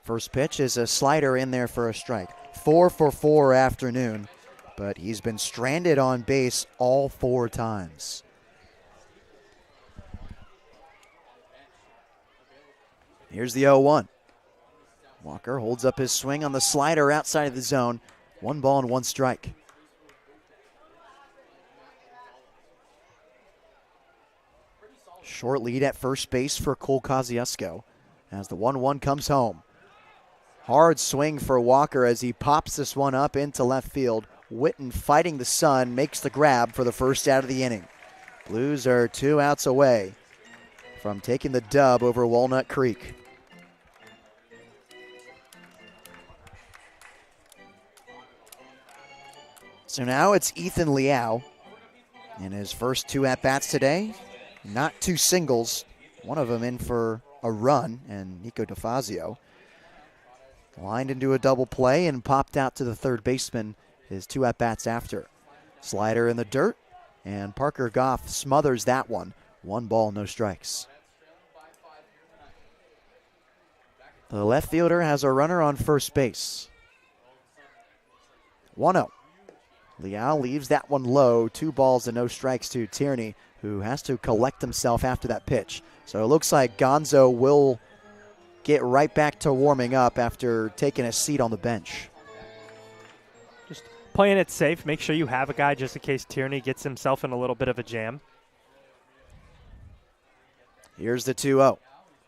First pitch is a slider in there for a strike. 4 for 4 afternoon, but he's been stranded on base all 4 times. Here's the 0-1. Walker holds up his swing on the slider outside of the zone. 1 ball and 1 strike. Short lead at first base for Cole Kosciuszko as the 1-1 comes home. Hard swing for Walker as he pops this one up into left field. Witten fighting the sun makes the grab for the first out of the inning. Blues are 2 outs away from taking the dub over Walnut Creek. So now it's Ethan Liao in his first 2 at-bats today. Not 2 singles, one of them in for a run, and Nico DeFazio lined into a double play and popped out to the third baseman his 2 at-bats after. Slider in the dirt, and Parker Goff smothers that one. 1 ball, no strikes. The left fielder has a runner on first base. 1-0. Liao leaves that one low. 2 balls and no strikes to Tierney, who has to collect himself after that pitch. So it looks like Gonzo will get right back to warming up after taking a seat on the bench. Just playing it safe. Make sure you have a guy just in case Tierney gets himself in a little bit of a jam. Here's the 2-0.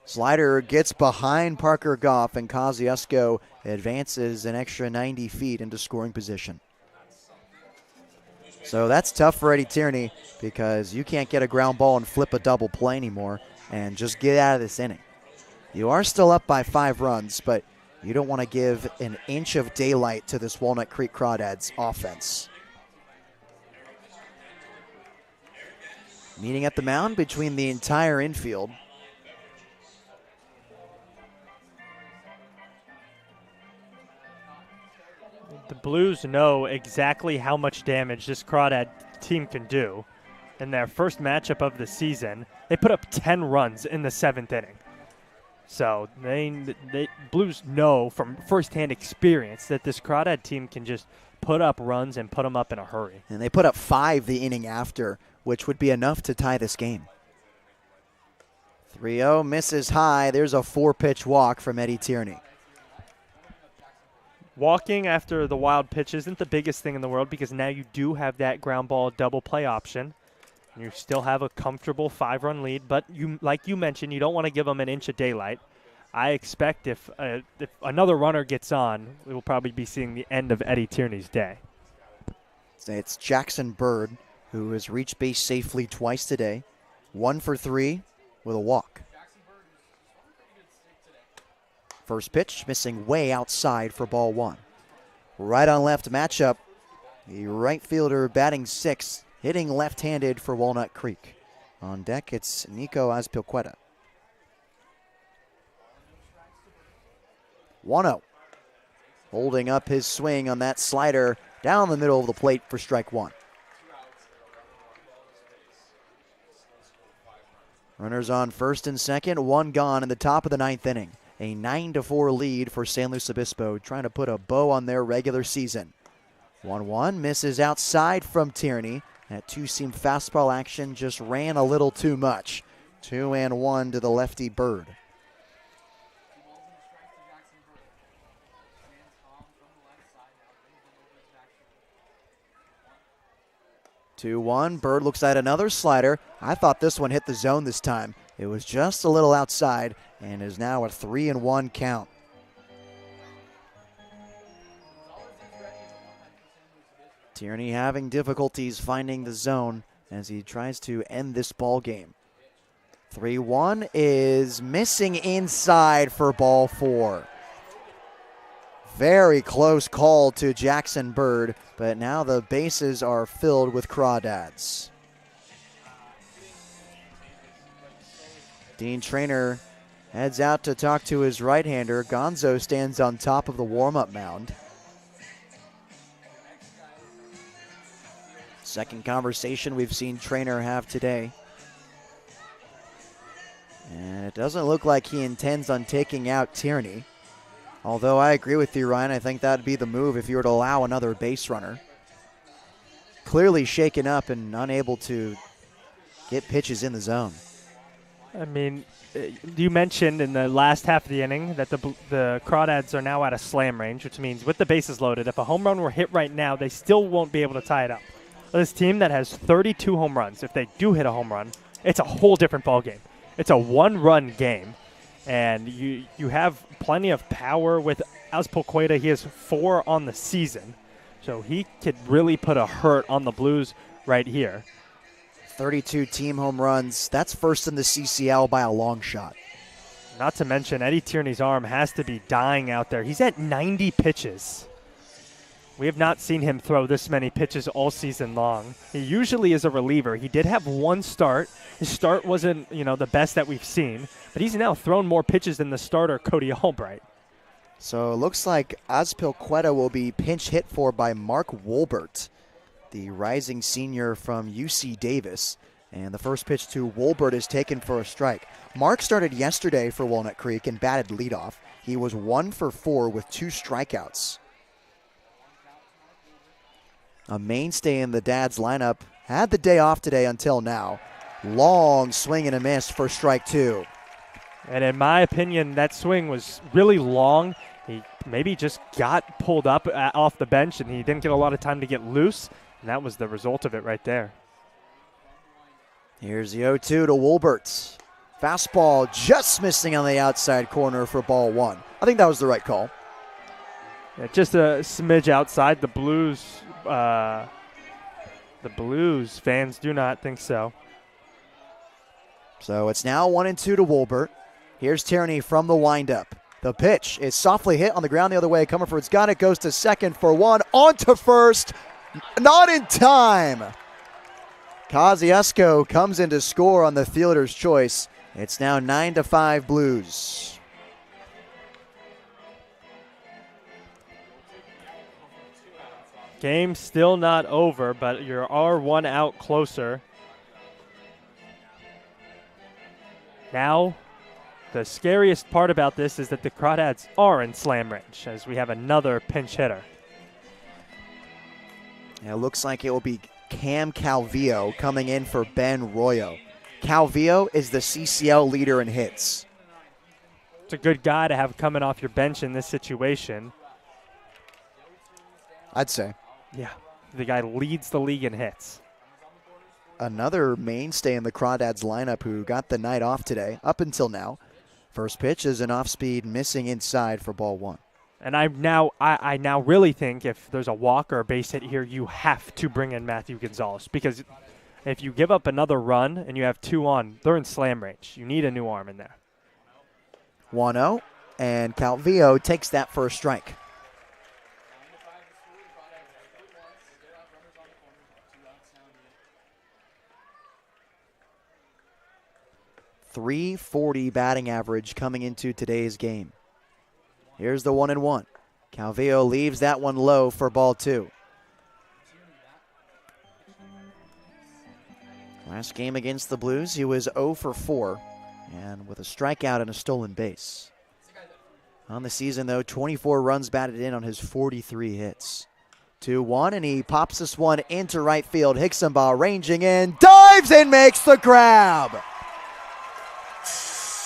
Slider gets behind Parker Goff, and Kosciuszko advances an extra 90 feet into scoring position. So that's tough for Eddie Tierney because you can't get a ground ball and flip a double play anymore and just get out of this inning. You are still up by 5 runs, but you don't want to give an inch of daylight to this Walnut Creek Crawdads offense. Meeting at the mound between the entire infield. The Blues know exactly how much damage this Crawdad team can do. In their first matchup of the season, they put up 10 runs in the 7th inning. So they Blues know from firsthand experience that this Crawdad team can just put up runs and put them up in a hurry. And they put up 5 the inning after, which would be enough to tie this game. 3-0 misses high. There's a 4-pitch walk from Eddie Tierney. Walking after the wild pitch isn't the biggest thing in the world because now you do have that ground ball double play option. You still have a comfortable 5-run lead, but like you mentioned, you don't want to give them an inch of daylight. I expect if another runner gets on, we will probably be seeing the end of Eddie Tierney's day. It's Jackson Bird, who has reached base safely twice today. 1 for 3 with a walk. First pitch, missing way outside for ball 1. Right on left matchup. The right fielder batting 6th, hitting left-handed for Walnut Creek. On deck, it's Nico Azpilcueta. 1-0. Holding up his swing on that slider down the middle of the plate for strike 1. Runners on first and second, 1 gone in the top of the 9th inning. A 9-4 lead for San Luis Obispo, trying to put a bow on their regular season. 1-1 misses outside from Tierney. That 2-seam fastball action just ran a little too much. 2-1 to the lefty Bird. Bird looks at another slider. I thought this one hit the zone this time. It was just a little outside and is now a 3-1 count. Tierney having difficulties finding the zone as he tries to end this ball game. 3-1 is missing inside for ball 4. Very close call to Jackson Bird, but now the bases are filled with Crawdads. Dean Traynor heads out to talk to his right-hander. Gonzo stands on top of the warm-up mound. Second conversation we've seen Traynor have today. And it doesn't look like he intends on taking out Tierney. Although I agree with you, Ryan. I think that would be the move if you were to allow another base runner. Clearly shaken up and unable to get pitches in the zone. I mean, you mentioned in the last half of the inning that the Crawdads are now at a slam range, which means with the bases loaded, if a home run were hit right now, they still won't be able to tie it up. This team that has 32 home runs, if they do hit a home run, it's a whole different ball game. It's a one-run game, and you have plenty of power with Azpilicueta. He has 4 on the season, so he could really put a hurt on the Blues right here. 32 team home runs. That's first in the CCL by a long shot. Not to mention, Eddie Tierney's arm has to be dying out there. He's at 90 pitches. We have not seen him throw this many pitches all season long. He usually is a reliever. He did have one start. His start wasn't, the best that we've seen, but he's now thrown more pitches than the starter, Cody Albright. So it looks like Azpilicueta will be pinch hit for by Mark Wolbert, the rising senior from UC Davis. And the first pitch to Wolbert is taken for a strike. Mark started yesterday for Walnut Creek and batted leadoff. He was 1 for 4 with 2 strikeouts. A mainstay in the Dads lineup. Had the day off today until now. Long swing and a miss for strike 2. And in my opinion, that swing was really long. He maybe just got pulled up off the bench, and he didn't get a lot of time to get loose. And that was the result of it right there. Here's the 0-2 to Wolbert. Fastball just missing on the outside corner for ball 1. I think that was the right call. Yeah, just a smidge outside. The Blues fans do not think so. So it's now 1-2 to Wolbert. Here's Tierney from the windup. The pitch is softly hit on the ground the other way. Comerford's got it, goes to second for 1. On to first. Not in time. Kosciuszko comes in to score on the fielder's choice. It's now 9-5 Blues. Game still not over, but you are 1 out closer. Now, the scariest part about this is that the Crawdads are in slam range, as we have another pinch hitter. It looks like it will be Cam Calvillo coming in for Ben Royo. Calvillo is the CCL leader in hits. It's a good guy to have coming off your bench in this situation. I'd say. Yeah, the guy leads the league in hits. Another mainstay in the Crawdads lineup who got the night off today, up until now. First pitch is an off-speed missing inside for ball 1. And I now really think if there's a walk or a base hit here, you have to bring in Matthew Gonzalez, because if you give up another run and you have 2 on, they're in slam range. You need a new arm in there. 1-0, and Calvillo takes that for a strike. .340 batting average coming into today's game. Here's the 1-1. Calvillo leaves that one low for ball 2. Last game against the Blues, he was 0 for 4, and with a strikeout and a stolen base. On the season, though, 24 runs batted in on his 43 hits. 2-1, and he pops this one into right field. Hicksonbaugh ranging in, dives and makes the grab.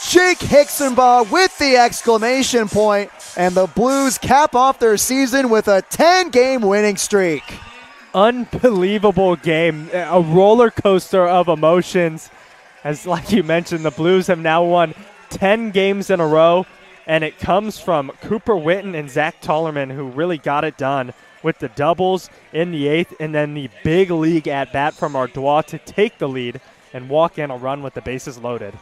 Jake Hicksonbaugh with the exclamation point, and the Blues cap off their season with a 10-game winning streak. Unbelievable game, a roller coaster of emotions. As like you mentioned, the Blues have now won 10 games in a row, and it comes from Cooper Witten and Zach Tollerman, who really got it done with the doubles in the 8th, and then the big league at bat from Ardois to take the lead and walk in a run with the bases loaded.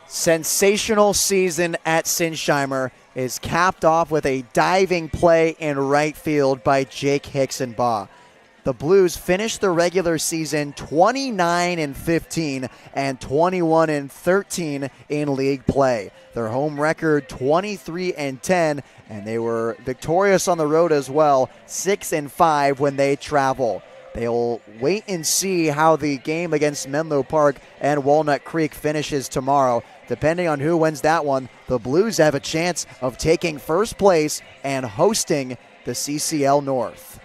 Sensational season at Sinsheimer is capped off with a diving play in right field by Jake Hicksonbaugh. The Blues finished the regular season 29-15 and 21-13 in league play. Their home record 23-10, and they were victorious on the road as well, 6-5 when they travel. They'll wait and see how the game against Menlo Park and Walnut Creek finishes tomorrow. Depending on who wins that one, the Blues have a chance of taking first place and hosting the CCL North.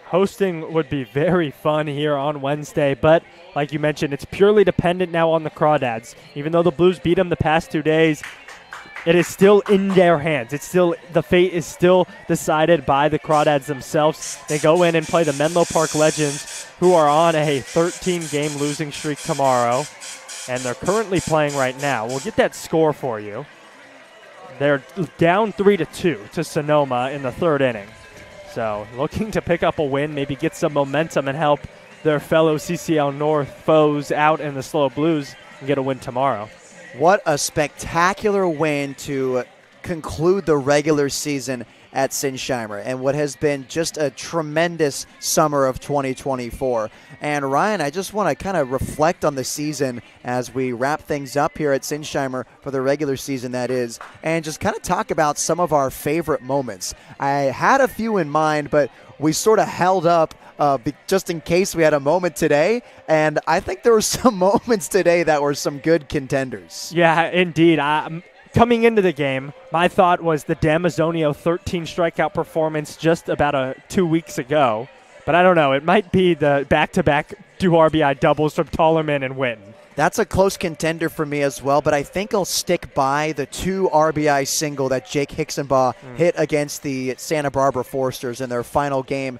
Hosting would be very fun here on Wednesday, but like you mentioned, it's purely dependent now on the Crawdads. Even though the Blues beat them the past 2 days, it is still in their hands. The fate is still decided by the Crawdads themselves. They go in and play the Menlo Park Legends, who are on a 13-game losing streak tomorrow, and they're currently playing right now. We'll get that score for you. They're down 3-2 to Sonoma in the 3rd inning. So looking to pick up a win, maybe get some momentum and help their fellow CCL North foes out in the SLO Blues and get a win tomorrow. What a spectacular win to conclude the regular season at Sinsheimer, and what has been just a tremendous summer of 2024. And Ryan, I just want to kind of reflect on the season as we wrap things up here at Sinsheimer for the regular season, that is, and just kind of talk about some of our favorite moments. I had a few in mind, but we sort of held up just in case we had a moment today, and I think there were some moments today that were some good contenders. Yeah, indeed. Coming into the game, my thought was the Damazonio 13 strikeout performance just about 2 weeks ago. But I don't know. It might be the back-to-back 2 RBI doubles from Tollerman and Witten. That's a close contender for me as well, but I think I'll stick by the 2 RBI single that Jake Hicksonbaugh hit against the Santa Barbara Foresters in their final game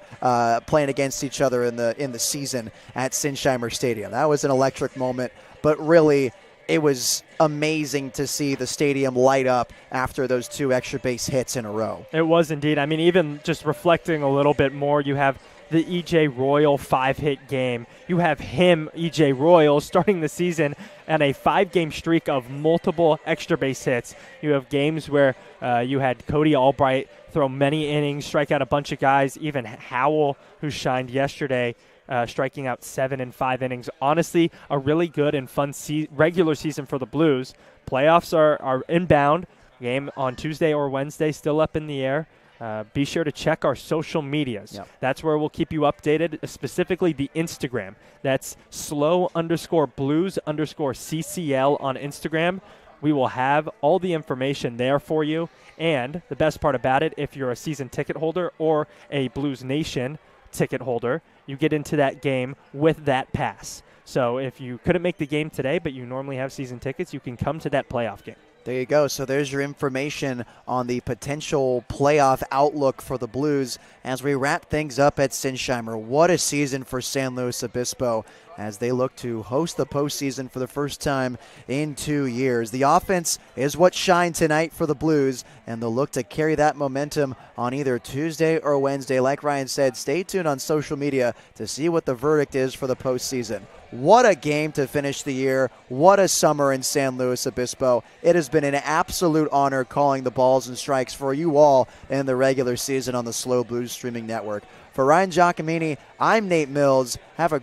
playing against each other in the season at Sinsheimer Stadium. That was an electric moment, but really it was amazing to see the stadium light up after those 2 extra base hits in a row. It was indeed. I mean, even just reflecting a little bit more, you have the E.J. Royal 5-hit game. You have him, E.J. Royal, starting the season on a 5-game streak of multiple extra base hits. You have games where you had Cody Albright throw many innings, strike out a bunch of guys, even Howell, who shined yesterday, striking out 7 in 5 innings. Honestly, a really good and fun regular season for the Blues. Playoffs are inbound. Game on Tuesday or Wednesday, still up in the air. Be sure to check our social medias. Yep. That's where we'll keep you updated, specifically the Instagram. That's SLO_Blues_CCL on Instagram. We will have all the information there for you. And the best part about it, if you're a season ticket holder or a Blues Nation ticket holder, you get into that game with that pass. So if you couldn't make the game today, but you normally have season tickets, you can come to that playoff game. There you go. So there's your information on the potential playoff outlook for the Blues as we wrap things up at Sinsheimer. What a season for San Luis Obispo as they look to host the postseason for the first time in 2 years. The offense is what shined tonight for the Blues, and they'll look to carry that momentum on either Tuesday or Wednesday. Like Ryan said, stay tuned on social media to see what the verdict is for the postseason. What a game to finish the year. What a summer in San Luis Obispo. It has been an absolute honor calling the balls and strikes for you all in the regular season on the SLO Blues streaming network. For Ryan Giacomini, I'm Nate Mills. Have a